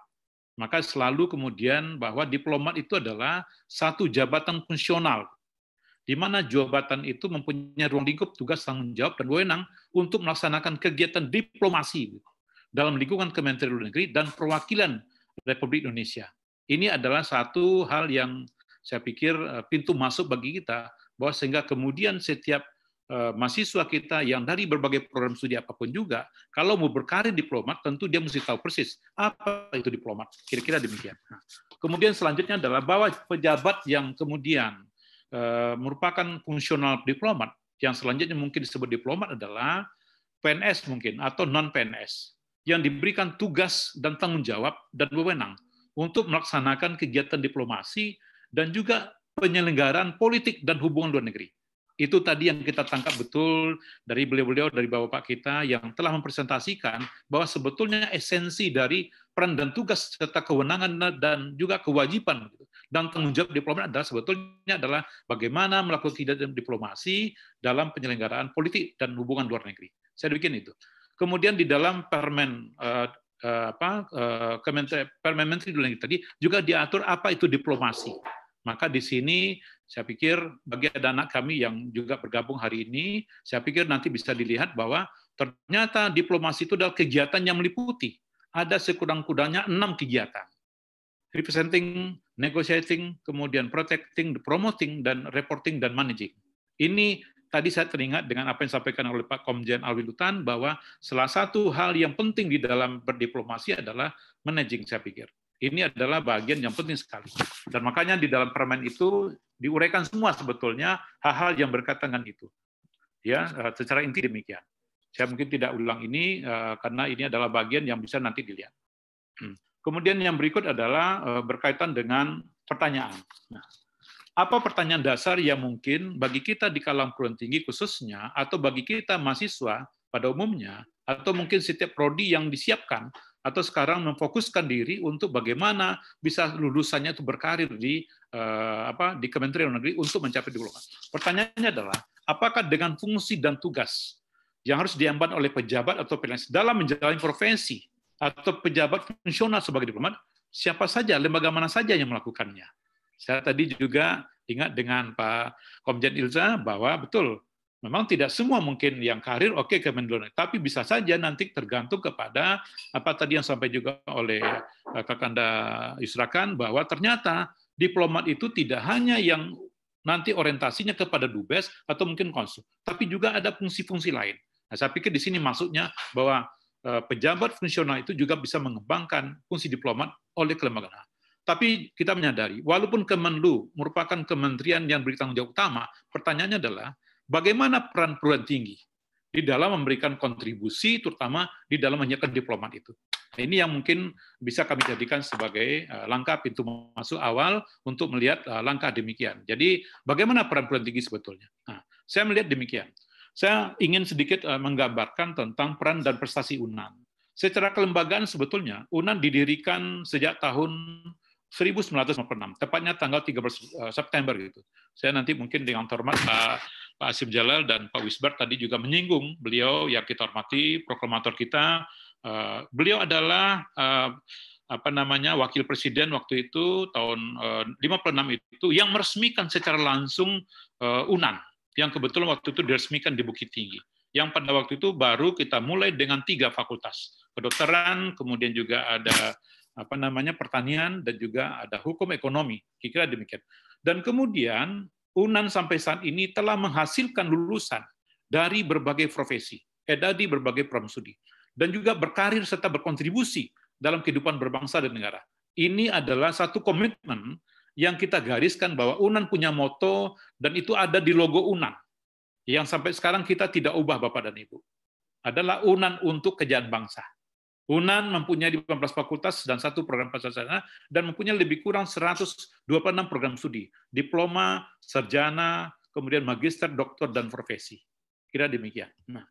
Speaker 10: Maka selalu kemudian bahwa diplomat itu adalah satu jabatan fungsional, di mana jabatan itu mempunyai ruang lingkup tugas tanggung jawab dan wewenang untuk melaksanakan kegiatan diplomasi dalam lingkungan Kementerian Luar Negeri dan perwakilan Republik Indonesia. Ini adalah satu hal yang saya pikir pintu masuk bagi kita, bahwa sehingga kemudian setiap mahasiswa kita yang dari berbagai program studi apapun juga, kalau mau berkarir diplomat, tentu dia mesti tahu persis apa itu diplomat. Kira-kira demikian. Nah, kemudian selanjutnya adalah bahwa pejabat yang kemudian merupakan fungsional diplomat, yang selanjutnya mungkin disebut diplomat adalah PNS mungkin, atau non-PNS, yang diberikan tugas dan tanggung jawab dan wewenang untuk melaksanakan kegiatan diplomasi dan juga penyelenggaraan politik dan hubungan luar negeri. Itu tadi yang kita tangkap betul dari beliau-beliau, dari bapak kita yang telah mempresentasikan bahwa sebetulnya esensi dari peran dan tugas serta kewenangan dan juga kewajiban dan tanggung jawab diplomat adalah sebetulnya adalah bagaimana melakukan kegiatan diplomasi dalam penyelenggaraan politik dan hubungan luar negeri. Saya bikin itu. Kemudian di dalam Permen Menteri Luar Negeri tadi juga diatur apa itu diplomasi. Maka di sini saya pikir bagi anak kami yang juga bergabung hari ini, saya pikir nanti bisa dilihat bahwa ternyata diplomasi itu adalah kegiatan yang meliputi ada sekurang-kurangnya 6 kegiatan. Representing, negotiating, kemudian protecting, promoting, dan reporting, dan managing. Ini tadi saya teringat dengan apa yang disampaikan oleh Pak Komjen Alwi Lutan, bahwa salah satu hal yang penting di dalam berdiplomasi adalah managing, saya pikir. Ini adalah bagian yang penting sekali. Dan makanya di dalam permen itu diuraikan semua sebetulnya hal-hal yang berkaitan dengan itu. Ya, secara inti demikian. Saya mungkin tidak ulang ini karena ini adalah bagian yang bisa nanti dilihat. Kemudian yang berikut adalah berkaitan dengan pertanyaan. Nah, apa pertanyaan dasar yang mungkin bagi kita di kalangan perguruan tinggi khususnya, atau bagi kita mahasiswa pada umumnya, atau mungkin setiap prodi yang disiapkan, atau sekarang memfokuskan diri untuk bagaimana bisa lulusannya itu berkarir di Kementerian Luar Negeri untuk mencapai diplomat. Pertanyaannya adalah, apakah dengan fungsi dan tugas yang harus diemban oleh pejabat atau PNS dalam menjalani profesi atau pejabat fungsional sebagai diplomat, siapa saja, lembaga mana saja yang melakukannya? Saya tadi juga ingat dengan Pak Komjen Ilza bahwa betul, memang tidak semua mungkin yang karir oke ke Kementerian, tapi bisa saja nanti tergantung kepada apa tadi yang sampai juga oleh Kakanda Yusrakan, bahwa ternyata diplomat itu tidak hanya yang nanti orientasinya kepada dubes atau mungkin konsul, tapi juga ada fungsi-fungsi lain. Nah, saya pikir di sini maksudnya bahwa pejabat fungsional itu juga bisa mengembangkan fungsi diplomat oleh kelembagaan. Tapi kita menyadari, walaupun Kemenlu merupakan kementerian yang bertanggung jawab utama, pertanyaannya adalah bagaimana peran perguruan tinggi di dalam memberikan kontribusi, terutama di dalam menyiapkan diplomat itu. Nah, ini yang mungkin bisa kami jadikan sebagai langkah pintu masuk awal untuk melihat langkah demikian. Jadi, bagaimana peran perguruan tinggi sebetulnya? Nah, saya melihat demikian. Saya ingin sedikit menggambarkan tentang peran dan prestasi UNAN. Secara kelembagaan sebetulnya, UNAN didirikan sejak tahun 1996, tepatnya tanggal 13 September gitu. Saya nanti mungkin dengan hormat Pak Hasim Jalal dan Pak Wisbar tadi juga menyinggung beliau yang kita hormati, proklamator kita. Beliau adalah wakil presiden waktu itu tahun 56 itu yang meresmikan secara langsung UNAN, yang kebetulan waktu itu diresmikan di Bukit Tinggi. Yang pada waktu itu baru kita mulai dengan 3 fakultas, kedokteran, kemudian juga ada pertanian, dan juga ada hukum ekonomi, kira-kira demikian. Dan kemudian UNAN sampai saat ini telah menghasilkan lulusan dari berbagai profesi, dari berbagai program studi, dan juga berkarir serta berkontribusi dalam kehidupan berbangsa dan negara. Ini adalah satu komitmen yang kita gariskan bahwa UNAN punya moto, dan itu ada di logo UNAN, yang sampai sekarang kita tidak ubah, Bapak dan Ibu. Adalah UNAN untuk kejayaan bangsa. UNAN mempunyai 15 fakultas dan 1 program pascasarjana, dan mempunyai lebih kurang 126 program studi, diploma, sarjana, kemudian magister, doktor, dan profesi. Kira demikian. Nah,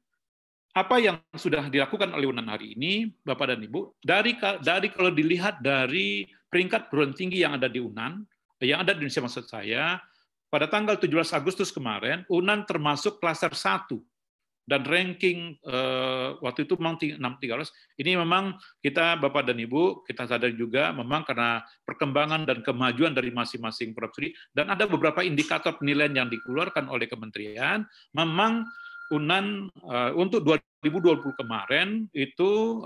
Speaker 10: apa yang sudah dilakukan oleh UNAN hari ini, Bapak dan Ibu, dari kalau dilihat dari peringkat perguruan tinggi yang ada di UNAN, yang ada di Indonesia maksud saya, pada tanggal 17 Agustus kemarin, UNAN termasuk klaster 1, dan ranking waktu itu memang 613. Ini memang kita, Bapak dan Ibu, kita sadar juga memang karena perkembangan dan kemajuan dari masing-masing program studi, dan ada beberapa indikator penilaian yang dikeluarkan oleh kementerian, memang UNAN untuk 2020 kemarin itu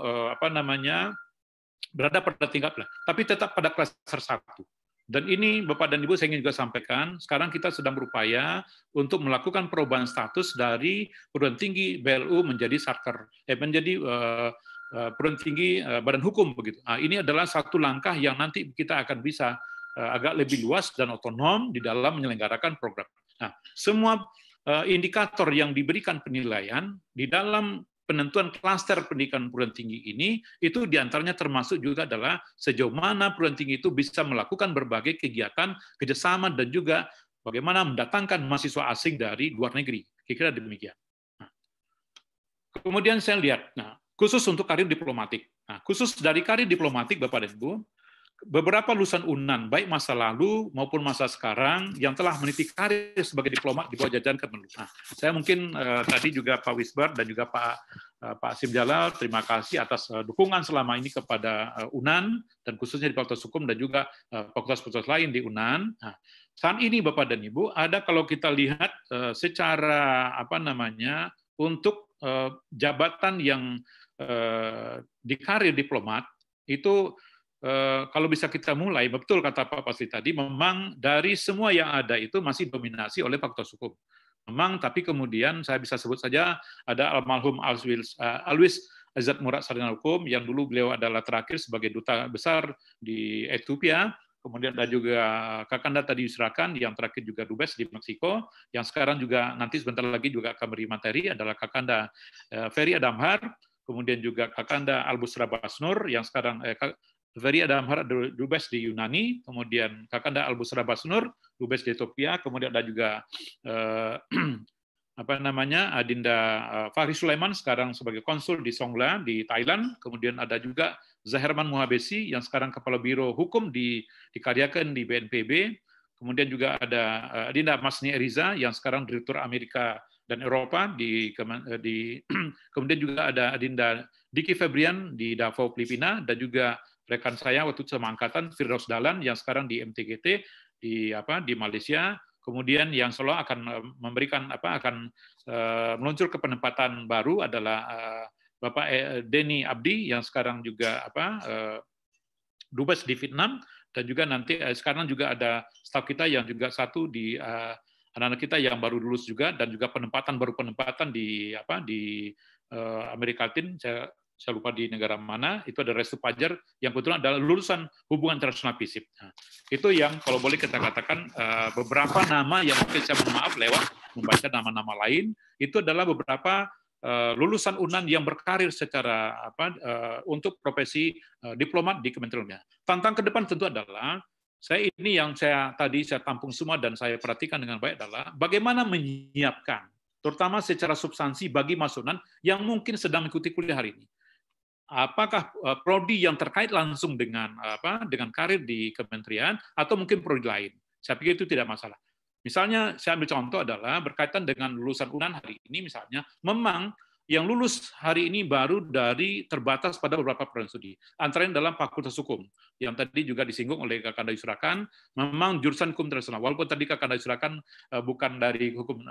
Speaker 10: berada pada tingkat, tapi tetap pada klaster 1. Dan ini Bapak dan Ibu saya ingin juga sampaikan, sekarang kita sedang berupaya untuk melakukan perubahan status dari perguruan tinggi BLU menjadi Satker, menjadi perguruan tinggi badan hukum begitu. Nah, ini adalah satu langkah yang nanti kita akan bisa agak lebih luas dan otonom di dalam menyelenggarakan program. Nah, semua indikator yang diberikan penilaian di dalam penentuan klaster pendidikan perguruan tinggi ini, itu diantaranya termasuk juga adalah sejauh mana perguruan tinggi itu bisa melakukan berbagai kegiatan kerjasama dan juga bagaimana mendatangkan mahasiswa asing dari luar negeri. Kira-kira demikian. Nah, kemudian saya lihat, khusus untuk karir diplomatik. Nah, khusus dari karir diplomatik, Bapak dan Ibu, beberapa lulusan UNAN, baik masa lalu maupun masa sekarang, yang telah meniti karir sebagai diplomat di bawah jajaran Kemenlu. Nah, saya mungkin tadi juga Pak Wisber dan juga Pak Hasim Jalal, terima kasih atas dukungan selama ini kepada UNAN, dan khususnya di Fakultas Hukum dan juga fakultas-fakultas lain di UNAN. Nah, saat ini Bapak dan Ibu, ada kalau kita lihat secara untuk jabatan yang di karir diplomat, itu kalau bisa kita mulai, betul kata Pak Pasli tadi, memang dari semua yang ada itu masih dominasi oleh Fakultas Hukum. Memang, tapi kemudian saya bisa sebut saja ada almarhum Alwis Aizat Murad Sarjana Hukum, yang dulu beliau adalah terakhir sebagai duta besar di Ethiopia. Kemudian ada juga Kakanda tadi diserahkan, yang terakhir juga Dubes di Meksiko, yang sekarang juga nanti sebentar lagi juga akan beri materi adalah Kakanda Ferry Adamhar, kemudian juga Kakanda Albusra Basnur, yang sekarang Ferry Adamhar Dubes di Yunani, kemudian Kakanda Albusra Basnur Dubes di Ethiopia, kemudian ada juga Adinda Fahri Sulaiman sekarang sebagai konsul di Songla di Thailand, kemudian ada juga Zaherman Muhabesi yang sekarang Kepala Biro Hukum dikaryakan di BNPB, kemudian juga ada Adinda Masni Eriza yang sekarang Direktur Amerika dan Eropa kemudian juga ada Adinda Diki Febrian di Davao, Filipina, dan juga rekan saya waktu itu sama angkatan Firdaus Dahlan yang sekarang di MTGT di Malaysia, kemudian yang selalu akan memberikan akan meluncur ke penempatan baru adalah Bapak Denny Abdi yang sekarang juga Dubes di Vietnam, dan juga nanti sekarang juga ada staf kita yang juga satu di anak-anak kita yang baru lulus juga, dan juga penempatan di Amerika Latin, saya lupa di negara mana, itu ada Restu Pajar yang kebetulan adalah lulusan hubungan internasional FISIP. Nah, itu yang kalau boleh kita katakan beberapa nama yang mungkin saya mohon maaf lewat membaca nama-nama lain, itu adalah beberapa lulusan UNAN yang berkarir secara untuk profesi diplomat di Kementerian. Tantangan ke depan tentu adalah yang saya tampung semua dan saya perhatikan dengan baik adalah bagaimana menyiapkan, terutama secara substansi bagi masukan yang mungkin sedang mengikuti kuliah hari ini. Apakah prodi yang terkait langsung dengan karir di kementerian atau mungkin prodi lain? Saya pikir itu tidak masalah. Misalnya saya ambil contoh adalah berkaitan dengan lulusan UNAN hari ini, misalnya memang yang lulus hari ini baru dari terbatas pada beberapa program studi. Antara lain dalam Fakultas Hukum, yang tadi juga disinggung oleh Kakanda Yusrakan, memang jurusan hukum internasional. Walaupun tadi Kakanda Yusrakan bukan dari hukum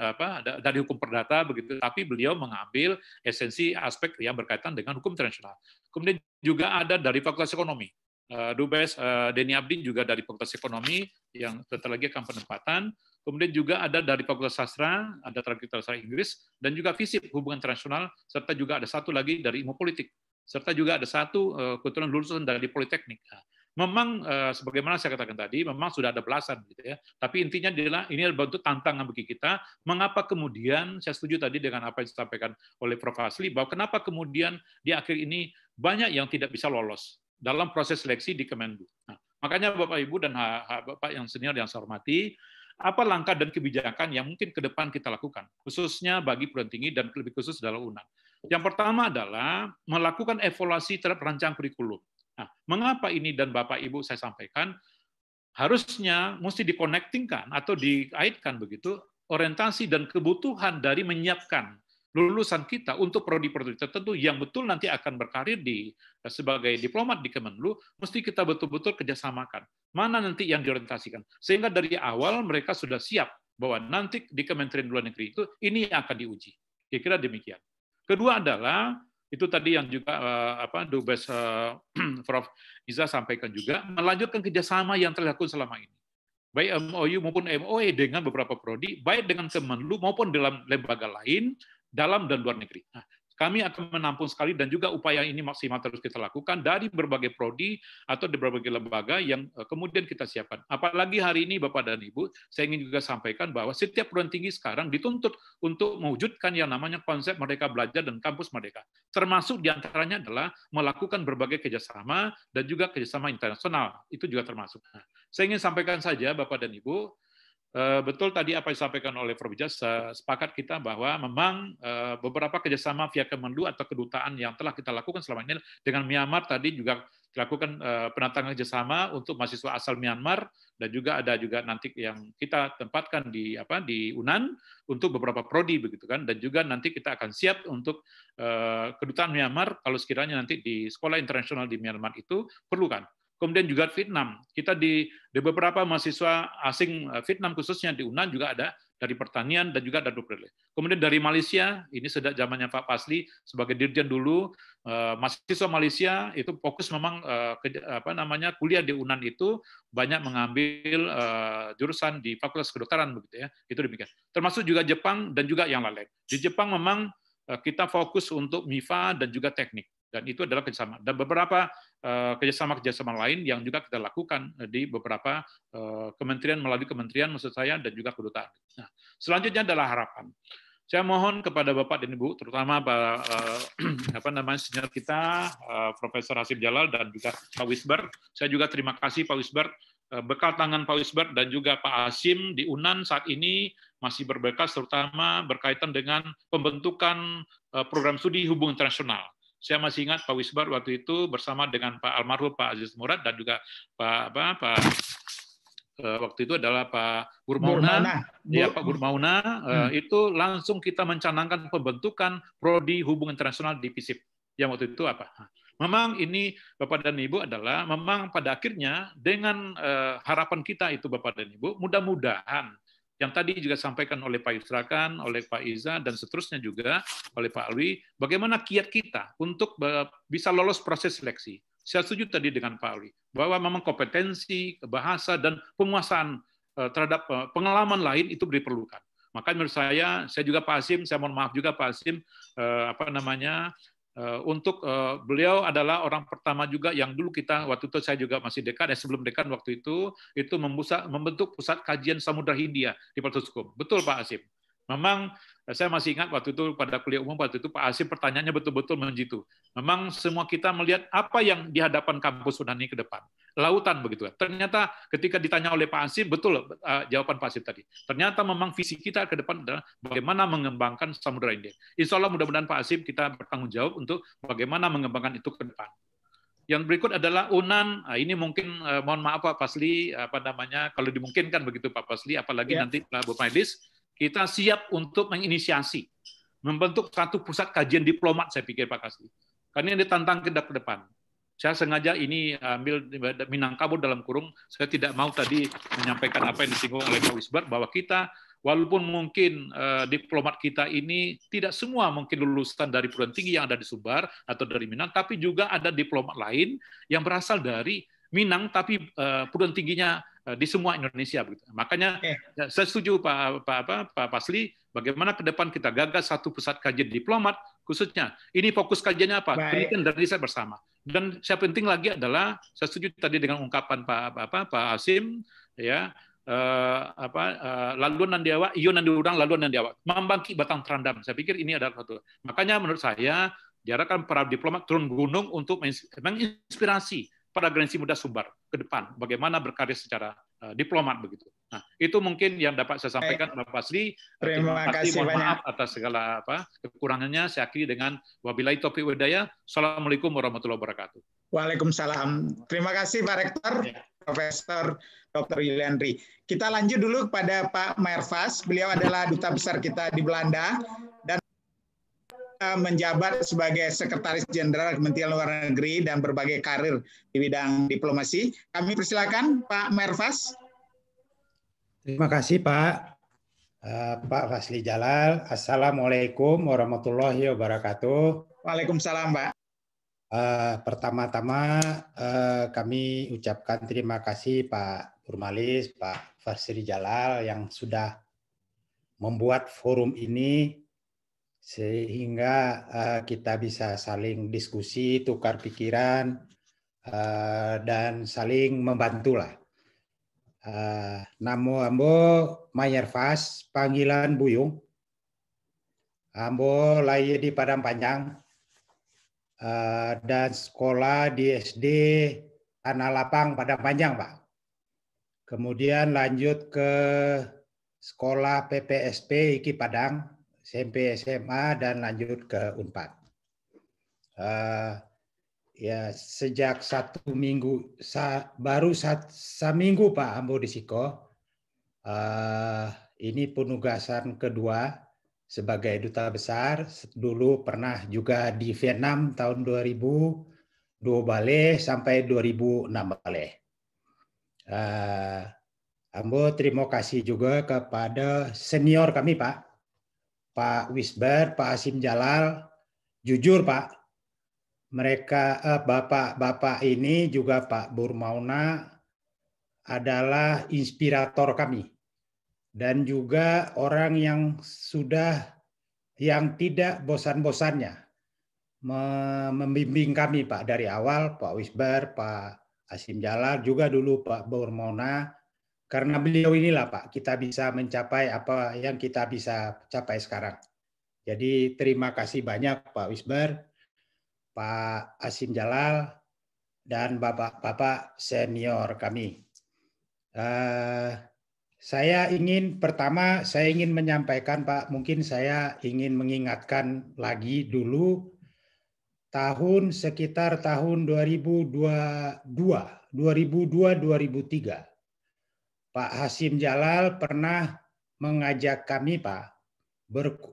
Speaker 10: dari hukum perdata begitu, tapi beliau mengambil esensi aspek yang berkaitan dengan hukum internasional. Kemudian juga ada dari Fakultas Ekonomi. Dubes Denny Abdi juga dari Fakultas Ekonomi yang sebentar lagi akan penempatan. Kemudian juga ada dari Fakultas Sastra, ada Fakultas Sastra Inggris, dan juga FISIP, Hubungan Internasional, serta juga ada satu lagi dari Ilmu Politik, serta juga ada satu kebetulan lulusan dari Politeknik. Memang sebagaimana saya katakan tadi, memang sudah ada belasan gitu ya. Tapi intinya adalah ini adalah bentuk tantangan bagi kita. Mengapa kemudian saya setuju tadi dengan apa yang disampaikan oleh Prof. Fasli, bahwa kenapa kemudian di akhir ini banyak yang tidak bisa lolos dalam proses seleksi di Kemenlu. Nah, makanya Bapak Ibu dan Bapak yang senior yang saya hormati, apa langkah dan kebijakan yang mungkin ke depan kita lakukan, khususnya bagi perguruan tinggi dan lebih khusus dalam UNAN. Yang pertama adalah melakukan evaluasi terhadap rancangan kurikulum. Nah, mengapa ini dan Bapak Ibu saya sampaikan, harusnya mesti dikonektingkan atau dikaitkan begitu orientasi dan kebutuhan dari menyiapkan lulusan kita untuk prodi-prodi tertentu yang betul nanti akan berkarir sebagai diplomat di Kemenlu, mesti kita betul-betul kerjasamakan. Mana nanti yang diorientasikan. Sehingga dari awal mereka sudah siap bahwa nanti di Kementerian Luar Negeri itu ini yang akan diuji. Kira-kira demikian. Kedua adalah, itu tadi yang juga Dubes Prof. Iza sampaikan juga, melanjutkan kerjasama yang telah dilakukan selama ini. Baik MOU maupun MOE dengan beberapa prodi, baik dengan Kemenlu maupun dalam lembaga lain, dalam dan luar negeri. Nah, kami akan menampung sekali dan juga upaya ini maksimal terus kita lakukan dari berbagai prodi atau di berbagai lembaga yang kemudian kita siapkan. Apalagi hari ini Bapak dan Ibu, saya ingin juga sampaikan bahwa setiap perguruan tinggi sekarang dituntut untuk mewujudkan yang namanya konsep Merdeka Belajar dan Kampus Merdeka. Termasuk diantaranya adalah melakukan berbagai kerjasama dan juga kerjasama internasional. Itu juga termasuk. Nah, saya ingin sampaikan saja Bapak dan Ibu, betul tadi apa yang disampaikan oleh Prof. Ijaz, sepakat kita bahwa memang beberapa kerjasama via Kemenlu atau kedutaan yang telah kita lakukan selama ini dengan Myanmar tadi juga dilakukan penatangan kerjasama untuk mahasiswa asal Myanmar dan juga ada juga nanti yang kita tempatkan di UNAN untuk beberapa prodi begitu kan, dan juga nanti kita akan siap untuk kedutaan Myanmar kalau sekiranya nanti di sekolah internasional di Myanmar itu perlu kan. Kemudian juga Vietnam, kita di beberapa mahasiswa asing Vietnam khususnya di UNAN juga ada dari pertanian dan juga dari Duprele. Kemudian dari Malaysia, ini sejak zamannya Pak Fasli sebagai dirjen dulu, mahasiswa Malaysia itu fokus memang kuliah di UNAN itu banyak mengambil jurusan di Fakultas Kedokteran begitu ya. Itu demikian. Termasuk juga Jepang dan juga yang lain. Di Jepang memang kita fokus untuk MIFA dan juga teknik. Dan itu adalah kerjasama. Dan beberapa kerjasama lain yang juga kita lakukan di beberapa kementerian, melalui kementerian maksud saya, dan juga kedutaan. Nah, selanjutnya adalah harapan. Saya mohon kepada Bapak dan Ibu, terutama senior kita, Profesor Hasim Jalal dan juga Pak Wisber. Saya juga terima kasih Pak Wisber, bekal tangan Pak Wisber dan juga Pak Hasim di UNAN saat ini masih berbekas, terutama berkaitan dengan pembentukan program studi hubungan internasional. Saya masih ingat Pak Wisbar waktu itu bersama dengan Pak almarhum Pak Aziz Murad dan juga waktu itu adalah Pak Burmauna, ya Pak Burmauna, itu langsung kita mencanangkan pembentukan prodi hubungan internasional di FISIP. Yang waktu itu apa? Memang ini Bapak dan Ibu adalah memang pada akhirnya dengan harapan kita itu Bapak dan Ibu, mudah-mudahan yang tadi juga sampaikan oleh Pak Yusrakan, oleh Pak Iza, dan seterusnya juga oleh Pak Alwi, bagaimana kiat kita untuk bisa lolos proses seleksi. Saya setuju tadi dengan Pak Alwi, bahwa memang kompetensi, bahasa, dan penguasaan terhadap pengalaman lain itu diperlukan. Maka menurut saya juga Pak Hasim, saya mohon maaf juga Pak Hasim, untuk beliau adalah orang pertama juga yang dulu kita waktu itu saya juga masih dekan, sebelum dekan waktu itu membentuk pusat kajian Samudra Hindia di Fakultas Hukum. Betul Pak Hasim. Memang saya masih ingat waktu itu pada kuliah umum waktu itu Pak Hasim pertanyaannya betul-betul menjitu. Memang semua kita melihat apa yang di hadapan kampus UNAN ini ke depan. Lautan begitu. Ternyata ketika ditanya oleh Pak Hasim, betul jawaban Pak Hasim tadi. Ternyata memang visi kita ke depan adalah bagaimana mengembangkan Samudra Hindia. Insya Allah mudah-mudahan Pak Hasim kita bertanggung jawab untuk bagaimana mengembangkan itu ke depan. Yang berikut adalah UNAN. Ini mungkin mohon maaf Pak Fasli, kalau dimungkinkan begitu Pak Fasli, apalagi nanti Pak Bu Maidis, kita siap untuk menginisiasi membentuk satu pusat kajian diplomat, saya pikir Pak Kasli. Karena ini ditantang ke depan. Saya sengaja ini ambil Minangkabau dalam kurung, saya tidak mau tadi menyampaikan apa yang disinggung oleh Pak Wisbar, bahwa kita, walaupun mungkin diplomat kita ini tidak semua mungkin lulusan dari perguruan tinggi yang ada di Sumbar atau dari Minang, tapi juga ada diplomat lain yang berasal dari Minang, tapi perguruan tingginya di semua Indonesia. Makanya saya setuju Pak Fasli, bagaimana ke depan kita gagas satu pusat kajian diplomat, khususnya ini fokus kajiannya apa? Penelitian dan riset bersama. Dan yang penting lagi adalah, saya setuju tadi dengan ungkapan Pak Hasim, ya, laluan Nandiawa, iyo Nandiurang, laluan Nandiawa, membangkit batang terandam. Saya pikir ini adalah satu. Makanya menurut saya diharapkan para diplomat turun gunung untuk menginspirasi para generasi muda Sumbar ke depan, bagaimana berkarya secara diplomat begitu. Nah, itu mungkin yang dapat saya sampaikan Pak Fasli.
Speaker 1: Terima kasih
Speaker 10: mohon
Speaker 1: banyak
Speaker 10: maaf atas segala kekurangannya. Saya akhiri dengan wabillahi taufiq wal hidayah. Assalamualaikum warahmatullahi wabarakatuh.
Speaker 1: Waalaikumsalam. Terima kasih Pak Rektor, Profesor Dr. Yuliandri. Kita lanjut dulu kepada Pak Mervas. Beliau adalah duta besar kita di Belanda dan menjabat sebagai Sekretaris Jenderal Kementerian Luar Negeri dan berbagai karir di bidang diplomasi. Kami persilakan Pak Mervas.
Speaker 11: Terima kasih Pak Fasli Jalal. Assalamualaikum warahmatullahi wabarakatuh.
Speaker 1: Waalaikumsalam Pak.
Speaker 11: Pertama-tama kami ucapkan terima kasih Pak Burmalis, Pak Fasli Jalal yang sudah membuat forum ini sehingga kita bisa saling diskusi, tukar pikiran, dan saling membantulah. Namo ambo Mayerfas, panggilan Buyung. Ambo lahir di Padang Panjang dan sekolah di SD Tanah Lapang Padang Panjang, Pak. Kemudian lanjut ke sekolah PPSP Iki Padang, SMP SMA, dan lanjut ke Unpad. Ya sejak baru seminggu Pak ambo di Siko. Ini penugasan kedua sebagai duta besar. Dulu pernah juga di Vietnam tahun 2002 balik sampai 2006 balik. Ambo terima kasih juga kepada senior kami Pak Wisbar, Pak Hasim Jalal. Jujur Pak, mereka bapak-bapak ini juga Pak Burmauna adalah inspirator kami dan juga orang yang tidak bosan-bosannya membimbing kami Pak dari awal, Pak Wisbar, Pak Hasim Jalal, juga dulu Pak Burmauna. Karena beliau inilah Pak, kita bisa mencapai apa yang kita bisa capai sekarang. Jadi terima kasih banyak Pak Wisbar, Pak Hasim Jalal, dan bapak-bapak senior kami. Saya ingin menyampaikan Pak, mungkin saya ingin mengingatkan lagi dulu sekitar tahun 2002-2003. Pak Hasim Jalal pernah mengajak kami Pak,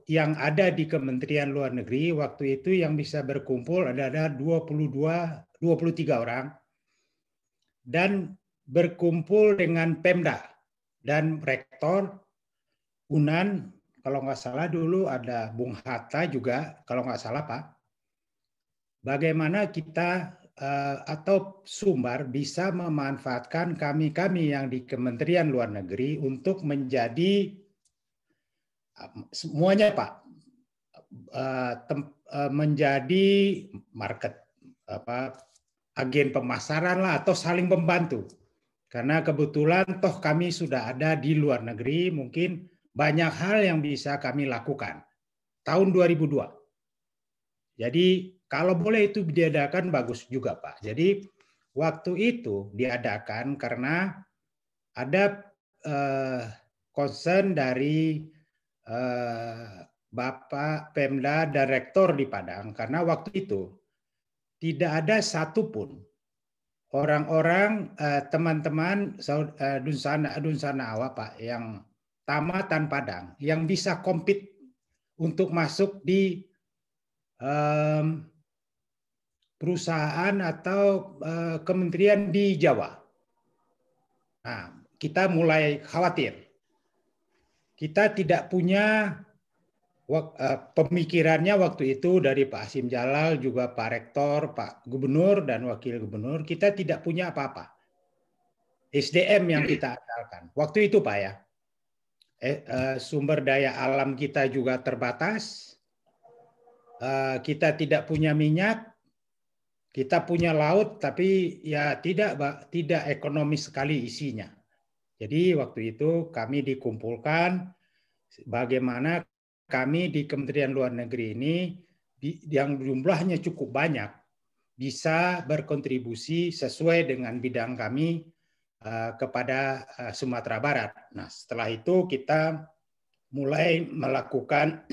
Speaker 11: yang ada di Kementerian Luar Negeri waktu itu yang bisa berkumpul ada 23 orang dan berkumpul dengan Pemda dan Rektor UNAN, kalau nggak salah dulu ada Bung Hatta juga kalau nggak salah Pak. Bagaimana kita atau Sumbar bisa memanfaatkan kami yang di Kementerian Luar Negeri untuk menjadi semuanya Pak, menjadi market agen pemasaran lah atau saling membantu. Karena kebetulan toh kami sudah ada di luar negeri, mungkin banyak hal yang bisa kami lakukan. Tahun 2002. Jadi kalau boleh itu diadakan bagus juga Pak. Jadi waktu itu diadakan karena ada concern dari Bapak Pemda dan Rektor di Padang. Karena waktu itu tidak ada satupun orang-orang teman-teman Dunsana Awak Pak yang tamatan Padang yang bisa compete untuk masuk di perusahaan atau kementerian di Jawa. Nah, kita mulai khawatir. Kita tidak punya pemikirannya waktu itu dari Pak Hasim Jalal, juga Pak Rektor, Pak Gubernur, dan Wakil Gubernur, kita tidak punya apa-apa. SDM yang kita andalkan. Waktu itu Pak ya, sumber daya alam kita juga terbatas, kita tidak punya minyak, kita punya laut, tapi ya tidak ekonomis sekali isinya. Jadi waktu itu kami dikumpulkan bagaimana kami di Kementerian Luar Negeri ini yang jumlahnya cukup banyak bisa berkontribusi sesuai dengan bidang kami kepada Sumatera Barat. Nah, setelah itu kita mulai melakukan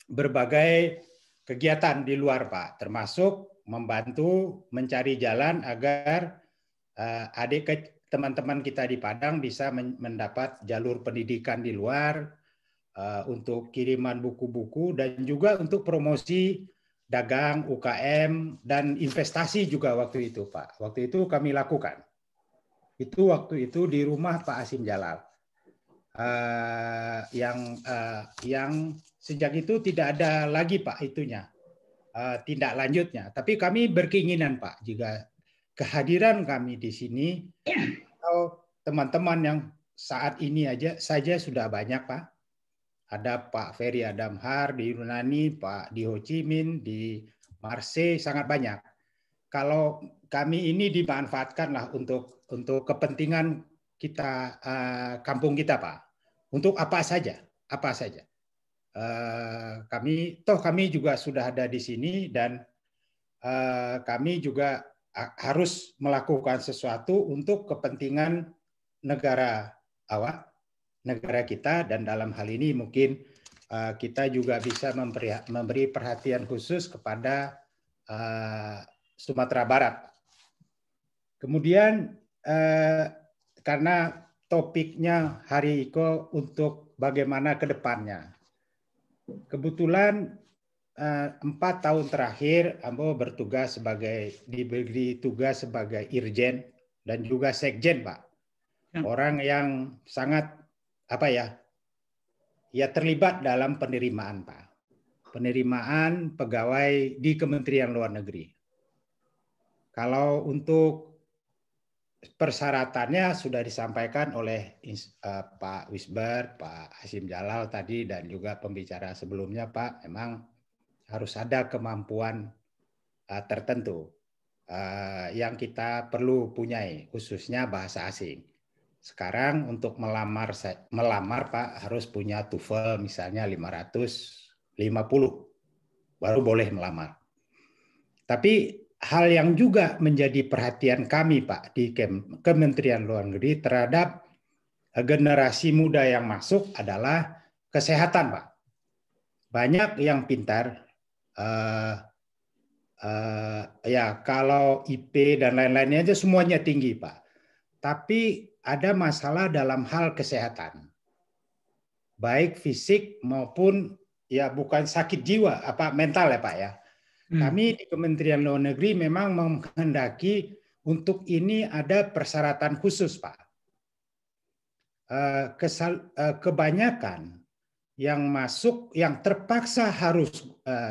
Speaker 11: berbagai kegiatan di luar, Pak, termasuk membantu mencari jalan agar teman-teman kita di Padang bisa mendapat jalur pendidikan di luar, untuk kiriman buku-buku, dan juga untuk promosi dagang, UKM, dan investasi juga waktu itu, Pak. Waktu itu kami lakukan. Itu waktu itu di rumah Pak Hasim Jalal. Yang sejak itu tidak ada lagi, Pak, itunya. Tindak lanjutnya. Tapi kami berkeinginan, Pak, jika kehadiran kami di sini, atau teman-teman yang saat ini saja sudah banyak, Pak. Ada Pak Ferry Adamhar di Yunani, Pak di Ho Chi Minh, di Marseille, sangat banyak. Kalau kami ini dimanfaatkanlah untuk kepentingan kita, kampung kita, Pak. Untuk apa saja. Kami juga sudah ada di sini, dan kami juga harus melakukan sesuatu untuk kepentingan negara kita, dan dalam hal ini mungkin kita juga bisa memberi perhatian khusus kepada Sumatera Barat. Kemudian karena topiknya hari ini untuk bagaimana ke depannya, kebetulan 4 tahun terakhir Ambo diberi tugas sebagai Irjen dan juga Sekjen, Pak. Orang yang sangat terlibat dalam penerimaan, Pak. Penerimaan pegawai di Kementerian Luar Negeri. Kalau untuk persyaratannya sudah disampaikan oleh Pak Wisber, Pak Hasim Jalal tadi, dan juga pembicara sebelumnya, Pak. Memang harus ada kemampuan tertentu yang kita perlu punyai, khususnya bahasa asing. Sekarang untuk melamar Pak harus punya TOEFL misalnya 550 baru boleh melamar. Tapi hal yang juga menjadi perhatian kami, Pak, di Kementerian Luar Negeri terhadap generasi muda yang masuk adalah kesehatan, Pak. Banyak yang pintar, kalau IP dan lain-lainnya aja semuanya tinggi, Pak. Tapi ada masalah dalam hal kesehatan, baik fisik maupun bukan sakit jiwa, mental ya, Pak ya. Kami di Kementerian Luar Negeri memang menghendaki untuk ini ada persyaratan khusus, Pak. Kebanyakan yang masuk yang terpaksa harus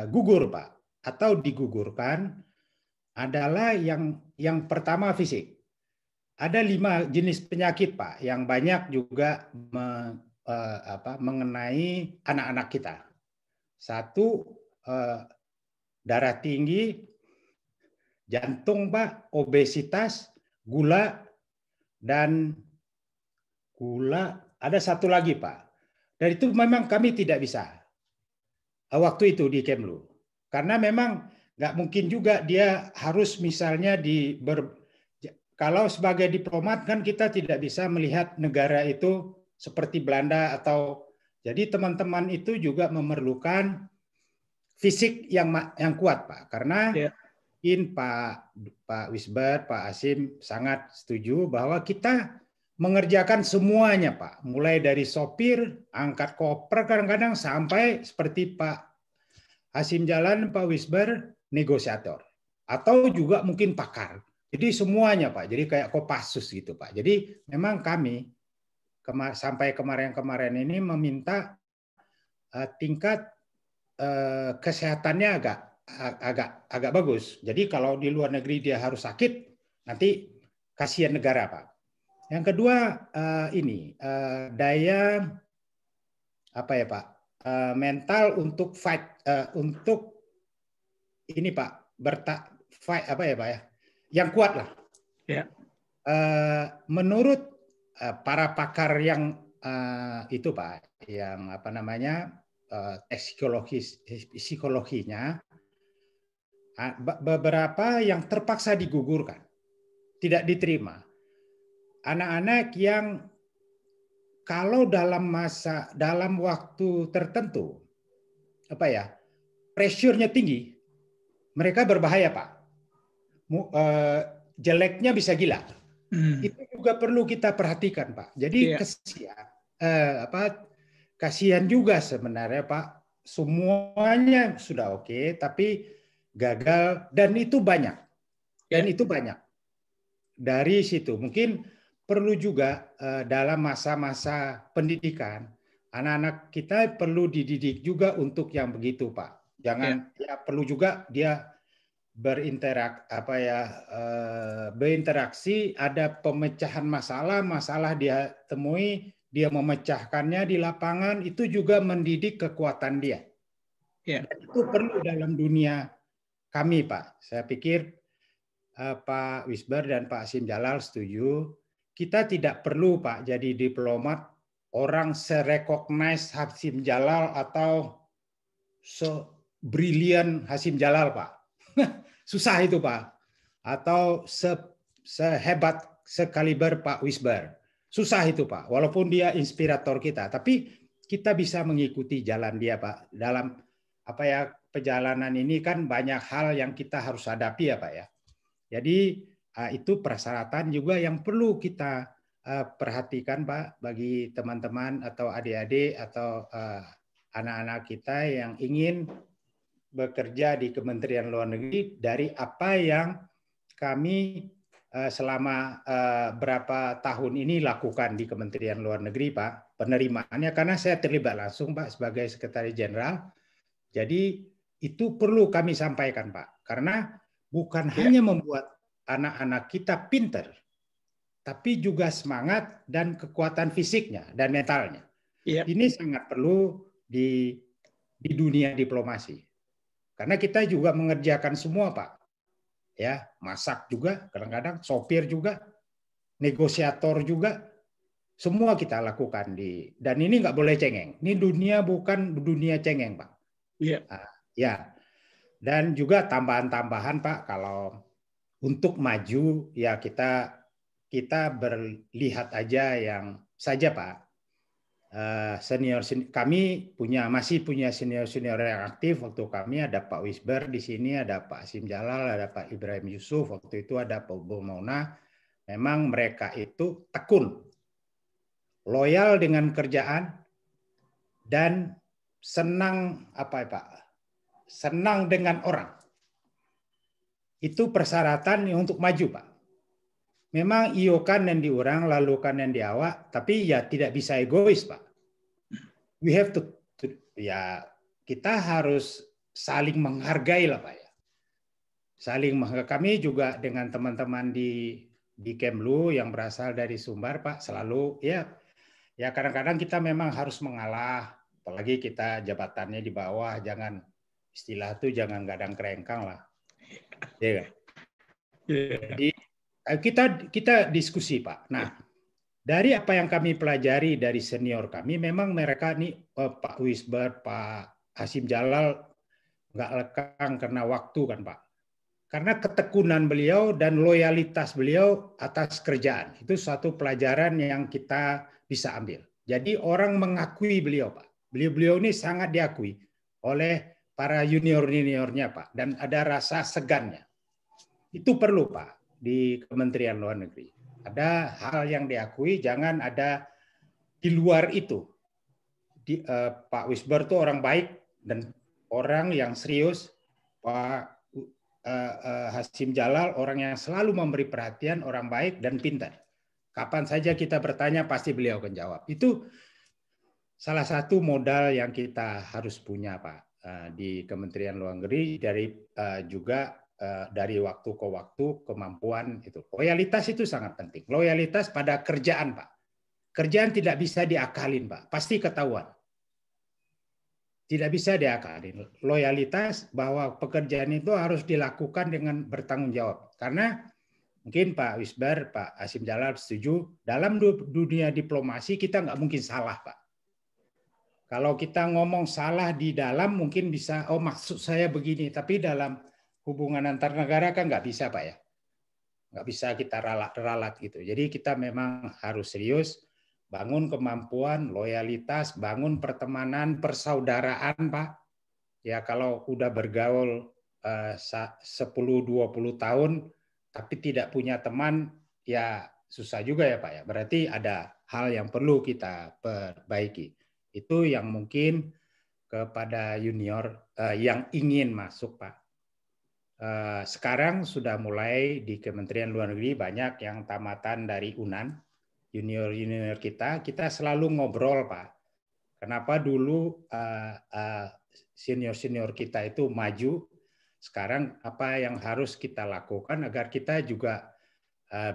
Speaker 11: gugur, Pak, atau digugurkan adalah yang pertama fisik. Ada 5 jenis penyakit, Pak, yang banyak juga mengenai anak-anak kita. 1, darah tinggi, jantung, Pak, obesitas, gula, dan ada 1 lagi, Pak. Dan itu memang kami tidak bisa waktu itu di Kemlu. Karena memang nggak mungkin juga dia harus misalnya kalau sebagai diplomat kan kita tidak bisa melihat negara itu seperti Belanda jadi teman-teman itu juga memerlukan fisik yang kuat, Pak. Karena mungkin Pak Wisber, Pak Hasim sangat setuju bahwa kita mengerjakan semuanya, Pak. Mulai dari sopir, angkat koper kadang-kadang sampai seperti Pak Hasim Jalan, Pak Wisber, negosiator. Atau juga mungkin pakar. Jadi semuanya, Pak. Jadi kayak Kopassus gitu, Pak. Jadi memang kami sampai kemarin-kemarin ini meminta tingkat kesehatannya agak bagus. Jadi kalau di luar negeri dia harus sakit, nanti kasihan negara, Pak. Yang kedua daya apa ya, Pak? Mental untuk fight untuk ini, Pak, fight apa ya, Pak ya? Yang kuat lah.
Speaker 4: Ya.
Speaker 11: Menurut para pakar yang itu, Pak, yang apa namanya psikologinya, beberapa yang terpaksa digugurkan, tidak diterima. Anak-anak yang kalau dalam waktu tertentu apa ya, pressure-nya tinggi, mereka berbahaya, Pak. Jeleknya bisa gila. Itu juga perlu kita perhatikan, Pak. Jadi kasihan juga sebenarnya, Pak. Semuanya sudah oke, tapi gagal, dan itu banyak. Dari situ mungkin perlu juga dalam masa-masa pendidikan, anak-anak kita perlu dididik juga untuk yang begitu, Pak. Jangan perlu juga dia berinteraksi, ada pemecahan masalah dia temui, dia memecahkannya di lapangan, itu juga mendidik kekuatan dia. Dan itu perlu dalam dunia kami, Pak. Saya pikir Pak Wisber dan Pak Hasim Jalal setuju. Kita tidak perlu, Pak, jadi diplomat orang se-recognize Hasim Jalal atau se-brilian Hasim Jalal, Pak. Susah itu, Pak. Atau sehebat, sekaliber Pak Wisber. Susah itu, Pak. Walaupun dia inspirator kita, tapi kita bisa mengikuti jalan dia, Pak. Dalam perjalanan ini kan banyak hal yang kita harus hadapi, ya, Pak, ya. Jadi itu persyaratan juga yang perlu kita perhatikan, Pak, bagi teman-teman atau adik-adik atau anak-anak kita yang ingin bekerja di Kementerian Luar Negeri, dari apa yang kami selama berapa tahun ini lakukan di Kementerian Luar Negeri, Pak, penerimaannya, karena saya terlibat langsung, Pak, sebagai Sekretaris Jenderal. Jadi itu perlu kami sampaikan, Pak, karena bukan hanya membuat anak-anak kita pinter, tapi juga semangat dan kekuatan fisiknya dan mentalnya. Ini sangat perlu di dunia diplomasi. Karena kita juga mengerjakan semua, Pak. Ya, masak juga, kadang-kadang sopir juga, negosiator juga, semua kita lakukan dan ini nggak boleh cengeng. Ini dunia bukan dunia cengeng, Pak. Ya. Dan juga tambahan-tambahan, Pak, kalau untuk maju ya kita berlihat aja yang saja, Pak. Senior kami masih punya senior yang aktif. Waktu kami ada Pak Wisber di sini, ada Pak Hasim Jalal, ada Pak Ibrahim Yusuf, waktu itu ada Pak Mauna. Memang mereka itu tekun, loyal dengan kerjaan, dan senang senang dengan orang. Itu persyaratan untuk maju, Pak. Memang iokan yang diurang, lalukan yang diawak, tapi ya tidak bisa egois, Pak. We have to kita harus saling menghargai lah, Pak, ya. Saling menghargai. Kami juga dengan teman-teman di Kemlu yang berasal dari Sumbar, Pak, selalu ya kadang-kadang kita memang harus mengalah, apalagi kita jabatannya di bawah, jangan istilah itu jangan gadang kerengkang lah. Ya kan? Jadi kita diskusi, Pak. Nah, dari apa yang kami pelajari dari senior kami, memang mereka nih Pak Wisber, Pak Hasim Jalal nggak lekang karena waktu kan, Pak. Karena ketekunan beliau dan loyalitas beliau atas kerjaan. Itu suatu pelajaran yang kita bisa ambil. Jadi orang mengakui beliau, Pak. Beliau ini sangat diakui oleh para junior-juniornya, Pak. Dan ada rasa segannya. Itu perlu, Pak, di Kementerian Luar Negeri. Ada hal yang diakui, jangan ada di luar itu. Pak Wisber itu orang baik dan orang yang serius. Pak Hasim Jalal orang yang selalu memberi perhatian, orang baik dan pintar. Kapan saja kita bertanya pasti beliau akan jawab. Itu salah satu modal yang kita harus punya, Pak, di Kementerian Luar Negeri, juga dari waktu ke waktu, kemampuan itu. Loyalitas itu sangat penting. Loyalitas pada kerjaan, Pak. Kerjaan tidak bisa diakalin, Pak. Pasti ketahuan. Tidak bisa diakalin. Loyalitas bahwa pekerjaan itu harus dilakukan dengan bertanggung jawab. Karena mungkin Pak Wisber, Pak Hasim Jalal setuju, dalam dunia diplomasi kita nggak mungkin salah, Pak. Kalau kita ngomong salah di dalam mungkin bisa, oh maksud saya begini, tapi dalam hubungan antar negara kan nggak bisa, Pak ya. Nggak bisa kita ralat-ralat gitu. Jadi kita memang harus serius, bangun kemampuan, loyalitas, bangun pertemanan, persaudaraan, Pak. Ya kalau udah bergaul 10-20 tahun, tapi tidak punya teman, ya susah juga ya Pak ya. Berarti ada hal yang perlu kita perbaiki. Itu yang mungkin kepada junior yang ingin masuk, Pak. Sekarang sudah mulai di Kementerian Luar Negeri banyak yang tamatan dari UNAN, junior kita selalu ngobrol, Pak. Kenapa dulu senior kita itu maju, sekarang apa yang harus kita lakukan agar kita juga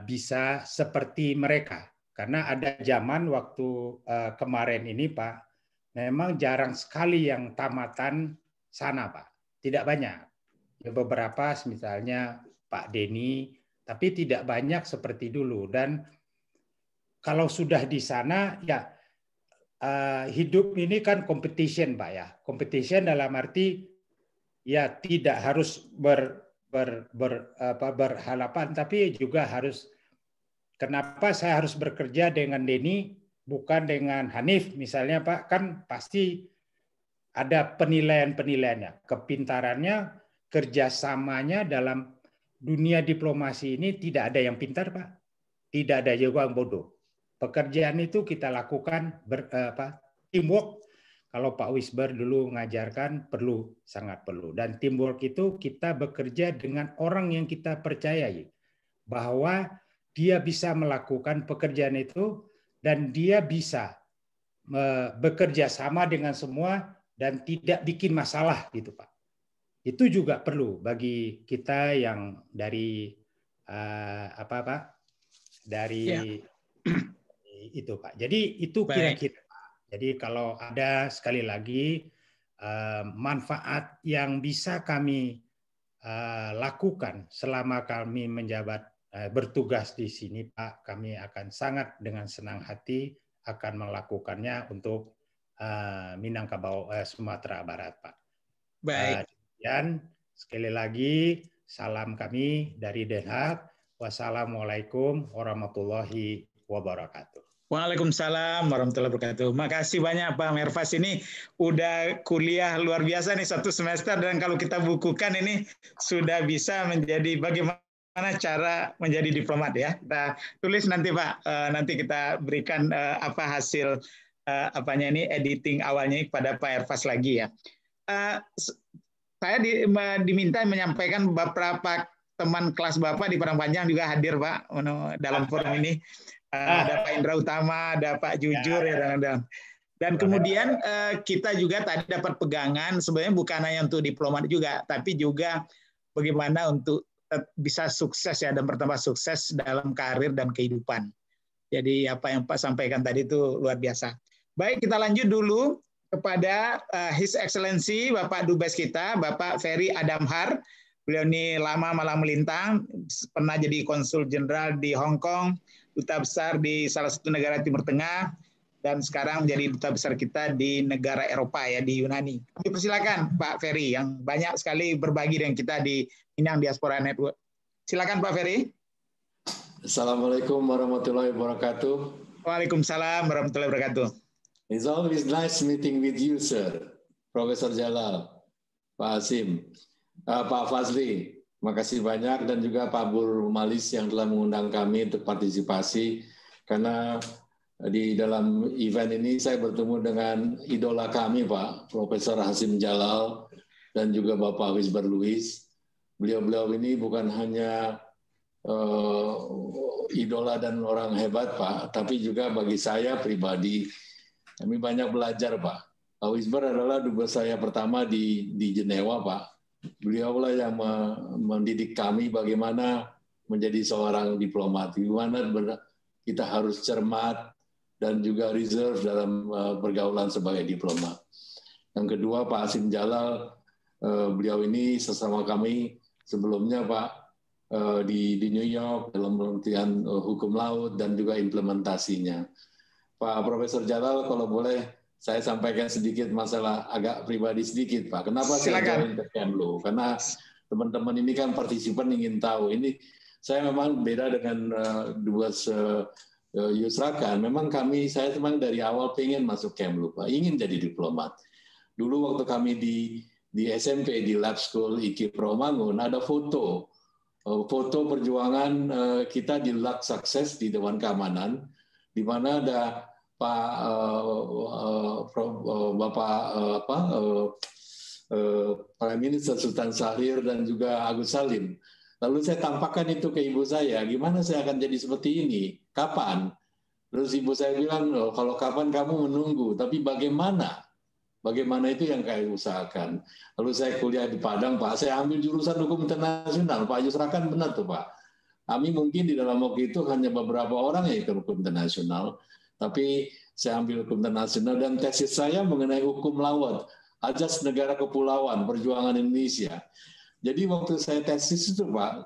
Speaker 11: bisa seperti mereka. Karena ada zaman waktu kemarin ini, Pak, memang jarang sekali yang tamatan sana, Pak. Tidak banyak. Ya, beberapa misalnya Pak Denny, tapi tidak banyak seperti dulu. Dan kalau sudah di sana, ya hidup ini kan competition, Pak ya. Competition dalam arti ya tidak harus berhadapan, tapi juga harus. Kenapa saya harus bekerja dengan Denny, bukan dengan Hanif, misalnya, Pak? Kan pasti ada penilaian-penilaiannya, kepintarannya, kerjasamanya dalam dunia diplomasi ini tidak ada yang pintar, Pak. Tidak ada juga yang bodoh. Pekerjaan itu kita lakukan teamwork. Kalau Pak Wisber dulu mengajarkan sangat perlu. Dan teamwork itu kita bekerja dengan orang yang kita percayai bahwa dia bisa melakukan pekerjaan itu dan dia bisa bekerja sama dengan semua dan tidak bikin masalah gitu, Pak. Itu juga perlu bagi kita yang dari dari itu, Pak. Jadi itu kira-kira. Jadi kalau ada sekali lagi manfaat yang bisa kami lakukan selama kami menjabat bertugas di sini, Pak, kami akan sangat dengan senang hati akan melakukannya untuk Minangkabau, Sumatera Barat, Pak.
Speaker 1: Baik.
Speaker 11: Dan sekali lagi salam kami dari Den Haag. Wassalamualaikum warahmatullahi wabarakatuh.
Speaker 1: Waalaikumsalam warahmatullahi wabarakatuh. Makasih banyak Pak Merfas, ini udah kuliah luar biasa nih 1 semester, dan kalau kita bukukan ini sudah bisa menjadi bagaimana cara menjadi diplomat ya. Kita tulis nanti Pak, nanti kita berikan apa hasil ini editing awalnya kepada Pak Erfas lagi ya. Saya diminta menyampaikan beberapa teman kelas Bapak di Padang Panjang juga hadir Pak dalam forum ini. Ada Pak Indra Utama, ada Pak Jujur ya, dan kemudian kita juga tadi dapat pegangan sebenarnya bukan hanya untuk diplomat juga, tapi juga bagaimana untuk bisa sukses ya dan bertambah sukses dalam karir dan kehidupan. Jadi apa yang Pak sampaikan tadi itu luar biasa. Baik, kita lanjut dulu kepada His Excellency Bapak Dubes kita, Bapak Ferry Adamhar. Beliau ini lama malang melintang, pernah jadi konsul jenderal di Hong Kong, duta besar di salah satu negara Timur Tengah, dan sekarang menjadi duta besar kita di negara Eropa ya, di Yunani. Dipersilakan Pak Ferry yang banyak sekali berbagi dengan kita di Minang Diaspora Network. Silakan Pak Ferry.
Speaker 12: Assalamualaikum warahmatullahi wabarakatuh.
Speaker 1: Waalaikumsalam warahmatullahi wabarakatuh.
Speaker 12: It's always nice meeting with you, sir. Profesor Jalal, Pak Hasim, Pak Fazli, Terima kasih banyak dan juga Pak Burmalis yang telah mengundang kami untuk partisipasi, karena di dalam event ini saya bertemu dengan idola kami Pak, Profesor Hasim Jalal dan juga Bapak Wisber Luis. Beliau-beliau ini bukan hanya idola dan orang hebat Pak, tapi juga bagi saya pribadi kami banyak belajar Pak. Pak Wisber adalah dubes saya pertama di Jenewa Pak. Beliaulah yang mendidik kami bagaimana menjadi seorang diplomat, bagaimana kita harus cermat dan juga reserve dalam pergaulan sebagai diplomat. Yang kedua Pak Hasim Jalal, beliau ini sesama kami sebelumnya Pak di New York dalam penelitian hukum laut dan juga implementasinya. Pak Profesor Jalal, kalau boleh saya sampaikan sedikit masalah agak pribadi sedikit, Pak. Kenapa saya join ke Kemlu? Karena teman-teman ini kan partisipan ingin tahu. Ini saya memang beda dengan Dubes Yusrakan. Memang saya memang dari awal pengen masuk Kemlu, Pak. Ingin jadi diplomat. Dulu waktu kami di SMP, di Lab School IKIP Rawamangun, ada foto perjuangan kita di Lab Sukses di Dewan Keamanan, di mana ada Prime Minister Sultan Syahrir dan juga Agus Salim. Lalu saya tampakkan itu ke ibu saya, gimana saya akan jadi seperti ini? Kapan? Terus ibu saya bilang, kalau kapan kamu menunggu, tapi bagaimana? Bagaimana itu yang kami usahakan. Lalu saya kuliah di Padang, Pak. Saya ambil jurusan hukum internasional. Pak Yusrakan benar tuh, Pak. Kami mungkin di dalam waktu itu hanya beberapa orang yang ikut hukum internasional. Tapi saya ambil hukum internasional dan tesis saya mengenai hukum laut, Ajas Negara Kepulauan, Perjuangan Indonesia. Jadi waktu saya tesis itu Pak,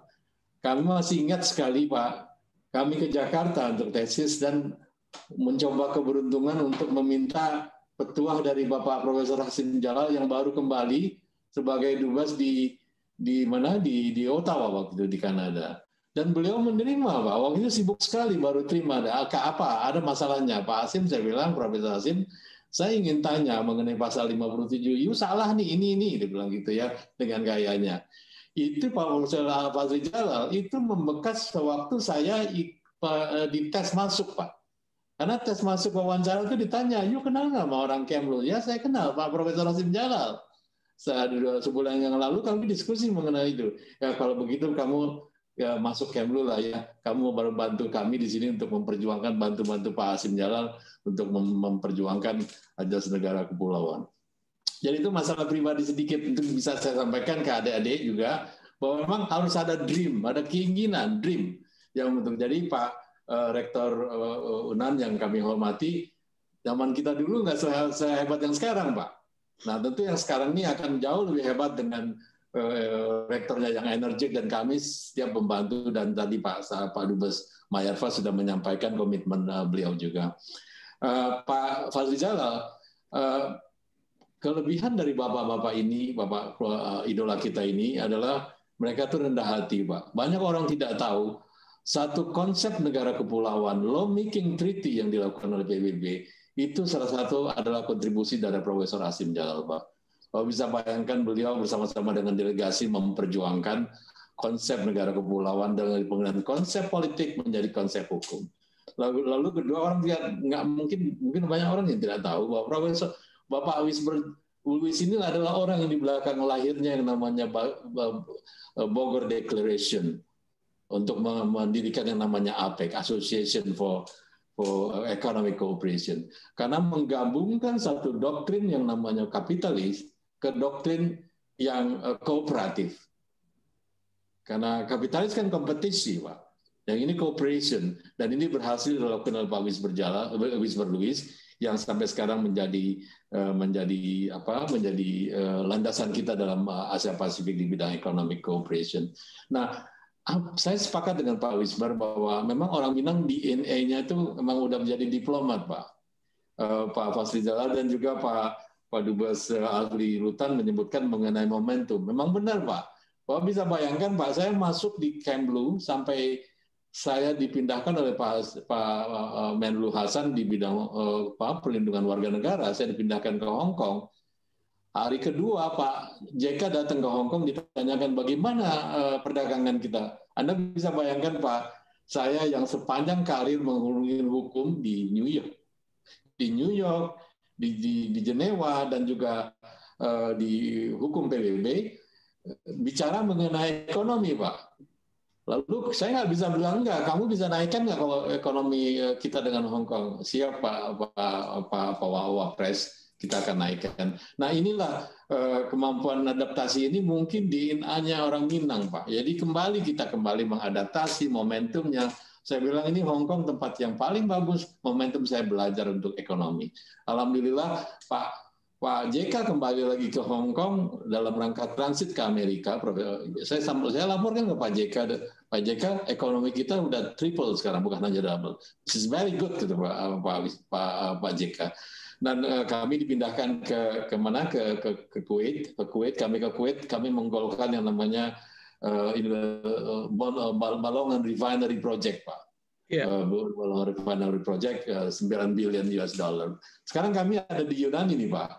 Speaker 12: kami masih ingat sekali Pak, kami ke Jakarta untuk tesis dan mencoba keberuntungan untuk meminta petuah dari Bapak Profesor Hasim Jalal yang baru kembali sebagai dubes di Ottawa waktu itu di Kanada. Dan beliau menerima, Pak. Waktu itu sibuk sekali, baru terima. Ada masalahnya, Pak Hasim, saya bilang, Profesor Hasim, saya ingin tanya mengenai pasal 57, you salah nih, ini, dia bilang gitu ya, dengan gayanya. Itu Pak Profesor Fazli Jalal, itu membekas waktu saya di tes masuk, Pak. Karena tes masuk wawancara itu ditanya, you kenal nggak sama orang Kemlu? Ya, saya kenal, Pak Profesor Hasim Jalal. Sebulan yang lalu kami diskusi mengenai itu. Ya, kalau begitu kamu ya masuk Kemlu lah ya, kamu baru bantu kami di sini untuk memperjuangkan, bantu Pak Hasim Jalal untuk memperjuangkan Ajas Negara Kepulauan. Jadi itu masalah pribadi sedikit untuk bisa saya sampaikan ke adik-adik juga, bahwa memang harus ada dream, ada keinginan, dream yang untuk jadi Pak Rektor UNAN yang kami hormati, zaman kita dulu nggak sehebat yang sekarang Pak. Nah tentu yang sekarang ini akan jauh lebih hebat dengan rektornya yang energik dan kami setiap membantu, dan tadi Pak Dubes Mayarfa sudah menyampaikan komitmen beliau juga. Pak Fazli Jalal, kelebihan dari bapak-bapak ini, bapak idola kita ini adalah mereka tuh rendah hati, Pak. Banyak orang tidak tahu satu konsep negara kepulauan, lawmaking treaty yang dilakukan oleh PBB itu salah satu adalah kontribusi dari Profesor Hasim Jalal, Pak. Kalau bisa bayangkan beliau bersama-sama dengan delegasi memperjuangkan konsep negara kepulauan dari penggunaan konsep politik menjadi konsep hukum. Lalu kedua orang nggak mungkin banyak orang yang tidak tahu bahwa Profesor Bapak Wisber Luis ini adalah orang yang di belakang lahirnya yang namanya Bogor Declaration untuk mendirikan yang namanya APEC, Association for Economic Cooperation, karena menggabungkan satu doktrin yang namanya kapitalis ke doktrin yang kooperatif. Karena kapitalis kan kompetisi, Pak. Yang ini cooperation, dan ini berhasil dilakukan oleh Pak Wisber Luis yang sampai sekarang menjadi landasan kita dalam Asia Pasifik di bidang economic cooperation. Nah, saya sepakat dengan Pak Wisber bahwa memang orang Minang DNA-nya itu memang udah menjadi diplomat, Pak. Pak Fazli Jalal dan juga Pak Dubes Ahli Rutan menyebutkan mengenai momentum. Memang benar, Pak. Bahwa bisa bayangkan, Pak, saya masuk di Kemlu sampai saya dipindahkan oleh Pak Menlu Hasan di bidang perlindungan warga negara. Saya dipindahkan ke Hong Kong. Hari kedua Pak JK datang ke Hong Kong ditanyakan bagaimana perdagangan kita. Anda bisa bayangkan Pak, saya yang sepanjang karir mengurus hukum di New York, di Jenewa dan juga di hukum PBB, bicara mengenai ekonomi Pak. Lalu saya nggak bisa bilang enggak, kamu bisa naikkan nggak kalau ekonomi kita dengan Hong Kong? Siap Pak Wapres, kita akan naikkan. Nah inilah kemampuan adaptasi ini mungkin DNA-nya orang Minang Pak. Jadi kita kembali mengadaptasi momentumnya. Saya bilang ini Hong Kong tempat yang paling bagus, momentum saya belajar untuk ekonomi. Alhamdulillah Pak JK kembali lagi ke Hong Kong dalam rangka transit ke Amerika. Saya laporkan ke Pak JK, ekonomi kita udah triple sekarang, bukan hanya double. This is very good, kata Pak JK. Dan kami dipindahkan ke mana? Ke Kuwait. Kami ke Kuwait, kami menggolkan yang namanya Balongan Refinery Project, Pak. Balongan Refinery Project, $9 billion. Sekarang kami ada di Yunani nih, Pak.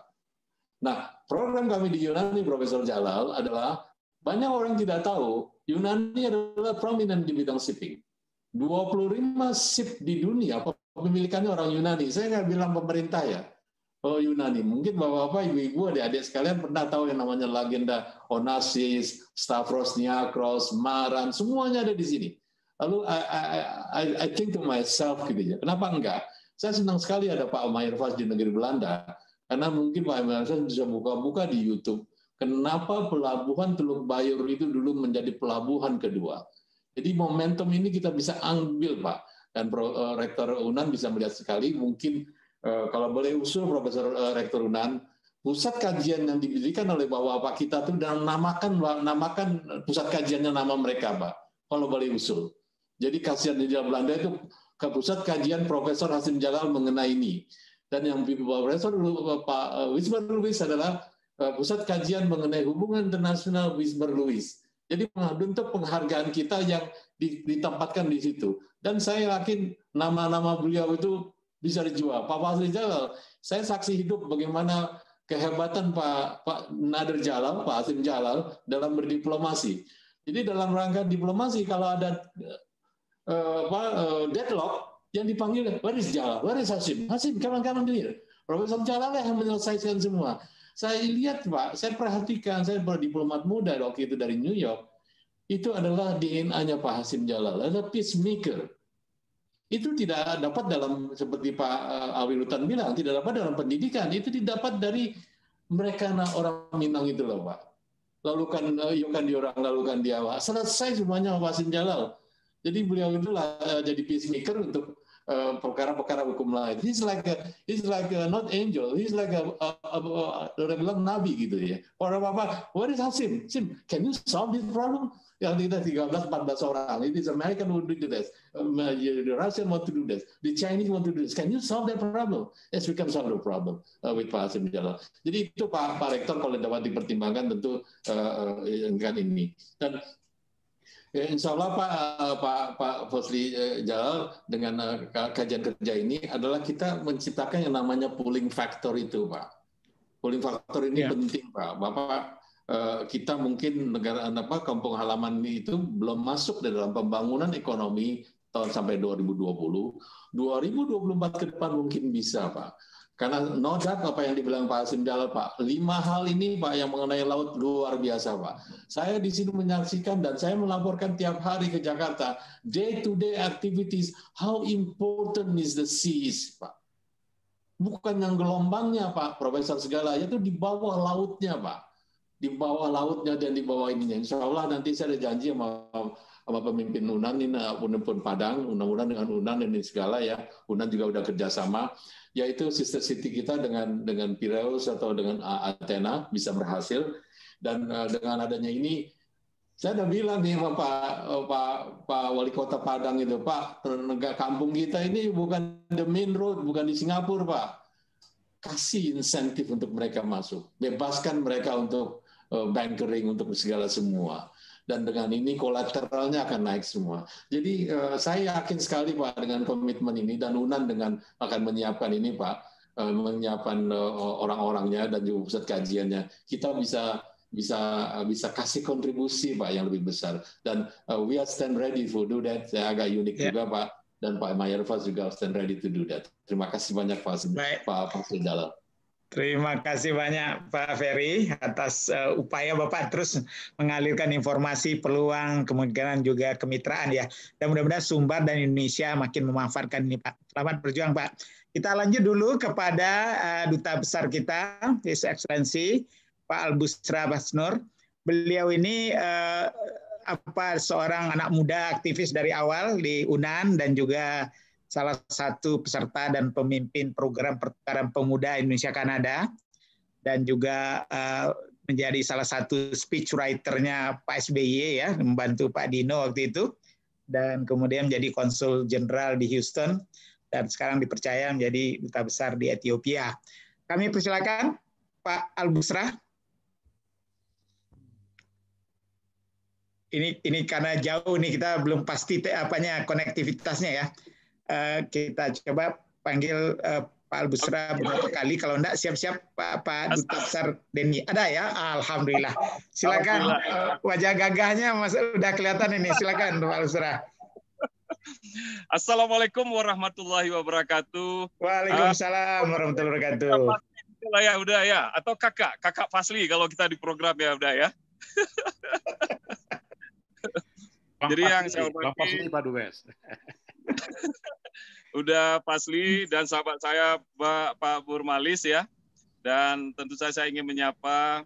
Speaker 12: Nah, program kami di Yunani, Profesor Jalal, adalah banyak orang tidak tahu, Yunani adalah prominent di bidang shipping. 25 ship di dunia, pemilikannya orang Yunani. Saya nggak bilang pemerintah ya. Oh Yunani, mungkin bapak-bapak, ibu-ibu, adik-adik sekalian pernah tahu yang namanya legenda Onassis, Stavros Niarchos, Maran, semuanya ada di sini. Lalu I think to myself gitu ya, kenapa enggak? Saya senang sekali ada Pak Meijervas di negeri Belanda, karena mungkin Pak Meijervas bisa buka-buka di YouTube. Kenapa pelabuhan Teluk Bayur itu dulu menjadi pelabuhan kedua? Jadi momentum ini kita bisa ambil Pak, dan Rektor Unan bisa melihat sekali. Mungkin kalau boleh usul Profesor Rektor Unan, pusat kajian yang didirikan oleh bapak-bapak kita itu dan namakan pusat kajiannya nama mereka Pak. Kalau boleh usul. Jadi kasihan di Belanda itu ke pusat kajian Profesor Hasim Jalal mengenai ini. Dan yang Profesor Pak Wisber Lewis adalah pusat kajian mengenai hubungan internasional Wisber Lewis. Jadi untuk penghargaan kita yang ditempatkan di situ. Dan saya yakin nama-nama beliau itu bisa dijual. Pak Fasli Jalal, saya saksi hidup bagaimana kehebatan Pak Nader Jalal, Pak Hasim Jalal dalam berdiplomasi. Jadi dalam rangka diplomasi kalau ada deadlock yang dipanggil, where is Jalal, where is Hasim? Hasim, kawan-kawan here. Profesor Jalal yang menyelesaikan semua. Saya lihat Pak, saya perhatikan, saya berdiplomat muda waktu itu dari New York, itu adalah DNA-nya Pak Hasim Jalal, adalah peacemaker. Itu tidak dapat dalam, seperti Pak Awilutan bilang, tidak dapat dalam pendidikan, itu didapat dari mereka orang Minang itu loh Pak. Lalukan diorang, lalukan dia Pak. Selesai semuanya Pak Hasim Jalal. Jadi beliau itulah jadi peacemaker untuk perkara-perkara hukum lain. He's like not angel, he's like orang bilang nabi gitu ya. Orang apa? What is Hasim? Sim, can you solve this problem? Yang kita 13-14 orang. It is American who do this. The Russian want to do this. The Chinese want to do this. Can you solve that problem? Yes, we can solve the problem with Pak Hasim Jalal. Jadi itu Pak Rektor kalau dapat dipertimbangkan tentu dengan ini. Dan insya Allah Pak Fasli Jalal dengan kajian kerja ini adalah kita menciptakan yang namanya pooling factor itu Pak. Pooling factor ini penting Pak. Bapak kita mungkin negara kampung halaman itu belum masuk dalam pembangunan ekonomi tahun sampai 2020. 2024 ke depan mungkin bisa Pak. Karena no doubt apa yang dibilang Pak Hasim Jalal Pak, 5 hal ini Pak yang mengenai laut luar biasa Pak. Saya di sini menyaksikan dan saya melaporkan tiap hari ke Jakarta, day-to-day activities, how important is the seas Pak. Bukan yang gelombangnya Pak, Profesor segala, itu di bawah lautnya Pak. Di bawah lautnya dan di bawah ininya. Insya Allah nanti saya ada janji sama pemimpin Unan ini pun Padang, Unan dengan Unan ini segala ya. Unan juga udah kerjasama, yaitu sister city kita dengan Piraeus atau dengan Athena bisa berhasil. Dan dengan adanya ini, saya udah bilang nih sama Pak Wali Kota Padang itu, Pak, kampung kita ini bukan the main road, bukan di Singapura Pak. Kasih insentif untuk mereka masuk, bebaskan mereka untuk bankering untuk segala semua. Dan dengan ini kolateralnya akan naik semua. Jadi saya yakin sekali Pak dengan komitmen ini dan Unan dengan akan menyiapkan ini Pak. menyiapkan orang-orangnya dan juga pusat kajiannya, kita bisa kasih kontribusi Pak yang lebih besar, dan we are stand ready to do that. Saya agak unik juga Pak, dan Pak Mayarfas juga stand ready to do that. Terima kasih banyak Pak Fasli Jalal.
Speaker 1: Terima kasih banyak Pak Ferry atas upaya Bapak terus mengalirkan informasi, peluang, kemungkinan juga kemitraan ya. Dan mudah-mudahan Sumbar dan Indonesia makin memanfaatkan ini Pak. Selamat berjuang Pak. Kita lanjut dulu kepada Duta Besar kita, His Excellency Pak Albusra Basnur. Beliau ini seorang anak muda aktivis dari awal di UNAN dan juga salah satu peserta dan pemimpin program pertukaran pemuda Indonesia Kanada, dan juga menjadi salah satu speech writer-nya Pak SBY ya, membantu Pak Dino waktu itu, dan kemudian menjadi konsul jenderal di Houston, dan sekarang dipercaya menjadi duta besar di Ethiopia. Kami persilakan Pak Albusra. Ini karena jauh nih, kita belum pasti konektivitasnya ya. Kita coba panggil Pak Albusra beberapa kali. Kalau enggak, siap-siap Pak Duta Besar Denny. Ada ya? Alhamdulillah. Silakan. Wajah gagahnya udah kelihatan ini. Silakan Pak Albusra.
Speaker 13: Assalamualaikum warahmatullahi wabarakatuh.
Speaker 1: Waalaikumsalam warahmatullahi wabarakatuh.
Speaker 13: Udah ya. Atau kakak Fasli kalau kita di program ya udah ya. Jadi yang saya hormati
Speaker 10: Pak Dubes.
Speaker 13: Udah Fasli dan sahabat saya Pak Burmalis ya, dan tentu saja saya ingin menyapa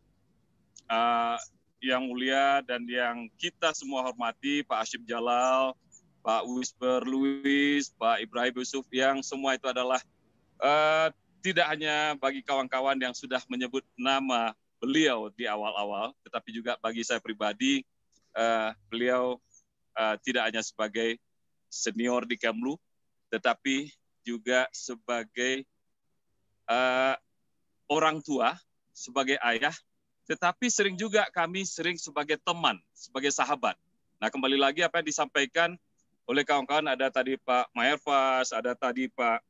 Speaker 13: yang mulia dan yang kita semua hormati, Pak Hasyim Jalal, Pak Wisber Luis, Pak Ibrahim Yusuf, yang semua itu adalah tidak hanya bagi kawan-kawan yang sudah menyebut nama beliau di awal-awal, tetapi juga bagi saya pribadi, beliau tidak hanya sebagai senior di Kemlu, tetapi juga sebagai orang tua, sebagai ayah, tetapi sering juga kami sebagai teman, sebagai sahabat. Nah, kembali lagi apa yang disampaikan oleh kawan-kawan, ada tadi Pak Mayarfas, ada tadi Pak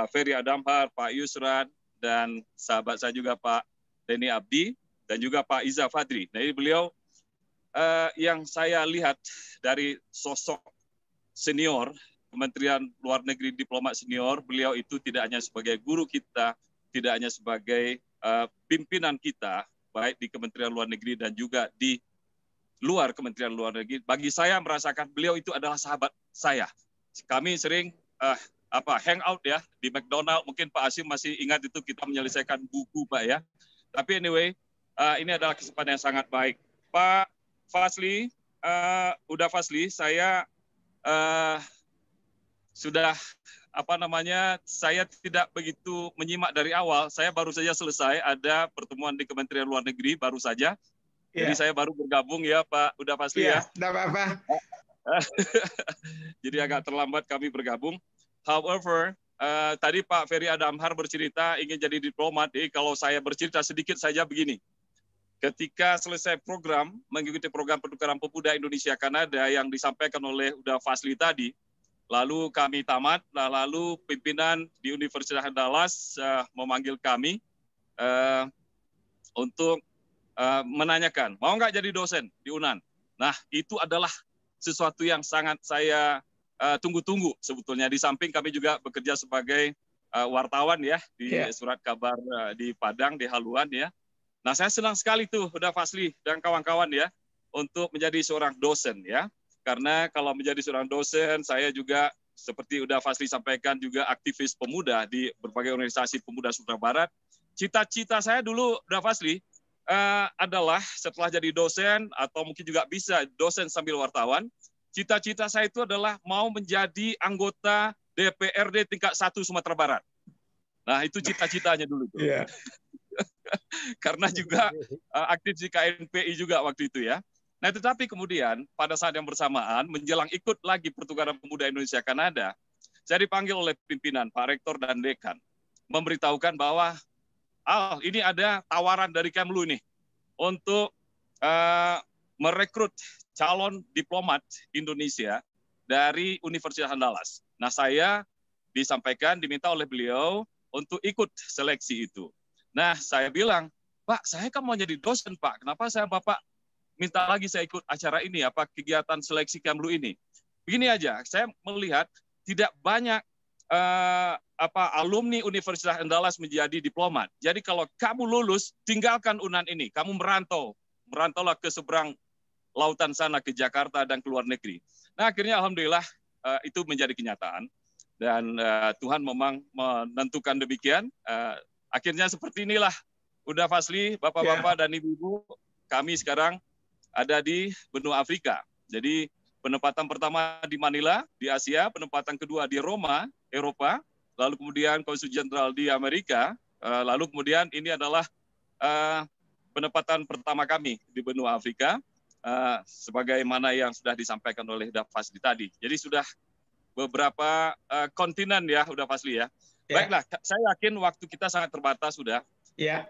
Speaker 13: Ferry Adamhar, Pak Yusran, dan sahabat saya juga Pak Denny Abdi, dan juga Pak Iza Fadri. Nah, ini beliau yang saya lihat dari sosok senior, Kementerian Luar Negeri diplomat senior, beliau itu tidak hanya sebagai guru kita, tidak hanya sebagai pimpinan kita, baik di Kementerian Luar Negeri dan juga di luar Kementerian Luar Negeri. Bagi saya merasakan beliau itu adalah sahabat saya. Kami sering hangout ya di McDonald, mungkin Pak Hasyim masih ingat itu, kita menyelesaikan buku Pak ya. Tapi anyway, ini adalah kesempatan yang sangat baik. Pak Fasli, Fasli, saya sudah saya tidak begitu menyimak dari awal. Saya baru saja selesai ada pertemuan di Kementerian Luar Negeri baru saja. Jadi saya baru bergabung ya Pak Fasli ya.
Speaker 1: Tidak apa-apa.
Speaker 13: Jadi agak terlambat kami bergabung. However, tadi Pak Ferry Adamhar bercerita ingin jadi diplomat. Jadi kalau saya bercerita sedikit saja begini. Ketika selesai mengikuti program pertukaran pemuda Indonesia Kanada yang disampaikan oleh Fasli tadi, lalu kami tamat, lalu pimpinan di Universitas Dallas memanggil kami untuk menanyakan, mau nggak jadi dosen di UNAN? Nah, itu adalah sesuatu yang sangat saya tunggu-tunggu sebetulnya. Di samping kami juga bekerja sebagai wartawan ya di surat kabar di Padang, di Haluan ya. Nah, saya senang sekali tuh Fasli dan kawan-kawan ya untuk menjadi seorang dosen ya. Karena kalau menjadi seorang dosen, saya juga seperti Fasli sampaikan juga aktivis pemuda di berbagai organisasi pemuda Sumatera Barat. Cita-cita saya dulu Fasli adalah setelah jadi dosen atau mungkin juga bisa dosen sambil wartawan, cita-cita saya itu adalah mau menjadi anggota DPRD tingkat 1 Sumatera Barat. Nah, itu cita-citanya dulu tuh. Yeah. Karena juga aktif di KNPI juga waktu itu ya. Nah, tetapi kemudian pada saat yang bersamaan menjelang ikut lagi pertukaran pemuda Indonesia Kanada, saya dipanggil oleh pimpinan Pak Rektor dan Dekan memberitahukan bahwa ini ada tawaran dari Kemlu nih untuk merekrut calon diplomat Indonesia dari Universitas Dallas. Nah, saya diminta oleh beliau untuk ikut seleksi itu. Nah, saya bilang, Pak, saya kan mau jadi dosen, Pak. Kenapa Bapak minta lagi saya ikut acara ini, apa kegiatan seleksi Kemlu ini? Begini aja, saya melihat tidak banyak alumni Universitas Andalas menjadi diplomat. Jadi kalau kamu lulus, tinggalkan UNAN ini, kamu merantaulah ke seberang lautan sana, ke Jakarta dan ke luar negeri. Nah, akhirnya alhamdulillah itu menjadi kenyataan. Dan Tuhan memang menentukan demikian. Akhirnya seperti inilah, udah Fasli, Bapak-Bapak dan Ibu-Ibu, kami sekarang ada di benua Afrika. Jadi penempatan pertama di Manila, di Asia, penempatan kedua di Roma, Eropa, lalu kemudian konsul jenderal di Amerika, lalu kemudian ini adalah penempatan pertama kami di benua Afrika, sebagaimana yang sudah disampaikan oleh Fasli tadi. Jadi sudah beberapa kontinen ya, udah Fasli ya. Baiklah, saya yakin waktu kita sangat terbatas sudah.
Speaker 1: Ya.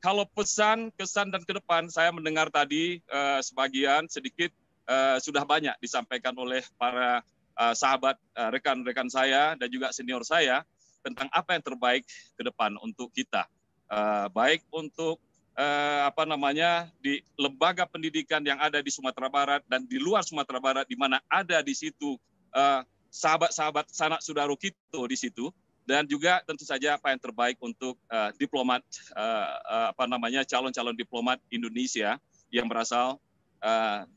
Speaker 13: Kalau pesan, kesan dan ke depan, saya mendengar tadi sebagian sedikit sudah banyak disampaikan oleh para sahabat, rekan-rekan saya dan juga senior saya tentang apa yang terbaik ke depan untuk kita, baik untuk di lembaga pendidikan yang ada di Sumatera Barat dan di luar Sumatera Barat, di mana ada di situ sahabat-sahabat sanak saudara kita di situ. Dan juga tentu saja apa yang terbaik untuk diplomat, calon-calon diplomat Indonesia yang berasal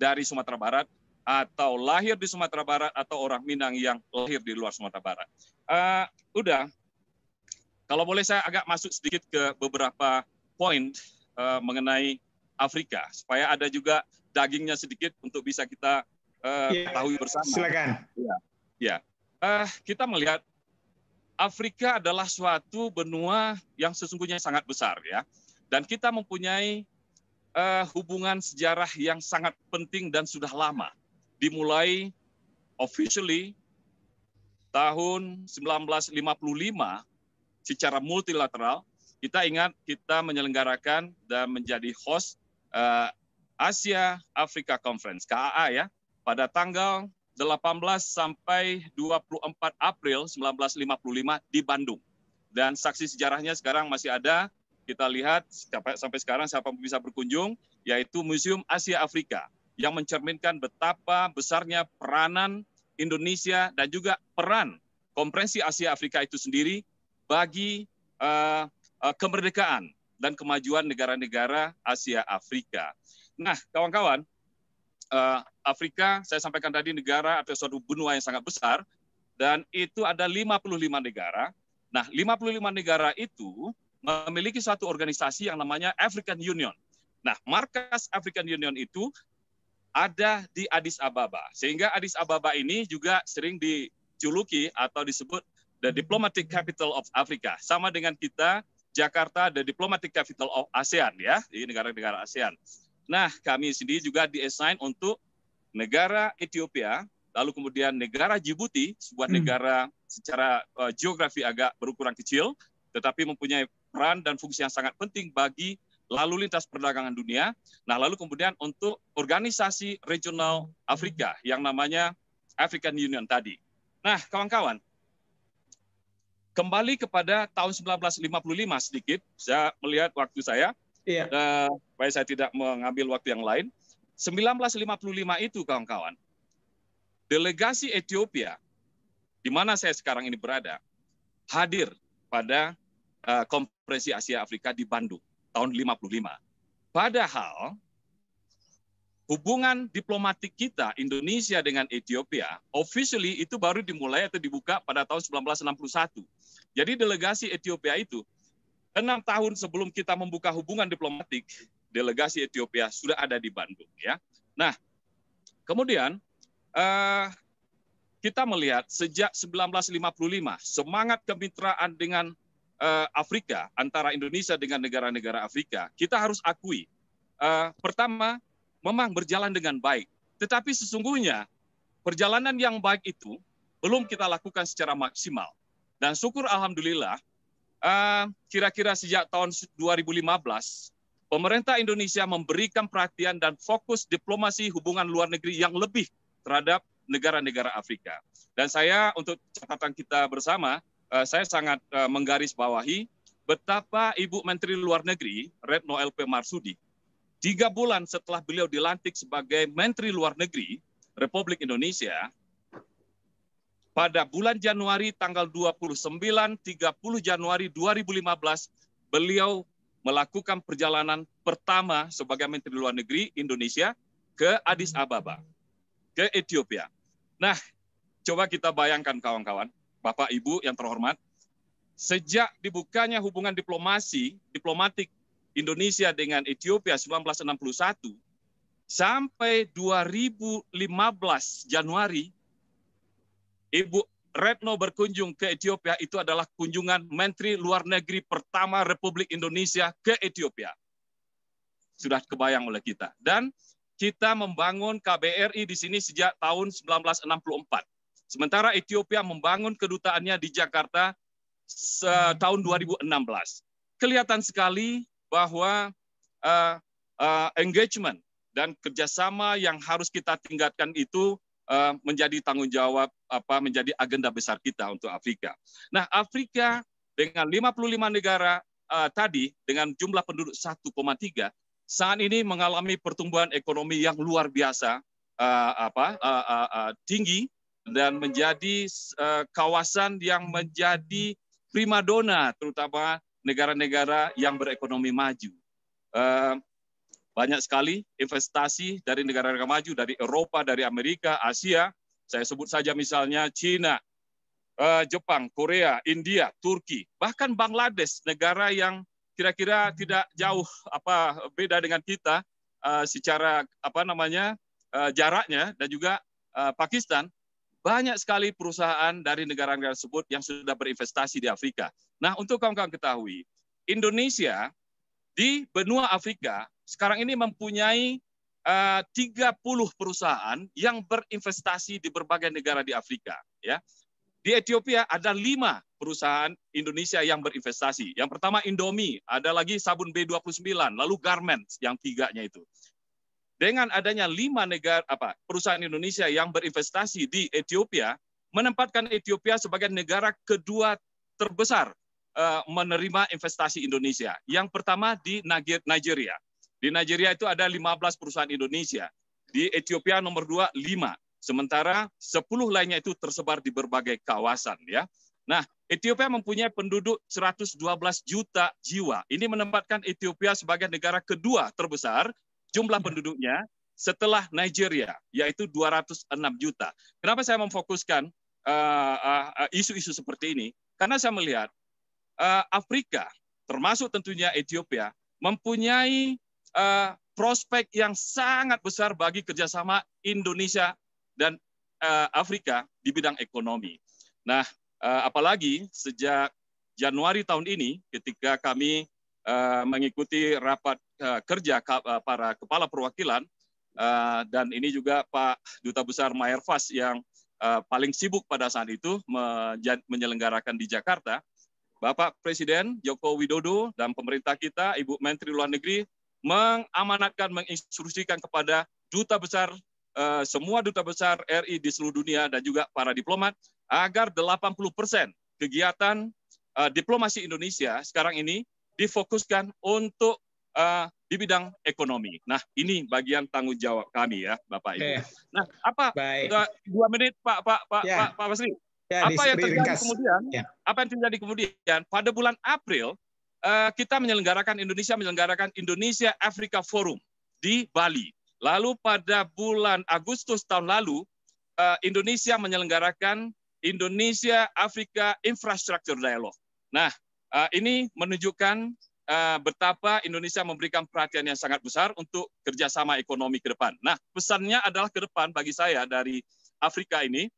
Speaker 13: dari Sumatera Barat atau lahir di Sumatera Barat atau orang Minang yang lahir di luar Sumatera Barat. Kalau boleh saya agak masuk sedikit ke beberapa poin mengenai Afrika supaya ada juga dagingnya sedikit untuk bisa kita ketahui bersama.
Speaker 1: Silakan.
Speaker 13: Kita melihat Afrika adalah suatu benua yang sesungguhnya sangat besar ya, dan kita mempunyai hubungan sejarah yang sangat penting dan sudah lama, dimulai officially tahun 1955 secara multilateral. Kita ingat kita menyelenggarakan dan menjadi host Asia Africa Conference (KAA) ya pada tanggal 18 sampai 24 April 1955 di Bandung. Dan saksi sejarahnya sekarang masih ada, kita lihat sampai sekarang siapa bisa berkunjung, yaitu Museum Asia Afrika, yang mencerminkan betapa besarnya peranan Indonesia dan juga peran Konferensi Asia Afrika itu sendiri bagi kemerdekaan dan kemajuan negara-negara Asia Afrika. Nah, kawan-kawan, Afrika, saya sampaikan tadi, negara atau suatu benua yang sangat besar, dan itu ada 55 negara. Nah, 55 negara itu memiliki suatu organisasi yang namanya African Union. Nah, markas African Union itu ada di Addis Ababa, sehingga Addis Ababa ini juga sering dijuluki atau disebut the diplomatic capital of Africa, sama dengan kita Jakarta the diplomatic capital of ASEAN ya, di negara-negara ASEAN. Nah, kami sendiri juga di-assign untuk negara Ethiopia, lalu kemudian negara Djibouti, sebuah negara secara geografi agak berukuran kecil, tetapi mempunyai peran dan fungsi yang sangat penting bagi lalu lintas perdagangan dunia. Nah, lalu kemudian untuk organisasi regional Afrika yang namanya African Union tadi. Nah, kawan-kawan, kembali kepada tahun 1955 sedikit, saya melihat waktu saya, supaya saya tidak mengambil waktu yang lain. 1955 itu, kawan-kawan, delegasi Ethiopia, di mana saya sekarang ini berada, hadir pada Konferensi Asia Afrika di Bandung tahun 55. Padahal hubungan diplomatik kita Indonesia dengan Ethiopia officially itu baru dimulai atau dibuka pada tahun 1961. Jadi delegasi Ethiopia itu 6 tahun sebelum kita membuka hubungan diplomatik, delegasi Ethiopia sudah ada di Bandung ya. Nah, kemudian kita melihat sejak 1955 semangat kemitraan dengan Afrika, antara Indonesia dengan negara-negara Afrika, kita harus akui, pertama, memang berjalan dengan baik. Tetapi sesungguhnya perjalanan yang baik itu belum kita lakukan secara maksimal. Dan syukur alhamdulillah, kira-kira sejak tahun 2015, pemerintah Indonesia memberikan perhatian dan fokus diplomasi hubungan luar negeri yang lebih terhadap negara-negara Afrika. Dan saya, untuk catatan kita bersama, saya sangat menggarisbawahi betapa Ibu Menteri Luar Negeri Retno LP Marsudi 3 bulan setelah beliau dilantik sebagai Menteri Luar Negeri Republik Indonesia, pada bulan Januari tanggal 29-30 Januari 2015, beliau melakukan perjalanan pertama sebagai Menteri Luar Negeri Indonesia ke Addis Ababa, ke Ethiopia. Nah, coba kita bayangkan kawan-kawan, Bapak Ibu yang terhormat, sejak dibukanya hubungan diplomatik Indonesia dengan Ethiopia 1961 sampai 2015 Januari, Ibu Retno berkunjung ke Ethiopia, itu adalah kunjungan Menteri Luar Negeri pertama Republik Indonesia ke Ethiopia. Sudah kebayang oleh kita. Dan kita membangun KBRI di sini sejak tahun 1964. Sementara Ethiopia membangun kedutaannya di Jakarta tahun 2016. Kelihatan sekali bahwa engagement dan kerjasama yang harus kita tingkatkan itu menjadi tanggung jawab, menjadi agenda besar kita untuk Afrika. Nah, Afrika dengan 55 negara tadi dengan jumlah penduduk 1,3 saat ini mengalami pertumbuhan ekonomi yang luar biasa tinggi dan menjadi kawasan yang menjadi primadona, terutama negara-negara yang berekonomi maju. Banyak sekali investasi dari negara-negara maju, dari Eropa, dari Amerika, Asia. Saya sebut saja misalnya China, Jepang, Korea, India, Turki, bahkan Bangladesh, negara yang kira-kira tidak jauh beda dengan kita secara jaraknya, dan juga Pakistan. Banyak sekali perusahaan dari negara-negara tersebut yang sudah berinvestasi di Afrika. Nah, untuk kawan-kawan ketahui, Indonesia di benua Afrika sekarang ini mempunyai 30 perusahaan yang berinvestasi di berbagai negara di Afrika. Ya. Di Ethiopia ada 5 perusahaan Indonesia yang berinvestasi. Yang pertama Indomie, ada lagi sabun B29, lalu Garments yang 3-nya itu. Dengan adanya 5 perusahaan Indonesia yang berinvestasi di Ethiopia, menempatkan Ethiopia sebagai negara kedua terbesar menerima investasi Indonesia. Yang pertama di Nigeria. Di Nigeria itu ada 15 perusahaan Indonesia. Di Ethiopia nomor 2, 5. Sementara 10 lainnya itu tersebar di berbagai kawasan. Ya. Nah, Ethiopia mempunyai penduduk 112 juta jiwa. Ini menempatkan Ethiopia sebagai negara kedua terbesar jumlah penduduknya setelah Nigeria, yaitu 206 juta. Kenapa saya memfokuskan isu-isu seperti ini? Karena saya melihat Afrika, termasuk tentunya Ethiopia, mempunyai prospek yang sangat besar bagi kerjasama Indonesia dan Afrika di bidang ekonomi. Nah, apalagi sejak Januari tahun ini, ketika kami mengikuti rapat kerja para kepala perwakilan, dan ini juga Pak Duta Besar Mayerfas yang paling sibuk pada saat itu menyelenggarakan di Jakarta, Bapak Presiden Joko Widodo dan pemerintah kita, Ibu Menteri Luar Negeri, mengamanatkan, menginstruksikan kepada semua duta besar RI di seluruh dunia dan juga para diplomat agar 80% kegiatan diplomasi Indonesia sekarang ini difokuskan untuk di bidang ekonomi. Nah, ini bagian tanggung jawab kami ya, Bapak Ibu. Nah, 2 menit Pak Basri. Ya, apa yang terjadi kemudian? Ya. Apa yang terjadi kemudian? Pada bulan April Indonesia menyelenggarakan Indonesia Africa Forum di Bali. Lalu pada bulan Agustus tahun lalu Indonesia menyelenggarakan Indonesia Africa Infrastructure Dialogue. Nah, ini menunjukkan betapa Indonesia memberikan perhatian yang sangat besar untuk kerjasama ekonomi ke depan. Nah, pesannya adalah ke depan bagi saya dari Afrika ini,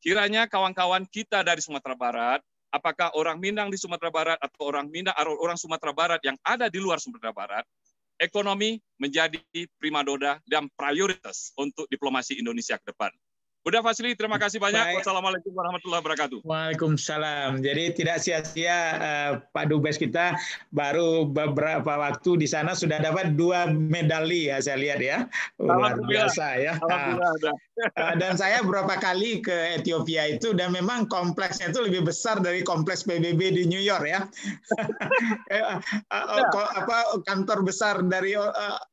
Speaker 13: kiranya kawan-kawan kita dari Sumatera Barat, apakah orang Minang di Sumatera Barat atau orang Minang atau orang Sumatera Barat yang ada di luar Sumatera Barat, ekonomi menjadi primadona dan prioritas untuk diplomasi Indonesia ke depan. Udah Fazli, terima kasih banyak.
Speaker 1: Baik.
Speaker 13: Wassalamualaikum warahmatullahi wabarakatuh.
Speaker 1: Waalaikumsalam. Jadi tidak sia-sia Pak Dubes kita baru beberapa waktu di sana sudah dapat 2 medali ya saya lihat ya. Luar biasa ya.
Speaker 13: Alhamdulillah.
Speaker 1: Dan saya beberapa kali ke Ethiopia itu dan memang kompleksnya itu lebih besar dari kompleks PBB di New York ya. Kantor besar dari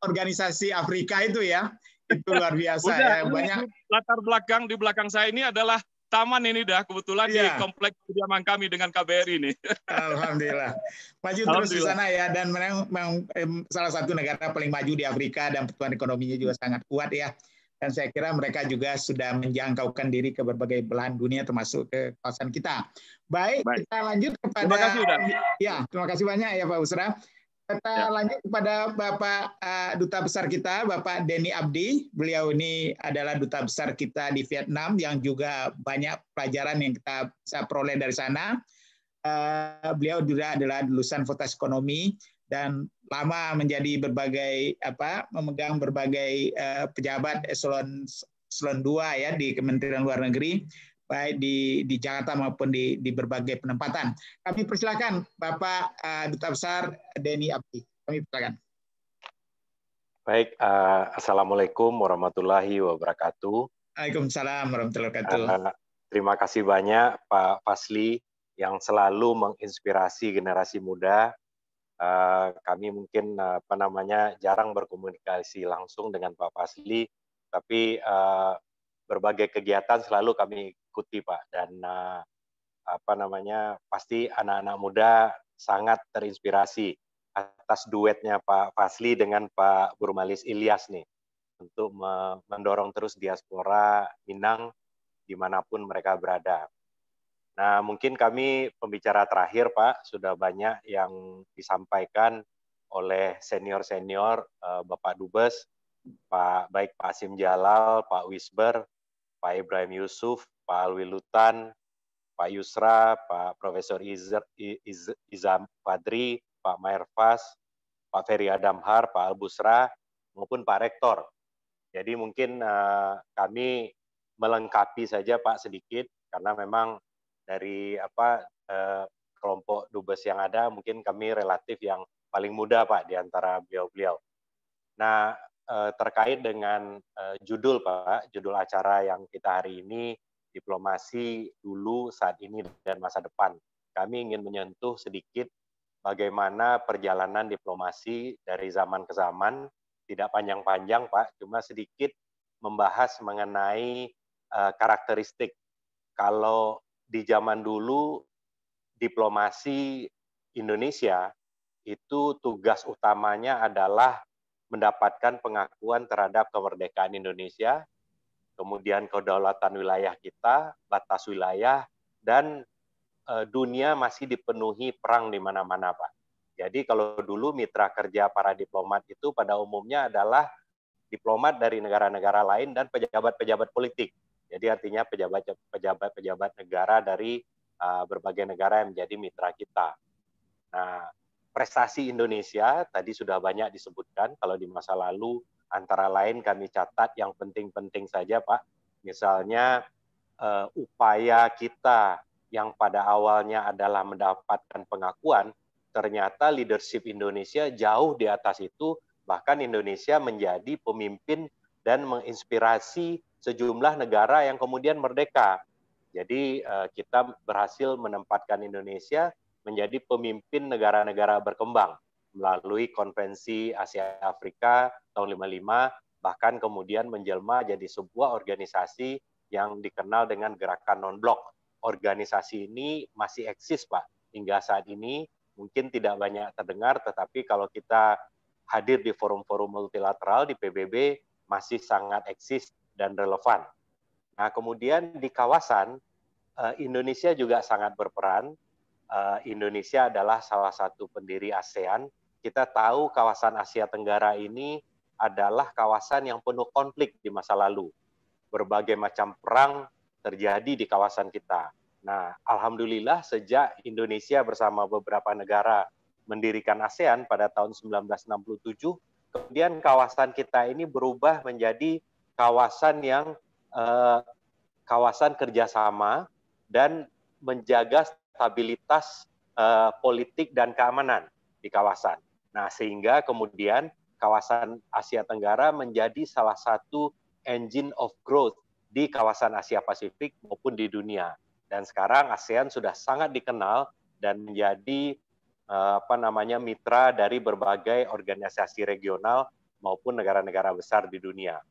Speaker 1: organisasi Afrika itu ya. Itu luar biasa ya. Banyak
Speaker 13: latar belakang di belakang saya ini adalah taman ini dah kebetulan di kompleks kediaman kami dengan KBRI ini.
Speaker 1: Alhamdulillah. Maju terus di sana ya dan memang salah satu negara paling maju di Afrika dan pertumbuhan ekonominya juga sangat kuat ya. Dan saya kira mereka juga sudah menjangkaukan diri ke berbagai belahan dunia termasuk ke kawasan kita. Baik. Kita lanjut kepada
Speaker 13: Terima kasih,
Speaker 1: ya, terima kasih banyak ya Pak Usra. Kita lanjut kepada Bapak Duta Besar kita, Bapak Denny Abdi. Beliau ini adalah Duta Besar kita di Vietnam yang juga banyak pelajaran yang kita bisa peroleh dari sana. Beliau juga adalah lulusan Fakultas Ekonomi dan lama menjadi memegang berbagai pejabat eselon 2 ya di Kementerian Luar Negeri, baik di Jakarta maupun di berbagai penempatan. Kami persilakan Bapak Duta Besar Denny Abdi. Kami persilakan.
Speaker 14: Baik, Assalamualaikum warahmatullahi wabarakatuh.
Speaker 1: Waalaikumsalam warahmatullahi wabarakatuh.
Speaker 14: Terima kasih banyak Pak Fazli yang selalu menginspirasi generasi muda. Kami mungkin jarang berkomunikasi langsung dengan Pak Fazli, tapi berbagai kegiatan selalu kami ikuti Pak, dan pasti anak-anak muda sangat terinspirasi atas duetnya Pak Fazli dengan Pak Burmalis Ilyas nih untuk mendorong terus diaspora Minang dimanapun mereka berada. Nah, mungkin kami pembicara terakhir Pak, sudah banyak yang disampaikan oleh senior-senior Bapak Dubes, baik Pak Hasim Jalal, Pak Wisber, Pak Ibrahim Yusuf, Pak Alwi Lutan, Pak Yusra, Pak Profesor Izam Fadri, Pak Maerfas, Pak Ferry Adamhar, Pak Albusra, maupun Pak Rektor. Jadi mungkin kami melengkapi saja Pak sedikit, karena memang dari kelompok Dubes yang ada, mungkin kami relatif yang paling muda Pak di antara beliau-beliau. Nah, terkait dengan judul Pak, judul acara yang kita hari ini, diplomasi dulu, saat ini, dan masa depan. Kami ingin menyentuh sedikit bagaimana perjalanan diplomasi dari zaman ke zaman, tidak panjang-panjang Pak, cuma sedikit membahas mengenai karakteristik. Kalau di zaman dulu, diplomasi Indonesia itu tugas utamanya adalah mendapatkan pengakuan terhadap kemerdekaan Indonesia, kemudian kedaulatan wilayah kita, batas wilayah, dan dunia masih dipenuhi perang di mana-mana, Pak. Jadi kalau dulu mitra kerja para diplomat itu pada umumnya adalah diplomat dari negara-negara lain dan pejabat-pejabat politik. Jadi artinya pejabat-pejabat negara dari berbagai negara yang menjadi mitra kita. Nah, prestasi Indonesia tadi sudah banyak disebutkan. Kalau di masa lalu, antara lain kami catat yang penting-penting saja, Pak. Misalnya upaya kita yang pada awalnya adalah mendapatkan pengakuan, ternyata leadership Indonesia jauh di atas itu, bahkan Indonesia menjadi pemimpin dan menginspirasi sejumlah negara yang kemudian merdeka. Jadi kita berhasil menempatkan Indonesia menjadi pemimpin negara-negara berkembang melalui Konvensi Asia Afrika tahun 55, bahkan kemudian menjelma jadi sebuah organisasi yang dikenal dengan Gerakan Non-Blok. Organisasi ini masih eksis, Pak, hingga saat ini. Mungkin tidak banyak terdengar, tetapi kalau kita hadir di forum-forum multilateral di PBB masih sangat eksis dan relevan. Nah, kemudian di kawasan, Indonesia juga sangat berperan. Indonesia adalah salah satu pendiri ASEAN. Kita tahu kawasan Asia Tenggara ini adalah kawasan yang penuh konflik di masa lalu. Berbagai macam perang terjadi di kawasan kita. Nah, alhamdulillah sejak Indonesia bersama beberapa negara mendirikan ASEAN pada tahun 1967, kemudian kawasan kita ini berubah menjadi kawasan yang kawasan kerjasama dan menjaga stabilitas politik dan keamanan di kawasan. Nah, sehingga kemudian kawasan Asia Tenggara menjadi salah satu engine of growth di kawasan Asia Pasifik maupun di dunia. Dan sekarang ASEAN sudah sangat dikenal dan menjadi mitra dari berbagai organisasi regional maupun negara-negara besar di dunia.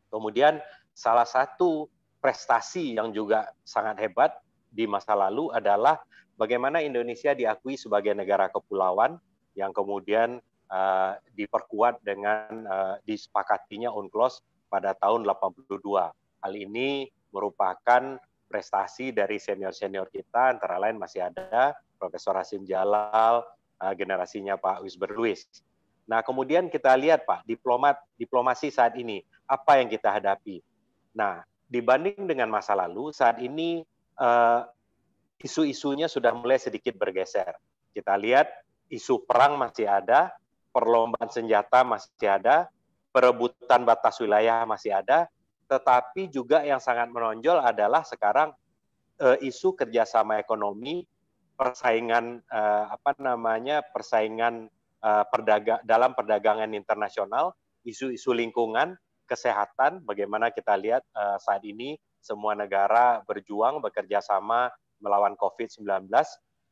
Speaker 14: Kemudian salah satu prestasi yang juga sangat hebat di masa lalu adalah bagaimana Indonesia diakui sebagai negara kepulauan yang kemudian diperkuat dengan disepakatinya UNCLOS pada tahun 82. Hal ini merupakan prestasi dari senior-senior kita, antara lain masih ada Profesor Hasim Jalal, generasinya Pak Wisberluis. Nah, kemudian kita lihat Pak, diplomasi saat ini, apa yang kita hadapi. Nah, dibanding dengan masa lalu, saat ini isu-isunya sudah mulai sedikit bergeser. Kita lihat isu perang masih ada, perlombaan senjata masih ada, perebutan batas wilayah masih ada, tetapi juga yang sangat menonjol adalah sekarang isu kerjasama ekonomi, persaingan dalam perdagangan internasional, isu-isu lingkungan, kesehatan, bagaimana kita lihat saat ini semua negara berjuang bekerja sama melawan COVID-19,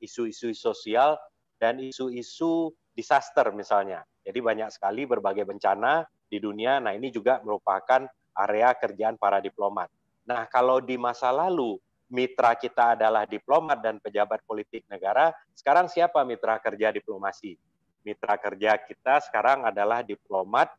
Speaker 14: isu-isu sosial dan isu-isu disaster misalnya. Jadi banyak sekali berbagai bencana di dunia. Nah, ini juga merupakan area kerjaan para diplomat. Nah, kalau di masa lalu mitra kita adalah diplomat dan pejabat politik negara, sekarang siapa mitra kerja diplomasi? Mitra kerja kita sekarang adalah diplomat,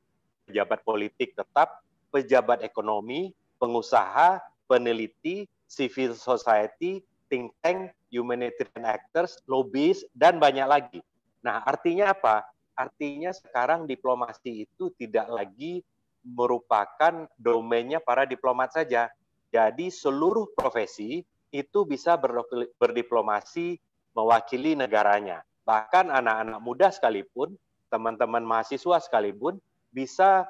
Speaker 14: pejabat politik tetap, pejabat ekonomi, pengusaha, peneliti, civil society, think tank, humanitarian actors, lobbyist, dan banyak lagi. Nah, artinya apa? Artinya sekarang diplomasi itu tidak lagi merupakan domainnya para diplomat saja. Jadi seluruh profesi itu bisa berdiplomasi mewakili negaranya. Bahkan anak-anak muda sekalipun, teman-teman mahasiswa sekalipun, bisa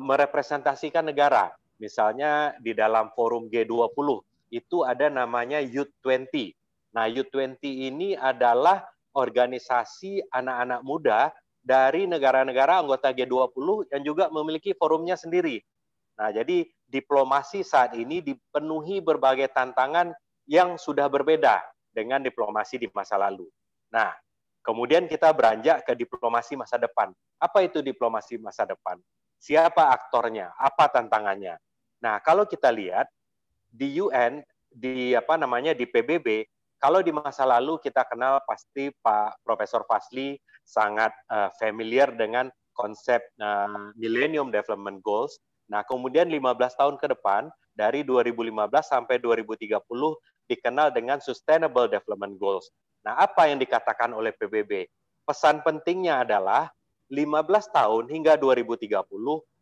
Speaker 14: merepresentasikan negara. Misalnya di dalam forum G20, itu ada namanya Youth 20. Nah, Youth 20 ini adalah organisasi anak-anak muda dari negara-negara anggota G20 yang juga memiliki forumnya sendiri. Nah, jadi diplomasi saat ini dipenuhi berbagai tantangan yang sudah berbeda dengan diplomasi di masa lalu. Nah, kemudian kita beranjak ke diplomasi masa depan. Apa itu diplomasi masa depan? Siapa aktornya? Apa tantangannya? Nah, kalau kita lihat di UN, di PBB, kalau di masa lalu kita kenal pasti Pak Profesor Fasli sangat familiar dengan konsep Millennium Development Goals. Nah, kemudian 15 tahun ke depan, dari 2015 sampai 2030, dikenal dengan Sustainable Development Goals. Nah, apa yang dikatakan oleh PBB? Pesan pentingnya adalah 15 tahun hingga 2030,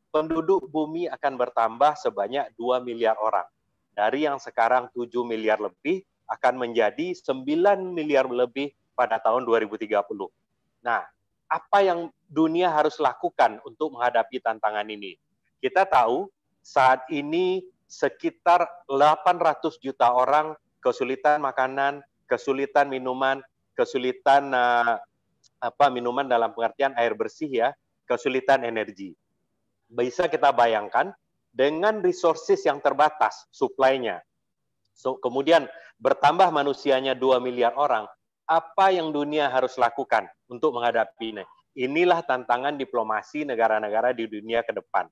Speaker 14: penduduk bumi akan bertambah sebanyak 2 miliar orang. Dari yang sekarang 7 miliar lebih, akan menjadi 9 miliar lebih pada tahun 2030. Nah, apa yang dunia harus lakukan untuk menghadapi tantangan ini? Kita tahu saat ini sekitar 800 juta orang kesulitan makanan, kesulitan minuman, kesulitan minuman dalam pengertian air bersih ya, kesulitan energi. Bisa kita bayangkan dengan resources yang terbatas, supply-nya. Kemudian bertambah manusianya 2 miliar orang, apa yang dunia harus lakukan untuk menghadapi ini? Inilah tantangan diplomasi negara-negara di dunia ke depan.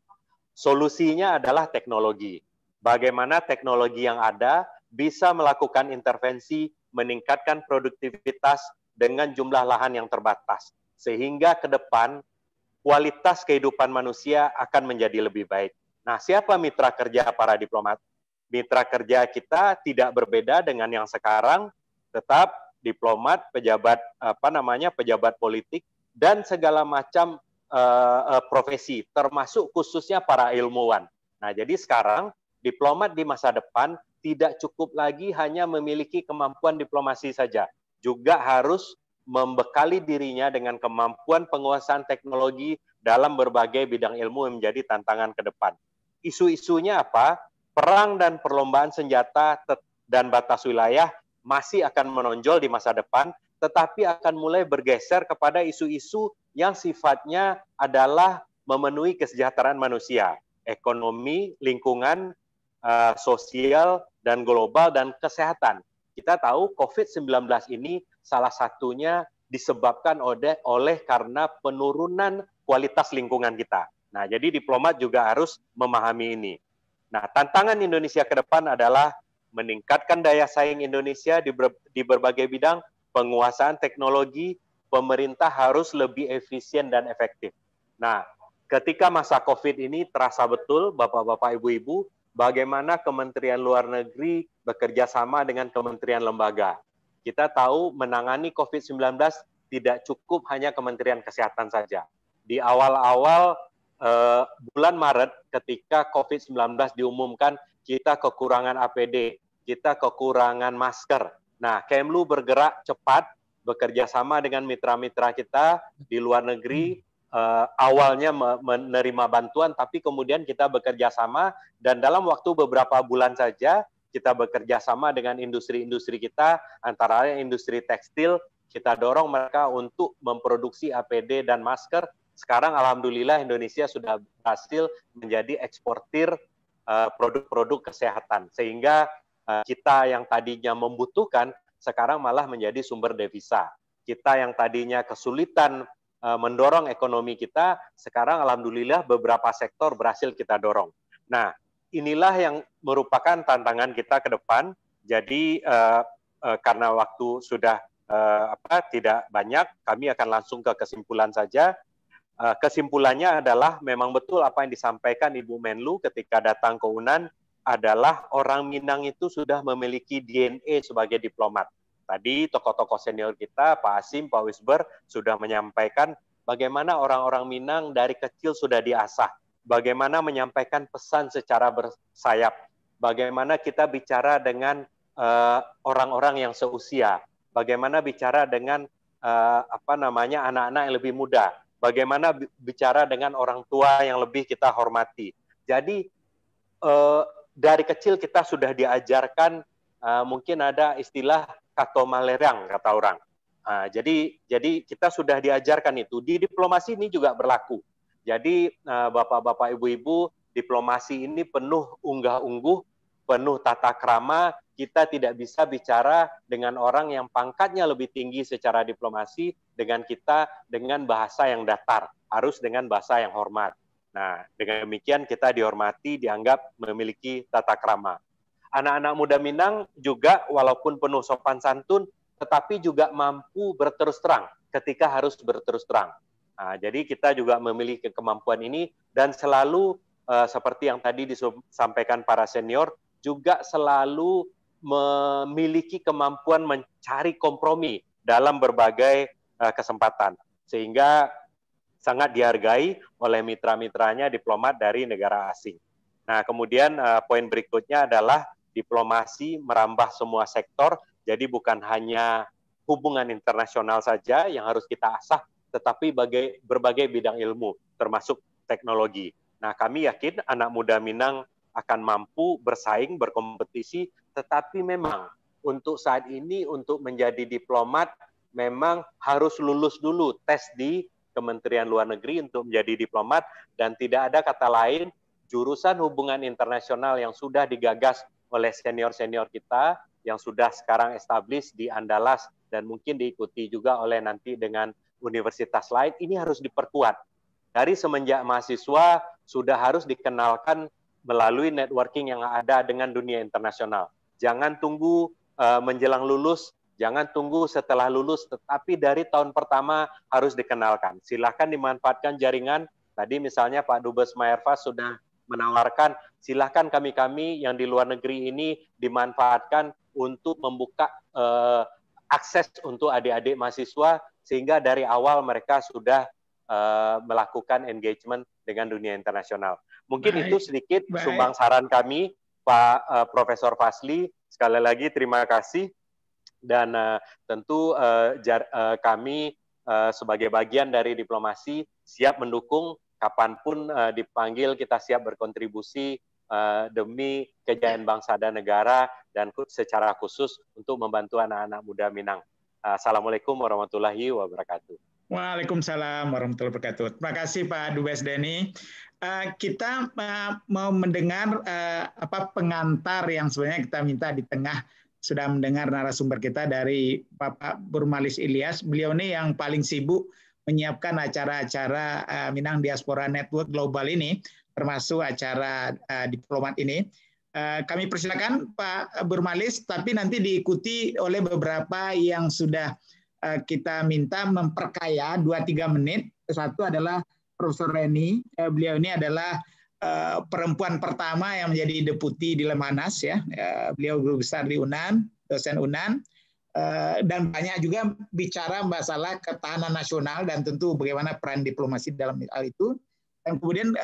Speaker 14: Solusinya adalah teknologi. Bagaimana teknologi yang ada bisa melakukan intervensi, meningkatkan produktivitas dengan jumlah lahan yang terbatas. Sehingga ke depan kualitas kehidupan manusia akan menjadi lebih baik. Nah, siapa mitra kerja para diplomat? Mitra kerja kita tidak berbeda dengan yang sekarang, tetap diplomat, pejabat pejabat politik dan segala macam profesi, termasuk khususnya para ilmuwan. Nah, jadi sekarang diplomat di masa depan tidak cukup lagi hanya memiliki kemampuan diplomasi saja, juga harus membekali dirinya dengan kemampuan penguasaan teknologi dalam berbagai bidang ilmu yang menjadi tantangan ke depan. Isu-isunya apa? perang dan perlombaan senjata dan batas wilayah masih akan menonjol di masa depan, tetapi akan mulai bergeser kepada isu-isu yang sifatnya adalah memenuhi kesejahteraan manusia, ekonomi, lingkungan, sosial, dan global, dan kesehatan. Kita tahu COVID-19 ini salah satunya disebabkan oleh karena penurunan kualitas lingkungan kita. Nah, jadi diplomat juga harus memahami ini. Nah, tantangan Indonesia ke depan adalah meningkatkan daya saing Indonesia di berbagai bidang, penguasaan teknologi, pemerintah harus lebih efisien dan efektif. Nah, ketika masa COVID ini terasa betul, Bapak-Bapak, Ibu-Ibu, bagaimana Kementerian Luar Negeri bekerja sama dengan kementerian lembaga. Kita tahu menangani COVID-19 tidak cukup hanya Kementerian Kesehatan saja. Di awal-awal bulan Maret ketika COVID-19 diumumkan, kita kekurangan APD, kita kekurangan masker. Nah, Kemlu bergerak cepat, bekerja sama dengan mitra-mitra kita di luar negeri, awalnya menerima bantuan, tapi kemudian kita bekerja sama, dan dalam waktu beberapa bulan saja, kita bekerja sama dengan industri-industri kita, antara lain industri tekstil, kita dorong mereka untuk memproduksi APD dan masker. Sekarang alhamdulillah Indonesia sudah berhasil menjadi eksportir produk-produk kesehatan, sehingga kita yang tadinya membutuhkan sekarang malah menjadi sumber devisa. Kita yang tadinya kesulitan mendorong ekonomi kita, sekarang alhamdulillah beberapa sektor berhasil kita dorong. Nah, inilah yang merupakan tantangan kita ke depan. Jadi karena waktu sudah tidak banyak, kami akan langsung ke kesimpulan saja. Kesimpulannya adalah memang betul apa yang disampaikan Ibu Menlu ketika datang ke UNAN adalah orang Minang itu sudah memiliki DNA sebagai diplomat. Tadi tokoh-tokoh senior kita, Pak Hasim, Pak Wisber, sudah menyampaikan bagaimana orang-orang Minang dari kecil sudah diasah, bagaimana menyampaikan pesan secara bersayap, bagaimana kita bicara dengan orang-orang yang seusia, bagaimana bicara dengan anak-anak yang lebih muda, bagaimana bicara dengan orang tua yang lebih kita hormati. Jadi dari kecil kita sudah diajarkan, mungkin ada istilah kato malerang kata orang. Jadi kita sudah diajarkan itu. Di diplomasi ini juga berlaku. Jadi Bapak-bapak, Ibu-ibu, diplomasi ini penuh unggah-ungguh, penuh tata krama. Kita tidak bisa bicara dengan orang yang pangkatnya lebih tinggi secara diplomasi dengan kita dengan bahasa yang datar, harus dengan bahasa yang hormat. Nah, dengan demikian kita dihormati, dianggap memiliki tata krama. Anak-anak muda Minang juga walaupun penuh sopan santun, tetapi juga mampu berterus terang ketika harus berterus terang. Nah, jadi kita juga memiliki kemampuan ini dan selalu seperti yang tadi disampaikan para senior, juga selalu memiliki kemampuan mencari kompromi dalam berbagai kesempatan. Sehingga sangat dihargai oleh mitra-mitranya diplomat dari negara asing. Nah, kemudian poin berikutnya adalah diplomasi merambah semua sektor, jadi bukan hanya hubungan internasional saja yang harus kita asah, tetapi berbagai bidang ilmu, termasuk teknologi. Nah, kami yakin anak muda Minang akan mampu bersaing, berkompetisi, tetapi memang untuk saat ini, untuk menjadi diplomat, memang harus lulus dulu tes di Kementerian Luar Negeri untuk menjadi diplomat, dan tidak ada kata lain, jurusan hubungan internasional yang sudah digagas oleh senior-senior kita, yang sudah sekarang established di Andalas, dan mungkin diikuti juga oleh nanti dengan universitas lain, ini harus diperkuat. Dari semenjak mahasiswa, sudah harus dikenalkan melalui networking yang ada dengan dunia internasional. Jangan tunggu menjelang lulus, jangan tunggu setelah lulus, tetapi dari tahun pertama harus dikenalkan. Silakan dimanfaatkan jaringan. Tadi misalnya Pak Dubes Mayerfas sudah menawarkan, silakan kami-kami yang di luar negeri ini dimanfaatkan untuk membuka akses untuk adik-adik mahasiswa, sehingga dari awal mereka sudah melakukan engagement dengan dunia internasional. Mungkin itu sedikit sumbang saran kami, Pak Profesor Fasli. Sekali lagi terima kasih. Dan tentu kami sebagai bagian dari diplomasi siap mendukung kapanpun dipanggil, kita siap berkontribusi demi kejayaan bangsa dan negara dan secara khusus untuk membantu anak-anak muda Minang. Assalamualaikum warahmatullahi wabarakatuh.
Speaker 1: Waalaikumsalam warahmatullahi wabarakatuh. Terima kasih Pak Dubes Denny. Kita mau mendengar pengantar yang sebenarnya kita minta di tengah. Sudah mendengar narasumber kita dari Bapak Burmalis Ilyas. Beliau ini yang paling sibuk menyiapkan acara-acara Minang Diaspora Network Global ini, termasuk acara diplomat ini. Kami persilakan Pak Burmalis, tapi nanti diikuti oleh beberapa yang sudah kita minta memperkaya 2-3 menit. Satu adalah Profesor Reni. Beliau ini adalah perempuan pertama yang menjadi deputi di Lemhanas, ya. Beliau guru besar di UNAN, dosen UNAN, dan banyak juga bicara masalah ketahanan nasional dan tentu bagaimana peran diplomasi dalam hal itu. Dan kemudian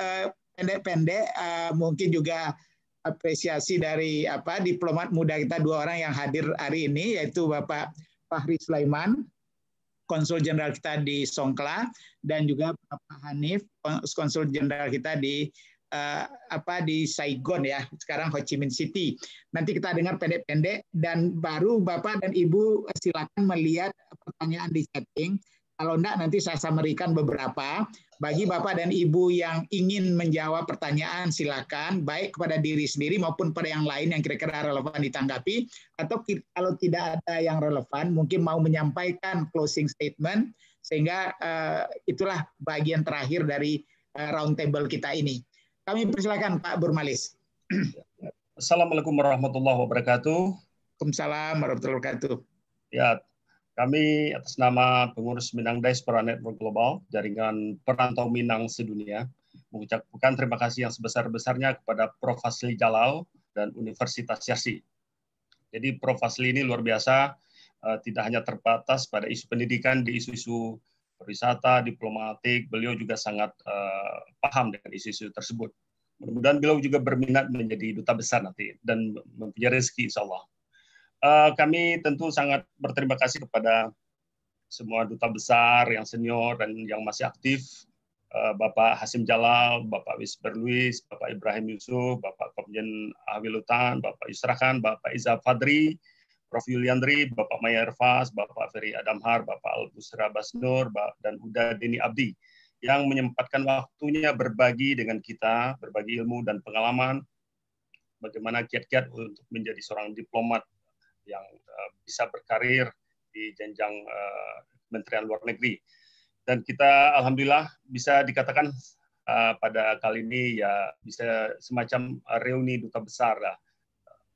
Speaker 1: pendek-pendek mungkin juga apresiasi dari diplomat muda kita, 2 orang yang hadir hari ini, yaitu Bapak Fahri Sulaiman, Konsul Jenderal kita di Songkla, dan juga Bapak Hanif, Konsul Jenderal kita di Saigon, ya, sekarang Ho Chi Minh City. Nanti kita dengar pendek-pendek, dan baru Bapak dan Ibu silakan melihat pertanyaan di setting. Kalau enggak, nanti saya summary-kan beberapa. Bagi Bapak dan Ibu yang ingin menjawab pertanyaan, silakan, baik kepada diri sendiri maupun pada yang lain yang kira-kira relevan ditanggapi, atau kalau tidak ada yang relevan, mungkin mau menyampaikan closing statement, sehingga itulah bagian terakhir dari roundtable kita ini. Kami persilakan Pak Burmalis.
Speaker 6: Assalamualaikum warahmatullahi wabarakatuh.
Speaker 1: Waalaikumsalam warahmatullahi wabarakatuh.
Speaker 6: Ya, kami atas nama pengurus Minang Diaspora Network Global, Jaringan Perantau Minang Sedunia, mengucapkan terima kasih yang sebesar-besarnya kepada Prof. Fasli Jalal dan Universitas Yarsi. Jadi Prof. Fasli ini luar biasa, tidak hanya terbatas pada isu pendidikan, di isu-isu pariwisata, diplomatik, beliau juga sangat paham dengan isu-isu tersebut. Mudah-mudahan beliau juga berminat menjadi duta besar nanti dan mempunyai rezeki insya Allah. Kami tentu sangat berterima kasih kepada semua duta besar yang senior dan yang masih aktif, Bapak Hasim Jalal, Bapak Wisber Luis, Bapak Ibrahim Yusuf, Bapak Komjen Ahwilutan, Bapak Yusra Khan, Bapak Iza Fadri, Prof. Yuliandri, Bapak Maya Erfas, Bapak Ferry Adamhar, Bapak Al-Busra Basnur, dan Uda Deni Abdi, yang menyempatkan waktunya berbagi dengan kita, berbagi ilmu dan pengalaman, bagaimana kiat-kiat untuk menjadi seorang diplomat yang bisa berkarir di jenjang Kementerian Luar Negeri. Dan kita alhamdulillah bisa dikatakan pada kali ini ya bisa semacam reuni duta besar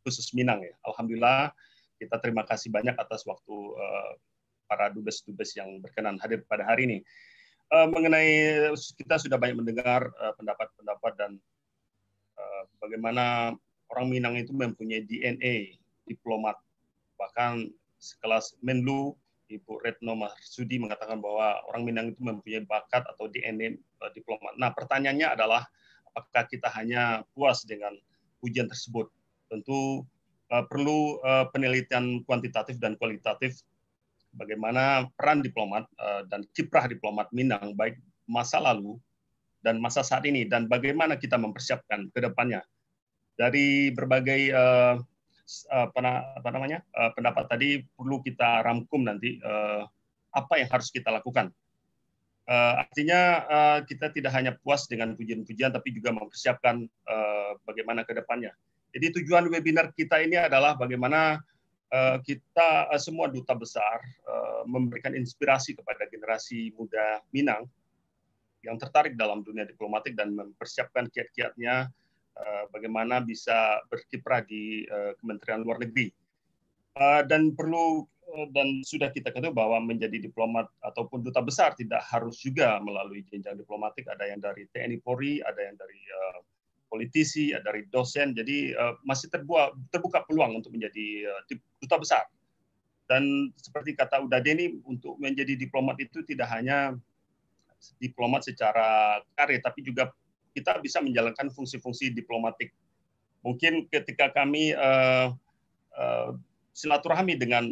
Speaker 6: khusus Minang, ya. Alhamdulillah kita terima kasih banyak atas waktu para dubes-dubes yang berkenan hadir pada hari ini. Mengenai kita sudah banyak mendengar pendapat-pendapat dan bagaimana orang Minang itu mempunyai DNA diplomat. Bahkan sekelas Menlu, Ibu Retno Marsudi mengatakan bahwa orang Minang itu mempunyai bakat atau DNA diplomat. Nah, pertanyaannya adalah apakah kita hanya puas dengan pujian tersebut? Tentu perlu penelitian kuantitatif dan kualitatif bagaimana peran diplomat dan kiprah diplomat Minang baik masa lalu dan masa saat ini, dan bagaimana kita mempersiapkan ke depannya. Dari berbagai pendapat tadi perlu kita rangkum nanti apa yang harus kita lakukan. Artinya kita tidak hanya puas dengan pujian-pujian, tapi juga mempersiapkan bagaimana ke depannya. Jadi tujuan webinar kita ini adalah bagaimana kita semua duta besar memberikan inspirasi kepada generasi muda Minang yang tertarik dalam dunia diplomatik dan mempersiapkan kiat-kiatnya bagaimana bisa berkiprah di Kementerian Luar Negeri. Dan perlu dan sudah kita ketahui bahwa menjadi diplomat ataupun duta besar tidak harus juga melalui jenjang diplomatik. Ada yang dari TNI Polri, ada yang dari politisi, ada dari dosen. Jadi masih terbuka peluang untuk menjadi duta besar. Dan seperti kata Uda Deni, untuk menjadi diplomat itu tidak hanya diplomat secara karir, tapi juga kita bisa menjalankan fungsi-fungsi diplomatik. Mungkin ketika kami silaturahmi dengan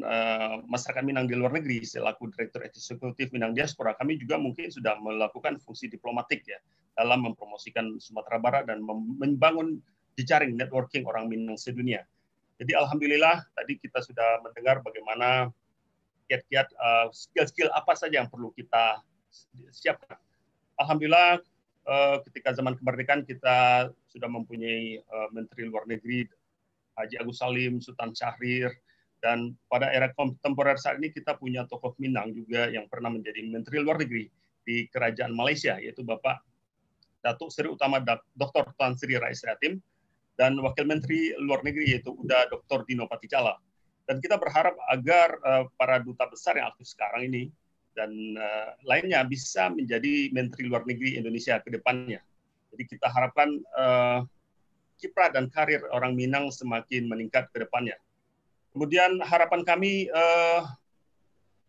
Speaker 6: masyarakat Minang di luar negeri, selaku Direktur Eksekutif Minang Diaspora, kami juga mungkin sudah melakukan fungsi diplomatik ya dalam mempromosikan Sumatera Barat dan membangun jejaring networking orang Minang sedunia. Jadi alhamdulillah tadi kita sudah mendengar bagaimana kiat-kiat skill-skill apa saja yang perlu kita siapkan. Alhamdulillah ketika zaman kemerdekaan kita sudah mempunyai Menteri Luar Negeri Haji Agus Salim, Sultan Syahrir, dan pada era kontemporer saat ini kita punya tokoh Minang juga yang pernah menjadi Menteri Luar Negeri di Kerajaan Malaysia, yaitu Bapak Datuk Seri Utama Dr. Tan Sri Rais Yatim, dan Wakil Menteri Luar Negeri yaitu UDA Dr. Dino Patijala. Dan kita berharap agar para duta besar yang aktif sekarang ini dan lainnya bisa menjadi Menteri Luar Negeri Indonesia ke depannya. Jadi kita harapkan kiprah dan karir orang Minang semakin meningkat ke depannya. Kemudian harapan kami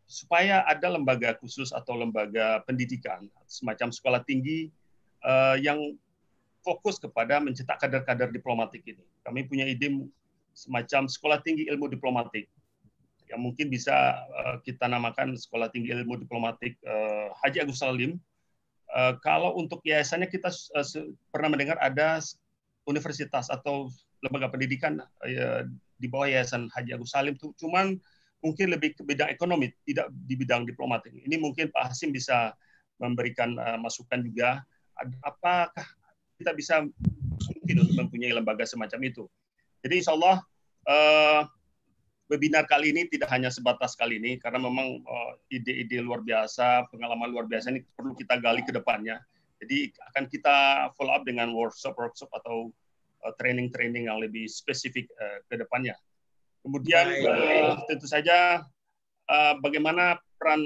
Speaker 6: supaya ada lembaga khusus atau lembaga pendidikan, semacam sekolah tinggi yang fokus kepada mencetak kader-kader diplomatik ini. Kami punya ide semacam sekolah tinggi ilmu diplomatik, yang mungkin bisa kita namakan sekolah tinggi ilmu diplomatik Haji Agus Salim. Kalau untuk yayasannya kita pernah mendengar ada universitas atau lembaga pendidikan di bawah yayasan Haji Agus Salim, cuman mungkin lebih ke bidang ekonomi, tidak di bidang diplomatik. Ini mungkin Pak Hasim bisa memberikan masukan juga, apakah kita bisa mungkin untuk mempunyai lembaga semacam itu. Jadi insya Allah webinar kali ini tidak hanya sebatas kali ini, karena memang ide-ide luar biasa, pengalaman luar biasa ini perlu kita gali ke depannya. Jadi akan kita follow up dengan workshop atau training-training yang lebih spesifik ke depannya. Kemudian tentu saja bagaimana peran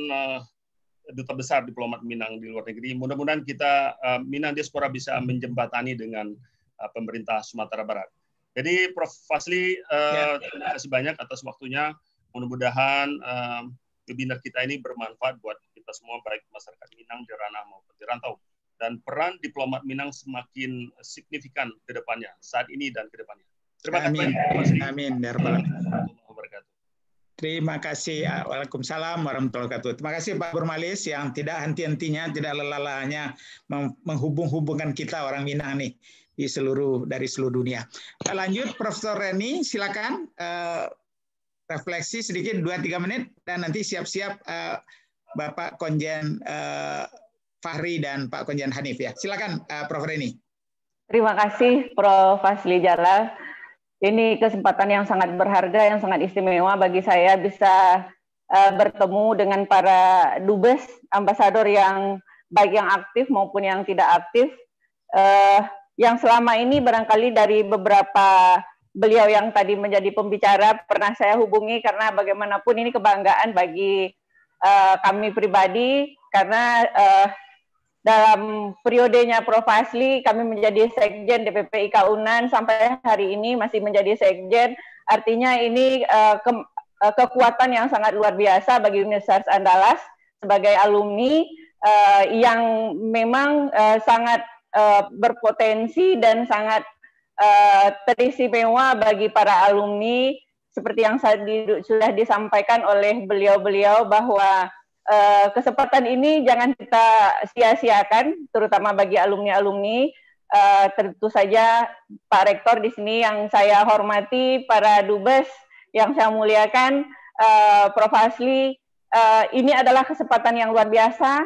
Speaker 6: duta besar diplomat Minang di luar negeri. Mudah-mudahan kita Minang Diaspora bisa menjembatani dengan pemerintah Sumatera Barat. Jadi Prof. Fasli, terima kasih banyak atas waktunya. Mudah-mudahan webinar kita ini bermanfaat buat kita semua, baik masyarakat Minang di ranah maupun di rantau. Dan peran diplomat Minang semakin signifikan ke depannya, saat ini dan ke depannya. Terima kasih.
Speaker 1: Amin. Terima kasih. Waalaikumsalam warahmatullahi wabarakatuh. Terima kasih Pak Burmalis yang tidak henti-hentinya, tidak lelah-lelahnya menghubung-hubungkan kita orang Minang nih dari seluruh dunia. Lanjut Profesor Reni, silakan refleksi sedikit 2-3 menit dan nanti siap-siap Bapak Konjen Fahri dan Pak Konjen Hanif ya. Silakan Prof Reni.
Speaker 15: Terima kasih Prof Fasli Jalal. Ini kesempatan yang sangat berharga, yang sangat istimewa bagi saya bisa bertemu dengan para dubes, ambasador yang baik yang aktif maupun yang tidak aktif. Yang selama ini barangkali dari beberapa beliau yang tadi menjadi pembicara pernah saya hubungi, karena bagaimanapun ini kebanggaan bagi kami pribadi, karena dalam periodenya Prof Fasli kami menjadi Sekjen DPP IKA UNAN sampai hari ini masih menjadi Sekjen. Artinya ini kekuatan yang sangat luar biasa bagi Universitas Andalas sebagai alumni yang memang sangat berpotensi dan sangat teristimewa bagi para alumni, seperti yang sudah disampaikan oleh beliau-beliau bahwa kesempatan ini jangan kita sia-siakan, terutama bagi alumni-alumni. Tentu saja Pak Rektor di sini yang saya hormati, para dubes yang saya muliakan, Prof Fasli, ini adalah kesempatan yang luar biasa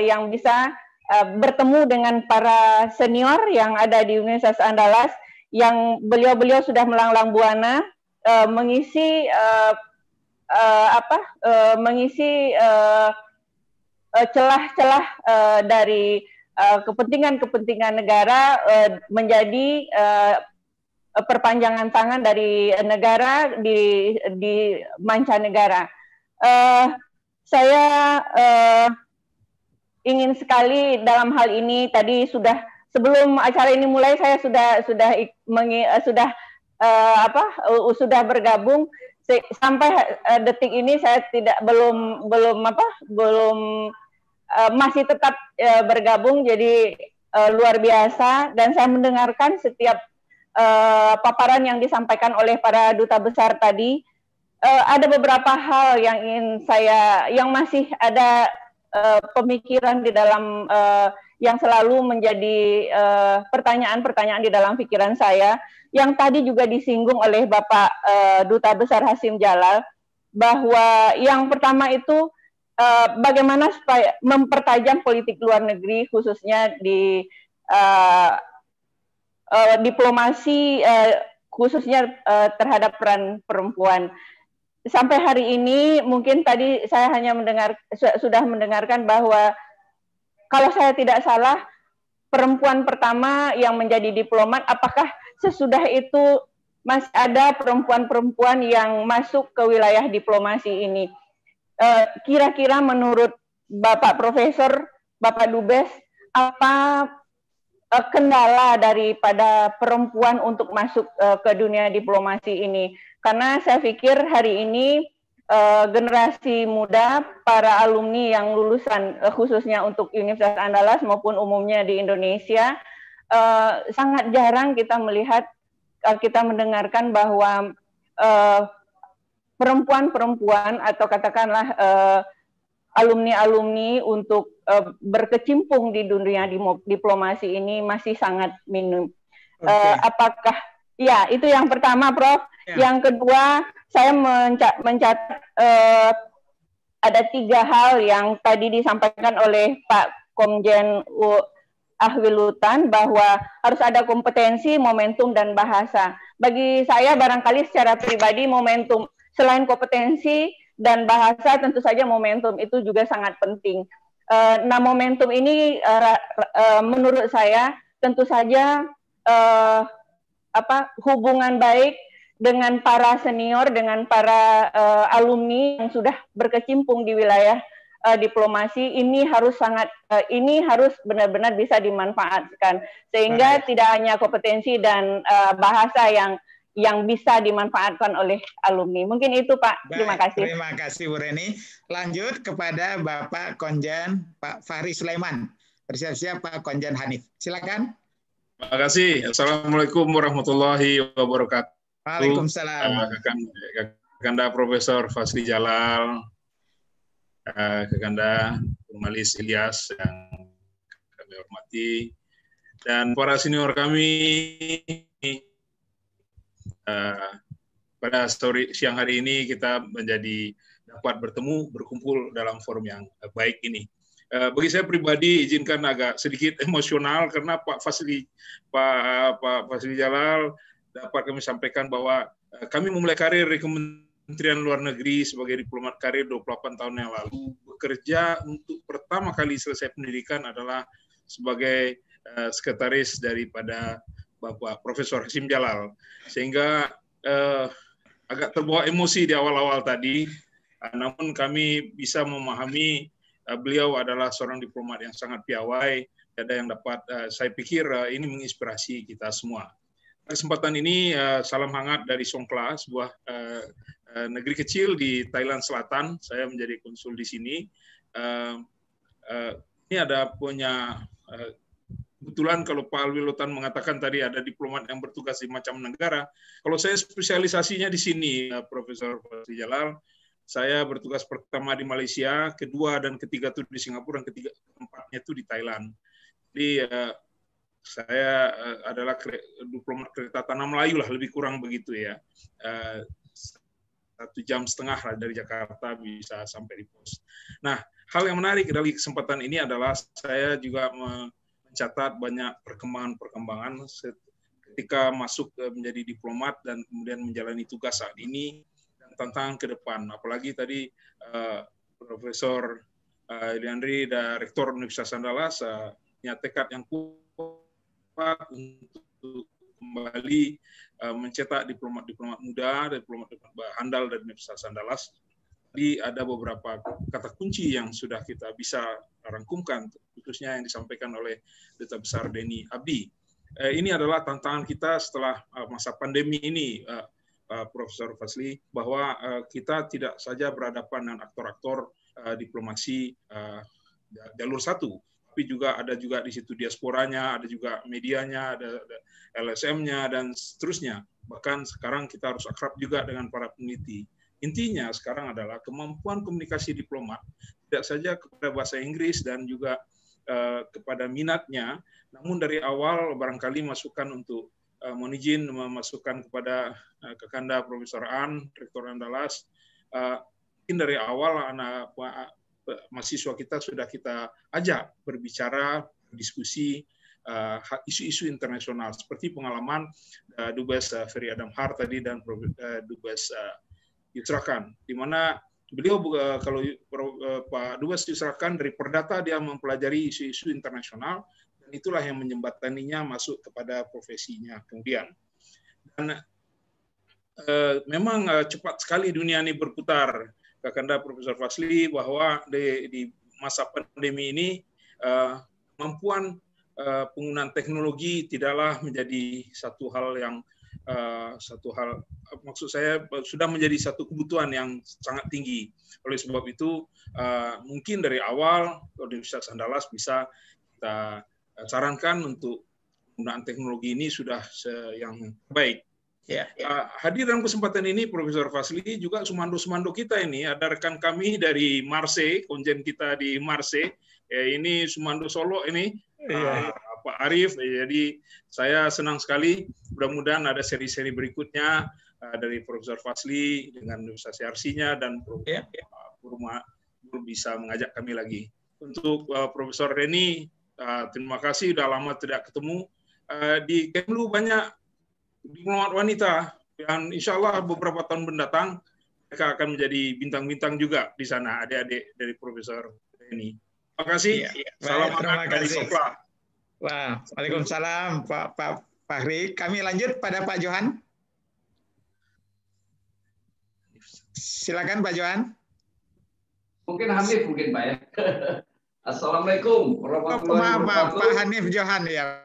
Speaker 15: yang bisa bertemu dengan para senior yang ada di Universitas Andalas, yang beliau-beliau sudah melanglang buana mengisi celah-celah dari kepentingan-kepentingan negara menjadi perpanjangan tangan dari negara di mancanegara. Saya ingin sekali dalam hal ini, tadi sudah sebelum acara ini mulai saya sudah bergabung. Sampai detik ini saya masih tetap bergabung, jadi luar biasa, dan saya mendengarkan setiap paparan yang disampaikan oleh para duta besar tadi. Ada beberapa hal yang masih ada pemikiran di dalam yang selalu menjadi pertanyaan-pertanyaan di dalam pikiran saya, yang tadi juga disinggung oleh Bapak Duta Besar Hasim Jalal, bahwa yang pertama itu bagaimana supaya mempertajam politik luar negeri, khususnya di diplomasi, khususnya terhadap peran perempuan. Sampai hari ini mungkin tadi saya hanya sudah mendengarkan bahwa kalau saya tidak salah perempuan pertama yang menjadi diplomat, apakah sesudah itu masih ada perempuan-perempuan yang masuk ke wilayah diplomasi ini? Kira-kira menurut Bapak Profesor, Bapak Dubes, apa kendala daripada perempuan untuk masuk ke dunia diplomasi ini? Karena saya pikir hari ini generasi muda, para alumni yang lulusan khususnya untuk Universitas Andalas maupun umumnya di Indonesia, sangat jarang kita melihat, kita mendengarkan bahwa perempuan-perempuan atau katakanlah alumni-alumni untuk berkecimpung di dunia diplomasi ini masih sangat minim. Apakah, ya itu yang pertama, Prof. Yang kedua, saya mencatat ada 3 hal yang tadi disampaikan oleh Pak Komjen Ahwilutan, bahwa harus ada kompetensi, momentum, dan bahasa. Bagi saya barangkali secara pribadi momentum, selain kompetensi dan bahasa, tentu saja momentum itu juga sangat penting. Nah, momentum ini menurut saya tentu saja hubungan baik dengan para senior, dengan para alumni yang sudah berkecimpung di wilayah diplomasi, ini harus benar-benar bisa dimanfaatkan, sehingga tidak hanya kompetensi dan bahasa yang bisa dimanfaatkan oleh alumni. Mungkin itu, Pak. Terima kasih.
Speaker 1: Terima kasih, Bu Reni. Lanjut kepada Bapak Konjen Pak Fahri Sulaiman. Bersiap-siap Pak Konjen Hanif. Silakan.
Speaker 16: Terima kasih. Assalamualaikum warahmatullahi wabarakatuh.
Speaker 1: Waalaikumsalam.
Speaker 16: Kakanda Profesor Fasli Jalal, Kakanda Burmalis Ilyas yang kami hormati, dan para senior kami pada siang hari ini kita dapat bertemu, berkumpul dalam forum yang baik ini. Bagi saya pribadi izinkan agak sedikit emosional karena Pak Fasli Jalal dapat kami sampaikan bahwa kami memulai karir di Kementerian Luar Negeri sebagai diplomat karir 28 tahun yang lalu. Bekerja untuk pertama kali selesai pendidikan adalah sebagai sekretaris daripada Bapak Profesor Hasim Jalal. Sehingga agak terbawa emosi di awal-awal tadi, namun kami bisa memahami beliau adalah seorang diplomat yang sangat piawai, ada yang dapat saya pikir ini menginspirasi kita semua. Kesempatan ini salam hangat dari Songkhla, sebuah negeri kecil di Thailand Selatan. Saya menjadi konsul di sini. Ini ada punya kebetulan kalau Pak Ahwilutan mengatakan tadi ada diplomat yang bertugas di macam negara. Kalau saya spesialisasinya di sini, Profesor Fasli Jalal, saya bertugas pertama di Malaysia, kedua dan ketiga itu di Singapura, dan keempatnya itu di Thailand. Jadi saya adalah diplomat kereta tanah Melayu lah, lebih kurang begitu ya. 1,5 jam lah dari Jakarta bisa sampai di pos. Nah, hal yang menarik dari kesempatan ini adalah saya juga mencatat banyak perkembangan ketika masuk menjadi diplomat dan kemudian menjalani tugas saat ini dan tantangan ke depan. Apalagi tadi Profesor Eliandri, Rektor Universitas Andalas, punya tekad yang kuat untuk kembali mencetak diplomat-diplomat muda, diplomat-diplomat handal dari Universitas Andalas. Jadi ada beberapa kata kunci yang sudah kita bisa rangkumkan, khususnya yang disampaikan oleh Duta Besar Denny Abdi. Ini adalah tantangan kita setelah masa pandemi ini, Profesor Fasli, bahwa kita tidak saja berhadapan dengan aktor-aktor diplomasi jalur satu, tapi juga ada juga di situ diasporanya, ada juga medianya, ada LSM-nya, dan seterusnya. Bahkan sekarang kita harus akrab juga dengan para peneliti. Intinya sekarang adalah kemampuan komunikasi diplomat, tidak saja kepada bahasa Inggris dan juga kepada minatnya, namun dari awal barangkali masukan untuk mohon izin memasukkan kepada Kakanda Profesor An, Rektor Andalas, mungkin dari awal anak mahasiswa kita sudah kita ajak berbicara, diskusi isu-isu internasional seperti pengalaman Dubes Ferry Adam Hart tadi dan Dubes Yusra Khan, di mana beliau kalau Pak Dubes Yusra Khan dari Perdata dia mempelajari isu-isu internasional dan itulah yang menjembataninya masuk kepada profesinya kemudian. Dan memang cepat sekali dunia ini berputar, Kakanda Profesor Fasli, bahwa di masa pandemi ini kemampuan penggunaan teknologi tidaklah menjadi satu hal maksud saya sudah menjadi satu kebutuhan yang sangat tinggi. Oleh sebab itu mungkin dari awal Universitas Andalas bisa kita sarankan untuk penggunaan teknologi ini sudah yang baik. Hadir dalam kesempatan ini Profesor Fasli juga sumando-sumando kita ini, ada rekan kami dari Marseille, konjen kita di Marseille, ini Sumando Solo ini, Pak Arif. Jadi saya senang sekali, mudah-mudahan ada seri-seri berikutnya dari Profesor Fasli dengan Universitas RC-nya dan Profesor bisa mengajak kami lagi. Untuk Profesor Reni, terima kasih, sudah lama tidak ketemu. Di Kemlu banyak diplomat wanita, dan insya Allah beberapa tahun mendatang mereka akan menjadi bintang-bintang juga di sana, adik-adik dari Profesor Reni. Terima kasih. Salam hangat dari Sopla.
Speaker 1: Wah, waalaikumsalam Pak Fahri. Kami lanjut pada Pak Johan. Silakan Pak Johan.
Speaker 17: Mungkin Hanif mungkin Pak ya. Assalamualaikum warahmatullahi wabarakatuh.
Speaker 1: Pak Hanif Johan ya.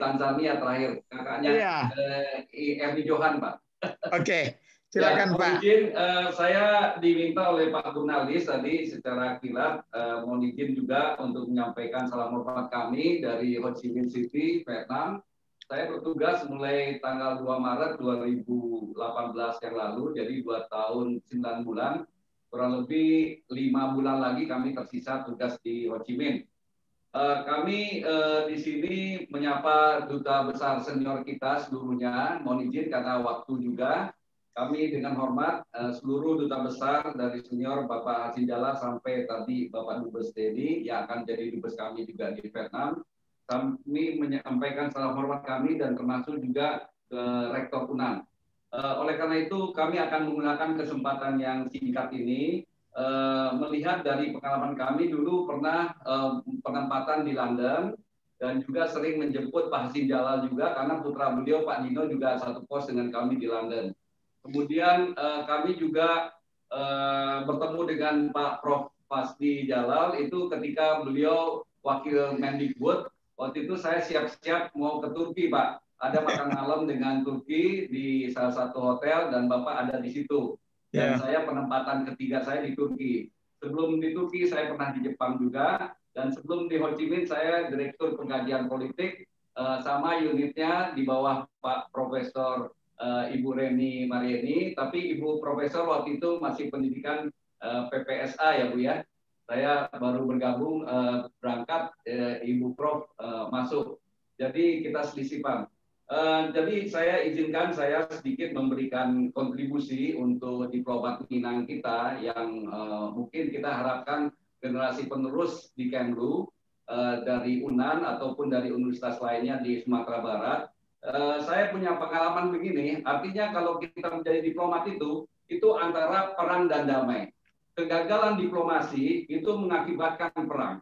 Speaker 17: Tanzania terakhir kakaknya Erni Johan Pak.
Speaker 1: Oke. Silakan Pak.
Speaker 17: Izin, saya diminta oleh Pak Gurnalis tadi secara kilat, mohon izin juga untuk menyampaikan salam hormat kami dari Ho Chi Minh City, Vietnam. Saya bertugas mulai tanggal 2 Maret 2018 yang lalu, jadi 2 tahun 9 bulan. Kurang lebih 5 bulan lagi kami tersisa tugas di Ho Chi Minh. Kami di sini menyapa duta besar senior kita seluruhnya, mohon izin karena waktu juga. Kami dengan hormat seluruh duta besar dari senior Bapak Hasim Jalal sampai tadi Bapak Dubes Dedi yang akan jadi dubes kami juga di Vietnam. Kami menyampaikan salam hormat kami dan termasuk juga ke Rektor UNAN. Oleh karena itu kami akan menggunakan kesempatan yang singkat ini melihat dari pengalaman kami dulu pernah penempatan di London dan juga sering menjemput Pak Hasim Jalal juga karena putra beliau Pak Dino juga satu pos dengan kami di London. Kemudian kami juga bertemu dengan Pak Prof. Fasli Jalal itu ketika beliau wakil Mendikbud. Waktu itu saya siap-siap mau ke Turki, Pak. Ada makan malam dengan Turki di salah satu hotel dan Bapak ada di situ. Dan saya penempatan ketiga saya di Turki. Sebelum di Turki saya pernah di Jepang juga. Dan sebelum di Ho Chi Minh saya Direktur Pengkajian Politik sama unitnya di bawah Pak Profesor Ibu Reni Marieni, tapi Ibu Profesor waktu itu masih pendidikan PPSA ya Bu ya. Saya baru bergabung berangkat, Ibu Prof masuk. Jadi kita selisih Pak. Jadi saya izinkan saya sedikit memberikan kontribusi untuk diplomat Minang kita yang mungkin kita harapkan generasi penerus di Kemlu dari UNAN ataupun dari universitas lainnya di Sumatera Barat. Saya punya pengalaman begini, artinya kalau kita menjadi diplomat itu antara perang dan damai. Kegagalan diplomasi itu mengakibatkan perang.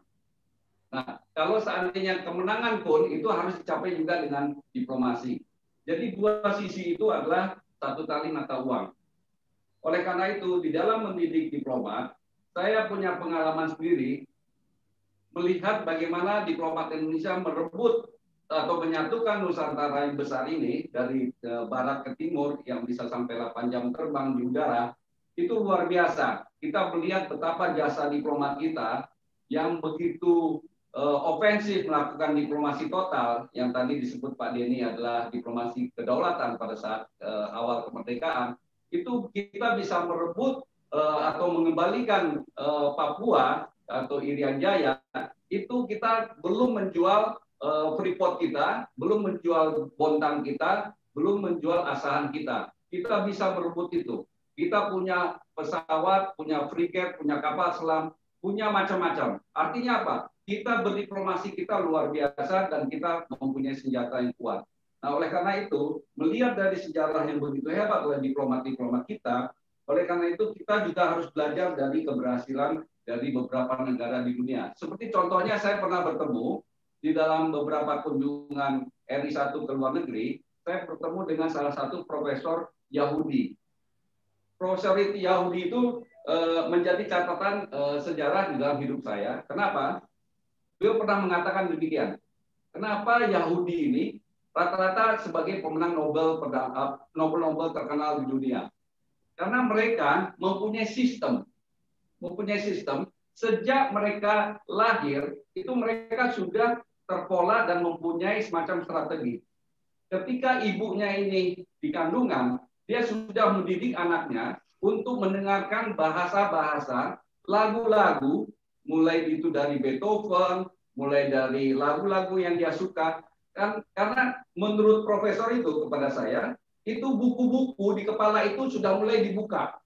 Speaker 17: Nah, kalau seandainya kemenangan pun itu harus dicapai juga dengan diplomasi. Jadi dua sisi itu adalah satu tali mata uang. Oleh karena itu, di dalam mendidik diplomat, saya punya pengalaman sendiri melihat bagaimana diplomat Indonesia merebut atau menyatukan Nusantara yang besar ini dari barat ke timur yang bisa sampai 8 jam terbang di udara, itu luar biasa. Kita melihat betapa jasa diplomat kita yang begitu ofensif melakukan diplomasi total, yang tadi disebut Pak Denny adalah diplomasi kedaulatan pada saat awal kemerdekaan, itu kita bisa merebut atau mengembalikan Papua atau Irian Jaya, itu kita belum menjual freeport kita, belum menjual Bontang kita, belum menjual Asahan kita. Kita bisa berebut itu. Kita punya pesawat, punya frigate, punya kapal selam, punya macam-macam. Artinya apa? Kita berdiplomasi kita luar biasa dan kita mempunyai senjata yang kuat. Nah, oleh karena itu, melihat dari sejarah yang begitu hebat oleh diplomat-diplomat kita, oleh karena itu kita juga harus belajar dari keberhasilan dari beberapa negara di dunia. Seperti contohnya saya pernah bertemu di dalam beberapa kunjungan RI1 ke luar negeri, saya bertemu dengan salah satu profesor Yahudi. Profesor Yahudi itu menjadi catatan sejarah di dalam hidup saya. Kenapa? Beliau pernah mengatakan demikian. Kenapa Yahudi ini rata-rata sebagai pemenang Nobel terkenal di dunia? Karena mereka mempunyai sistem sejak mereka lahir itu mereka sudah terpola dan mempunyai semacam strategi. Ketika ibunya ini di kandungan, dia sudah mendidik anaknya untuk mendengarkan bahasa-bahasa, lagu-lagu, mulai itu dari Beethoven, mulai dari lagu-lagu yang dia suka. Karena menurut profesor itu kepada saya, itu buku-buku di kepala itu sudah mulai dibuka.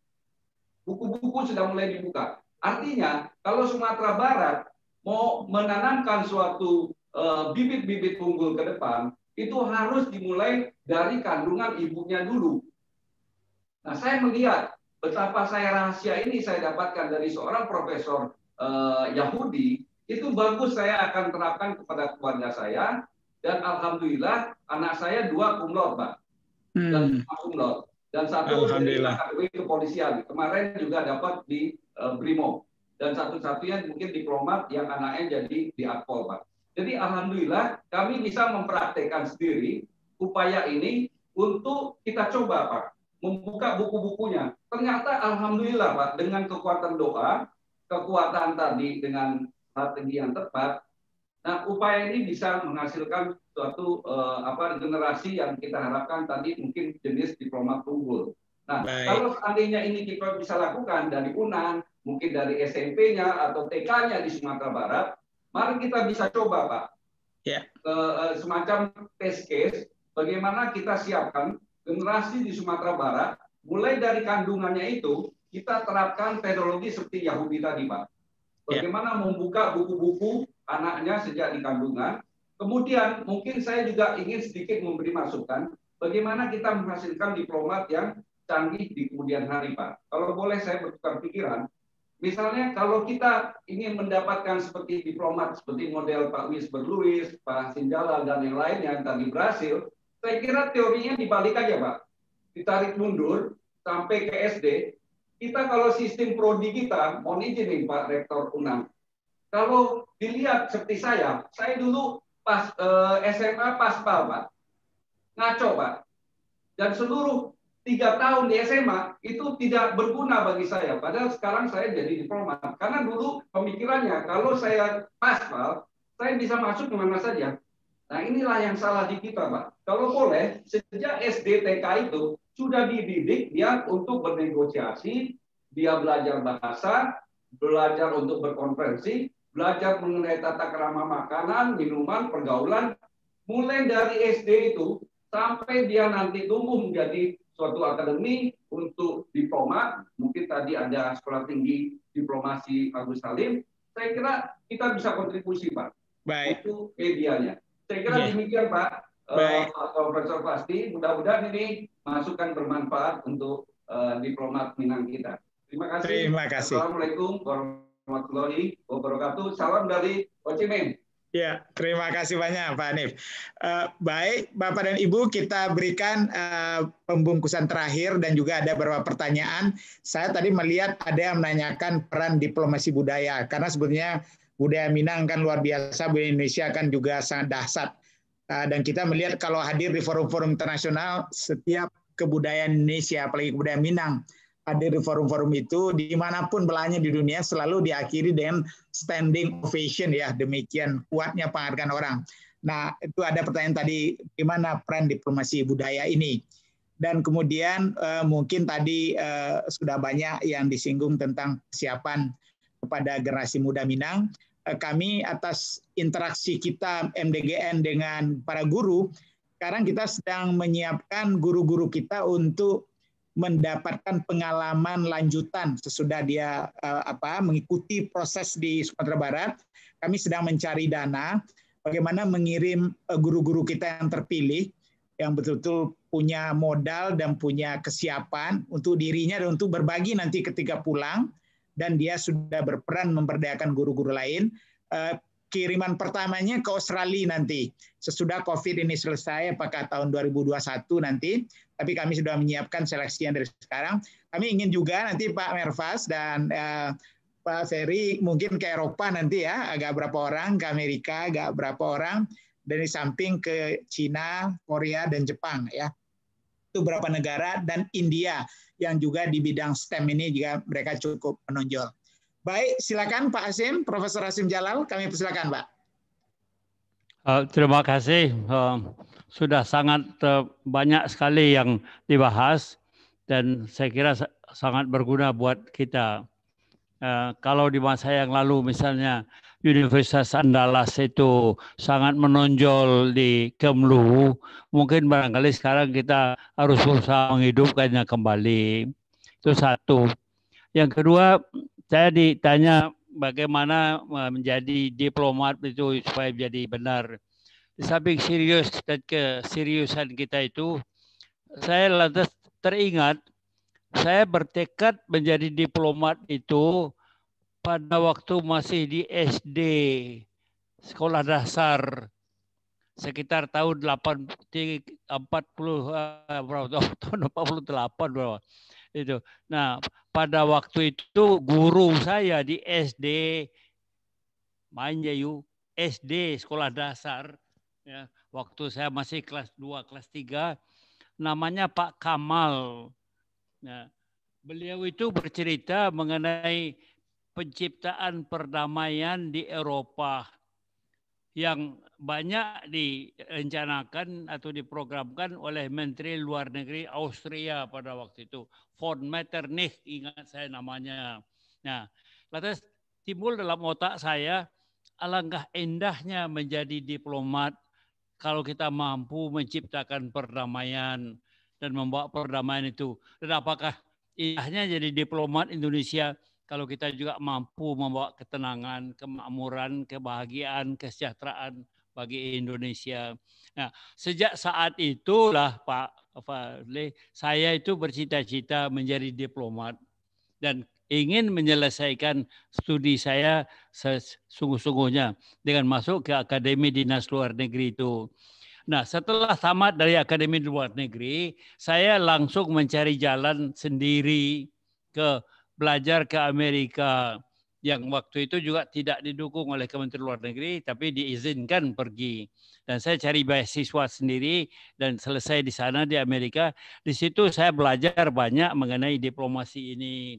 Speaker 17: Buku-buku sudah mulai dibuka. Artinya, kalau Sumatera Barat mau menanamkan suatu bibit-bibit unggul ke depan, itu harus dimulai dari kandungan ibunya dulu. Nah, saya melihat betapa rahasia ini saya dapatkan dari seorang profesor Yahudi, itu bagus saya akan terapkan kepada keluarga saya, dan alhamdulillah anak saya 2 cum laude, Pak. Dan 5 cum laude. Dan 1 dari kategori kepolisian. Kemarin juga dapat di Brimo. Dan satu-satunya mungkin diplomat yang anaknya jadi di Akpol, Pak. Jadi alhamdulillah kami bisa mempraktekkan sendiri upaya ini untuk kita coba, Pak, membuka buku-bukunya. Ternyata alhamdulillah, Pak, dengan kekuatan doa, kekuatan tadi dengan strategi yang tepat, nah upaya ini bisa menghasilkan suatu generasi yang kita harapkan tadi mungkin jenis diplomat unggul. Nah, kalau seandainya ini kita bisa lakukan dari UNAN, mungkin dari SMP-nya atau TK-nya di Sumatera Barat, mari kita bisa coba, Pak, semacam test case, bagaimana kita siapkan generasi di Sumatera Barat, mulai dari kandungannya itu, kita terapkan teknologi seperti Yahudi tadi, Pak. Bagaimana membuka buku-buku anaknya sejak di kandungan. Kemudian mungkin saya juga ingin sedikit memberi masukan, bagaimana kita menghasilkan diplomat yang canggih di kemudian hari, Pak. Kalau boleh saya bertukar pikiran, misalnya kalau kita ingin mendapatkan seperti diplomat, seperti model Pak Wisber-Lewis, Pak Hasim Jalal, dan yang lainnya yang tadi berhasil, saya kira teorinya dibalik aja, Pak. Ditarik mundur sampai ke SD. Kita kalau sistem prodi kita, mohon izin nih Pak Rektor UNAM, kalau dilihat seperti saya dulu pas SMA paspal, Pak. Ngaco, Pak. Dan seluruh 3 tahun di SMA itu tidak berguna bagi saya. Padahal sekarang saya jadi diplomat. Karena dulu pemikirannya, kalau saya paspal, saya bisa masuk kemana saja. Nah, inilah yang salah di kita, Pak. Kalau boleh, sejak SD TK itu sudah dididik dia untuk bernegosiasi, dia belajar bahasa, belajar untuk berkonferensi, belajar mengenai tata krama makanan, minuman, pergaulan, mulai dari SD itu sampai dia nanti tumbuh menjadi suatu akademi untuk diplomat, mungkin tadi ada sekolah tinggi diplomasi Agus Salim, saya kira kita bisa kontribusi, Pak.
Speaker 1: Baik.
Speaker 17: Itu medianya. Saya kira demikian, Pak. Profesor Pasti, mudah-mudahan ini masukan bermanfaat untuk diplomat Minang kita. Terima kasih.
Speaker 1: Terima kasih.
Speaker 17: Assalamualaikum warahmatullahi wabarakatuh. Salam dari Ho Chi Minh.
Speaker 1: Ya, terima kasih banyak Pak Hanif. Baik, Bapak dan Ibu, kita berikan pembungkusan terakhir dan juga ada beberapa pertanyaan. Saya tadi melihat ada yang menanyakan peran diplomasi budaya, karena sebetulnya budaya Minang kan luar biasa, budaya Indonesia kan juga sangat dahsyat. Dan kita melihat kalau hadir di forum-forum internasional, setiap kebudayaan Indonesia, apalagi kebudayaan Minang, hadir di forum-forum itu dimanapun belahnya di dunia selalu diakhiri dengan standing ovation, ya, demikian kuatnya penghargaan orang. Nah, itu ada pertanyaan tadi, gimana peran diplomasi budaya ini? Dan kemudian mungkin tadi sudah banyak yang disinggung tentang kesiapan kepada generasi muda Minang. Kami atas interaksi kita MDGN dengan para guru, sekarang kita sedang menyiapkan guru-guru kita untuk mendapatkan pengalaman lanjutan sesudah dia mengikuti proses di Sumatera Barat. Kami sedang mencari dana bagaimana mengirim guru-guru kita yang terpilih yang betul-betul punya modal dan punya kesiapan untuk dirinya dan untuk berbagi nanti ketika pulang, dan dia sudah berperan memberdayakan guru-guru lain. Kiriman pertamanya ke Australia nanti, sesudah COVID ini selesai, apakah tahun 2021 nanti, tapi kami sudah menyiapkan seleksinya dari sekarang. Kami ingin juga nanti Pak Merfas dan Pak Ferry mungkin ke Eropa nanti ya, agak berapa orang, ke Amerika agak berapa orang, dari samping ke Cina, Korea, dan Jepang ya. Itu beberapa negara, dan India yang juga di bidang STEM ini juga mereka cukup menonjol. Baik, silakan Pak Hasim, Profesor Hasim Jalal, kami persilakan Pak.
Speaker 3: Terima kasih. Sudah sangat banyak sekali yang dibahas dan saya kira sangat berguna buat kita. Kalau di masa yang lalu misalnya Universitas Andalas itu sangat menonjol di Kemlu, mungkin barangkali sekarang kita harus berusaha menghidupkannya kembali. Itu satu. Yang kedua, saya ditanya bagaimana menjadi diplomat itu supaya menjadi benar. Di samping serius dan keseriusan kita itu, saya lantas teringat, saya bertekad menjadi diplomat itu pada waktu masih di SD, sekolah dasar, sekitar tahun 48 berapa itu. Nah, pada waktu itu guru saya di SD, SD sekolah dasar, ya, waktu saya masih kelas 2, kelas 3, namanya Pak Kamal. Nah, beliau itu bercerita mengenai penciptaan perdamaian di Eropa yang banyak direncanakan atau diprogramkan oleh Menteri Luar Negeri Austria pada waktu itu, von Metternich, ingat saya namanya. Nah, lantas timbul dalam otak saya, alangkah indahnya menjadi diplomat kalau kita mampu menciptakan perdamaian dan membawa perdamaian itu. Dan apakah indahnya jadi diplomat Indonesia kalau kita juga mampu membawa ketenangan, kemakmuran, kebahagiaan, kesejahteraan bagi Indonesia. Nah, sejak saat itulah Pak Fadli, saya itu bercita-cita menjadi diplomat dan ingin menyelesaikan studi saya sesungguh-sungguhnya dengan masuk ke Akademi Dinas Luar Negeri itu. Nah, setelah tamat dari Akademi Luar Negeri, saya langsung mencari jalan sendiri belajar ke Amerika yang waktu itu juga tidak didukung oleh Kementerian Luar Negeri tapi diizinkan pergi. Dan saya cari beasiswa sendiri dan selesai di sana di Amerika. Di situ saya belajar banyak mengenai diplomasi ini.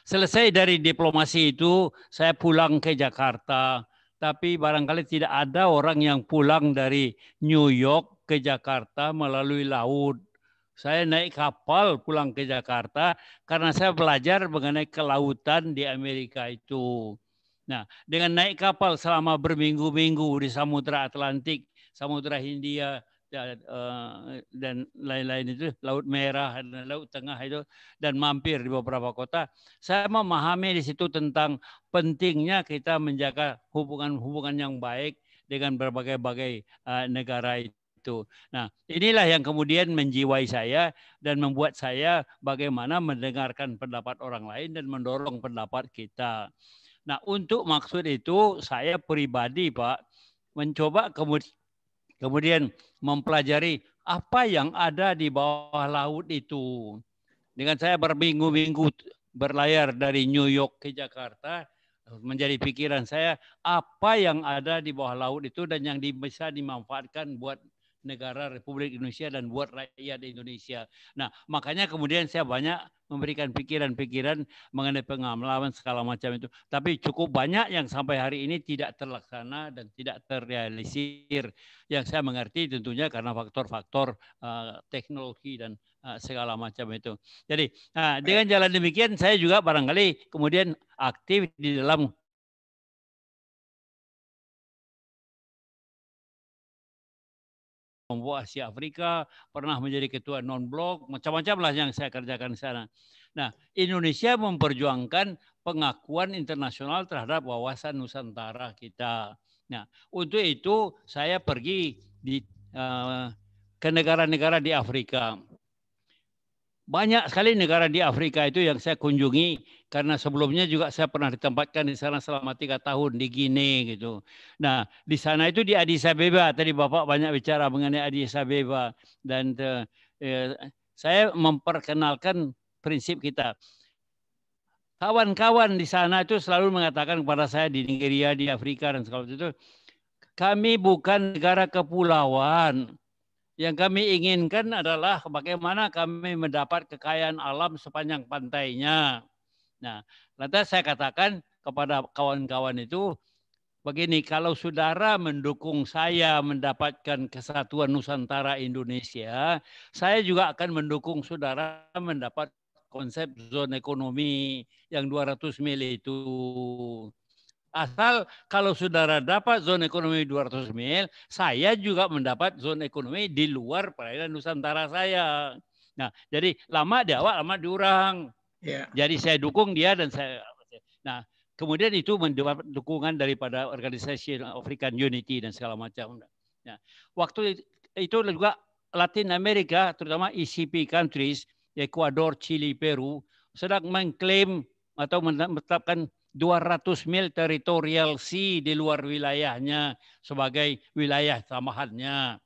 Speaker 3: Selesai dari diplomasi itu saya pulang ke Jakarta. Tapi barangkali tidak ada orang yang pulang dari New York ke Jakarta melalui laut. Saya naik kapal pulang ke Jakarta karena saya belajar mengenai kelautan di Amerika itu. Nah, dengan naik kapal selama berminggu-minggu di Samudra Atlantik, Samudra Hindia, dan lain-lain itu, Laut Merah, dan Laut Tengah itu, dan mampir di beberapa kota, saya memahami di situ tentang pentingnya kita menjaga hubungan-hubungan yang baik dengan berbagai-bagai negara itu. Nah, inilah yang kemudian menjiwai saya dan membuat saya bagaimana mendengarkan pendapat orang lain dan mendorong pendapat kita. Nah, untuk maksud itu saya pribadi, Pak, mencoba kemudian mempelajari apa yang ada di bawah laut itu. Dengan saya berminggu-minggu berlayar dari New York ke Jakarta, menjadi pikiran saya apa yang ada di bawah laut itu dan yang bisa dimanfaatkan buat negara Republik Indonesia dan buat rakyat Indonesia. Nah, makanya kemudian saya banyak memberikan pikiran-pikiran mengenai pengalaman segala macam itu. Tapi cukup banyak yang sampai hari ini tidak terlaksana dan tidak terrealisir. Yang saya mengerti tentunya karena faktor-faktor teknologi dan segala macam itu. Jadi dengan jalan demikian saya juga barangkali kemudian aktif di dalam kelompok Asia Afrika, pernah menjadi ketua non-blok, macam-macam lah yang saya kerjakan di sana. Nah, Indonesia memperjuangkan pengakuan internasional terhadap wawasan Nusantara kita. Nah, untuk itu saya pergi ke negara-negara di Afrika. Banyak sekali negara di Afrika itu yang saya kunjungi karena sebelumnya juga saya pernah ditempatkan di sana selama 3 tahun di Guinea gitu. Nah, di sana itu di Addis Abeba, tadi Bapak banyak bicara mengenai Addis Abeba dan saya memperkenalkan prinsip kita. Kawan-kawan di sana itu selalu mengatakan kepada saya di Nigeria, di Afrika dan segala itu, kami bukan negara kepulauan. Yang kami inginkan adalah bagaimana kami mendapat kekayaan alam sepanjang pantainya. Nah, lantas saya katakan kepada kawan-kawan itu, begini, kalau saudara mendukung saya mendapatkan kesatuan Nusantara Indonesia, saya juga akan mendukung saudara mendapat konsep zona ekonomi yang 200 mil itu. Asal kalau saudara dapat zona ekonomi 200 mil, saya juga mendapat zona ekonomi di luar perairan Nusantara saya. Nah, jadi lama di awal, lama di orang.
Speaker 1: Yeah.
Speaker 3: Jadi saya dukung dia dan saya. Nah, kemudian itu mendapat dukungan daripada organisasi African Unity dan segala macam. Nah, waktu itu juga Latin Amerika, terutama ECP countries, Ecuador, Chile, Peru, sedang mengklaim atau menetapkan 200 mil territorial sea di luar wilayahnya sebagai wilayah tambahannya.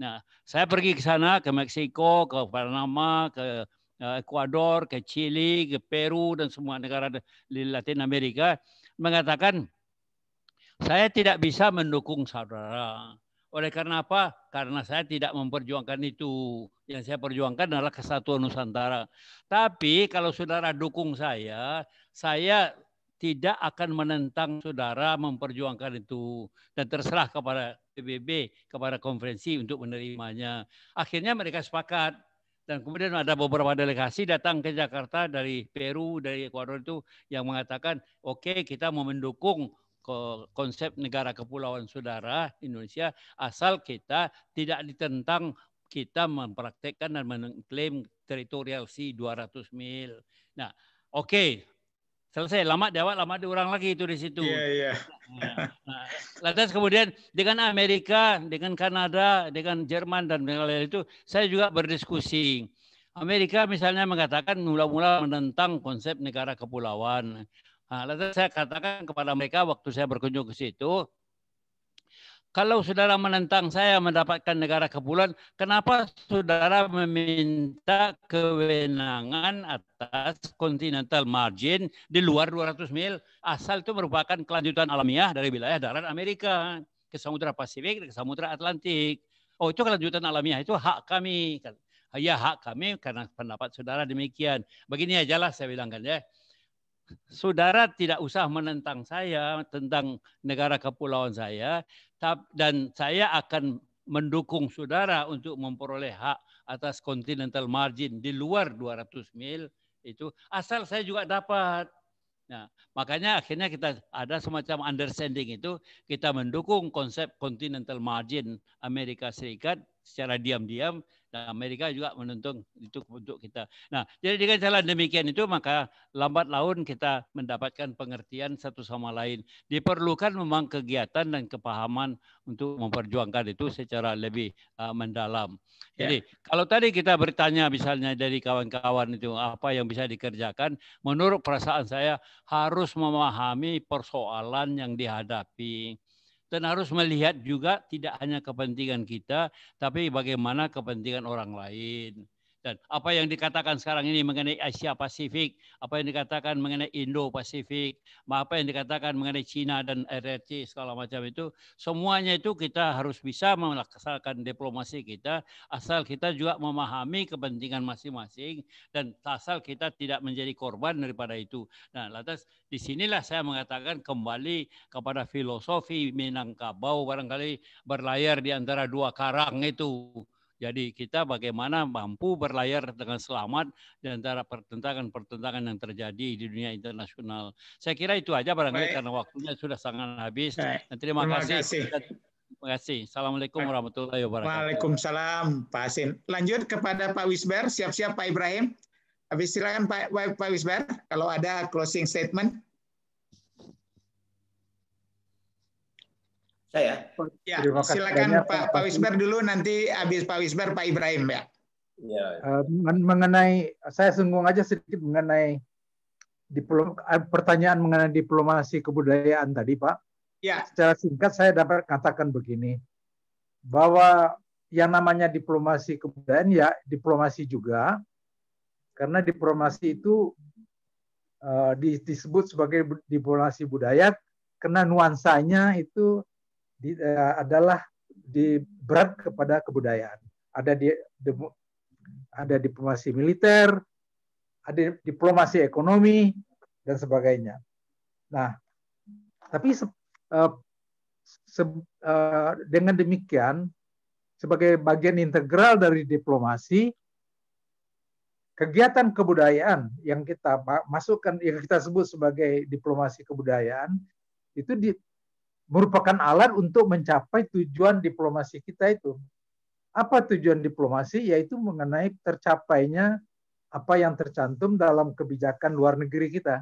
Speaker 3: Nah, saya pergi ke sana, ke Meksiko, ke Panama, ke Ecuador, ke Chile, ke Peru, dan semua negara di Latin Amerika, mengatakan saya tidak bisa mendukung saudara. Oleh karena apa? Karena saya tidak memperjuangkan itu. Yang saya perjuangkan adalah kesatuan Nusantara. Tapi kalau saudara dukung saya tidak akan menentang saudara memperjuangkan itu. Dan terserah kepada PBB, kepada konferensi untuk menerimanya. Akhirnya mereka sepakat. Dan kemudian ada beberapa delegasi datang ke Jakarta dari Peru, dari Ecuador itu yang mengatakan, oke, kita mau mendukung konsep negara kepulauan saudara Indonesia asal kita tidak ditentang kita mempraktekkan dan mengklaim teritorial sea 200 mil. Nah, oke. Selesai, lama di awal, lama diurang lagi itu di situ.
Speaker 1: Iya.
Speaker 3: Nah, lantas kemudian dengan Amerika, dengan Kanada, dengan Jerman dan lain-lain itu, saya juga berdiskusi. Amerika misalnya mengatakan mula-mula menentang konsep negara kepulauan. Nah, lantas saya katakan kepada mereka waktu saya berkunjung ke situ, kalau saudara menentang saya mendapatkan negara kepulauan, kenapa saudara meminta kewenangan atas continental margin di luar 200 mil? Asal itu merupakan kelanjutan alamiah dari wilayah darat Amerika ke Samudra Pasifik, ke Samudra Atlantik. Oh, itu kelanjutan alamiah, itu hak kami. Ya, hak kami karena pendapat saudara demikian. Begini aja lah saya bilangkan ya. Saudara tidak usah menentang saya tentang negara kepulauan saya, dan saya akan mendukung saudara untuk memperoleh hak atas continental margin di luar 200 mil itu, asal saya juga dapat. Nah, makanya akhirnya kita ada semacam understanding itu, kita mendukung konsep continental margin Amerika Serikat secara diam-diam, dan Amerika juga menuntut itu untuk kita. Nah, jadi dengan cara demikian itu maka lambat laun kita mendapatkan pengertian satu sama lain. Diperlukan memang kegiatan dan kepahaman untuk memperjuangkan itu secara lebih mendalam. Jadi kalau tadi kita bertanya misalnya dari kawan-kawan itu apa yang bisa dikerjakan, menurut perasaan saya harus memahami persoalan yang dihadapi. Dan harus melihat juga tidak hanya kepentingan kita, tapi bagaimana kepentingan orang lain. Dan apa yang dikatakan sekarang ini mengenai Asia Pasifik, apa yang dikatakan mengenai Indo Pasifik, apa yang dikatakan mengenai Cina dan RRC segala macam itu, semuanya itu kita harus bisa melaksanakan diplomasi kita, asal kita juga memahami kepentingan masing-masing dan asal kita tidak menjadi korban daripada itu. Nah, lantas disinilah saya mengatakan kembali kepada filosofi Minangkabau, barangkali berlayar di antara dua karang itu. Jadi kita bagaimana mampu berlayar dengan selamat di antara pertentangan-pertentangan yang terjadi di dunia internasional. Saya kira itu aja barangkali karena waktunya sudah sangat habis. Dan terima kasih. Terima kasih. Assalamualaikum warahmatullahi wabarakatuh.
Speaker 1: Waalaikumsalam Pak Hasim. Lanjut kepada Pak Wisber. Siap-siap Pak Ibrahim. Habis silakan Pak Wisber kalau ada closing statement.
Speaker 2: Saya?
Speaker 1: Ya, silakan Pak Wisber dulu, nanti habis Pak Wisber Pak Ibrahim ya.
Speaker 7: Mengenai, saya singgung aja sedikit mengenai pertanyaan mengenai diplomasi kebudayaan tadi Pak.
Speaker 1: Ya.
Speaker 7: Secara singkat saya dapat katakan begini, bahwa yang namanya diplomasi kebudayaan ya diplomasi juga, karena diplomasi itu disebut sebagai diplomasi budaya karena nuansanya itu adalah berat kepada kebudayaan. Ada diplomasi militer, ada diplomasi ekonomi dan sebagainya. Nah, tapi dengan demikian sebagai bagian integral dari diplomasi, kegiatan kebudayaan yang kita masukkan, yang kita sebut sebagai diplomasi kebudayaan itu merupakan alat untuk mencapai tujuan diplomasi kita itu. Apa tujuan diplomasi? Yaitu mengenai tercapainya apa yang tercantum dalam kebijakan luar negeri kita.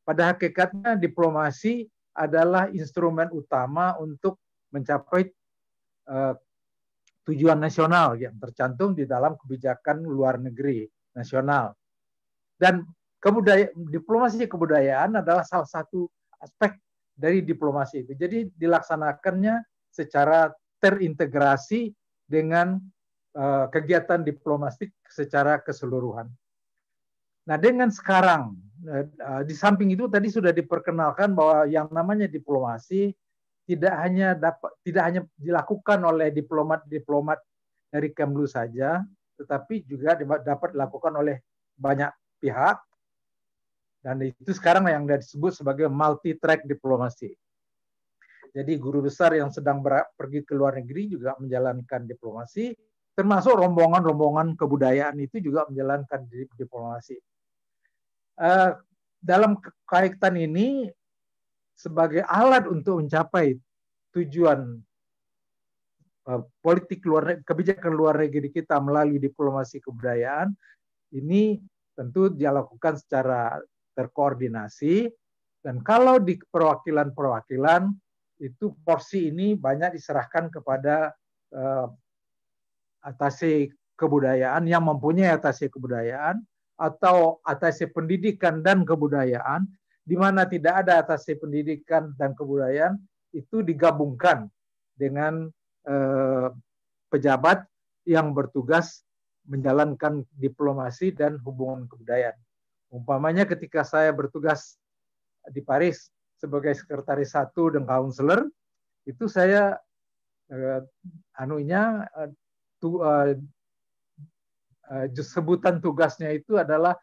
Speaker 7: Pada hakikatnya diplomasi adalah instrumen utama untuk mencapai tujuan nasional yang tercantum di dalam kebijakan luar negeri nasional. Dan diplomasi kebudayaan adalah salah satu aspek dari diplomasi itu. Jadi dilaksanakannya secara terintegrasi dengan kegiatan diplomatik secara keseluruhan. Nah, dengan sekarang di samping itu tadi sudah diperkenalkan bahwa yang namanya diplomasi tidak hanya dilakukan oleh diplomat-diplomat dari Kemlu saja, tetapi juga dapat dilakukan oleh banyak pihak. Dan itu sekarang yang disebut sebagai multi-track diplomasi. Jadi guru besar yang sedang pergi ke luar negeri juga menjalankan diplomasi, termasuk rombongan-rombongan kebudayaan itu juga menjalankan diplomasi. Dalam kaitan ini, sebagai alat untuk mencapai tujuan politik kebijakan luar negeri kita melalui diplomasi kebudayaan, ini tentu dilakukan secara terkoordinasi, dan kalau di perwakilan-perwakilan itu porsi ini banyak diserahkan kepada atase kebudayaan yang mempunyai atase kebudayaan atau atase pendidikan dan kebudayaan, di mana tidak ada atase pendidikan dan kebudayaan itu digabungkan dengan pejabat yang bertugas menjalankan diplomasi dan hubungan kebudayaan. Umpamanya ketika saya bertugas di Paris sebagai sekretaris 1 dan counselor, itu saya sebutan tugasnya itu adalah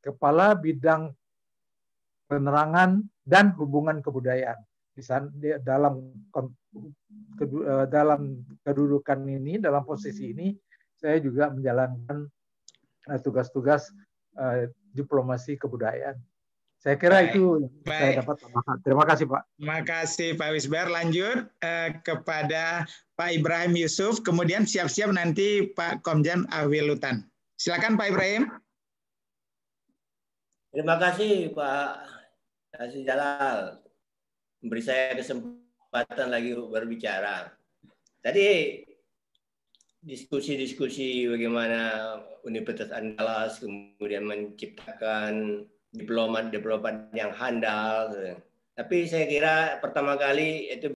Speaker 7: kepala bidang penerangan dan hubungan kebudayaan. Dalam kedudukan ini, dalam posisi ini, saya juga menjalankan tugas-tugas diplomasi kebudayaan. Saya kira itu saya dapat tambahkan. Terima kasih Pak.
Speaker 1: Terima kasih Pak Wisber. Lanjut kepada Pak Ibrahim Yusuf, kemudian siap-siap nanti Pak Komjen Ahwilutan. Silakan Pak Ibrahim.
Speaker 2: Terima kasih Pak Hasim Jalal memberi saya kesempatan lagi berbicara. Tadi diskusi-diskusi bagaimana Universitas Andalas kemudian menciptakan diplomat-diplomat yang handal. Tapi saya kira pertama kali itu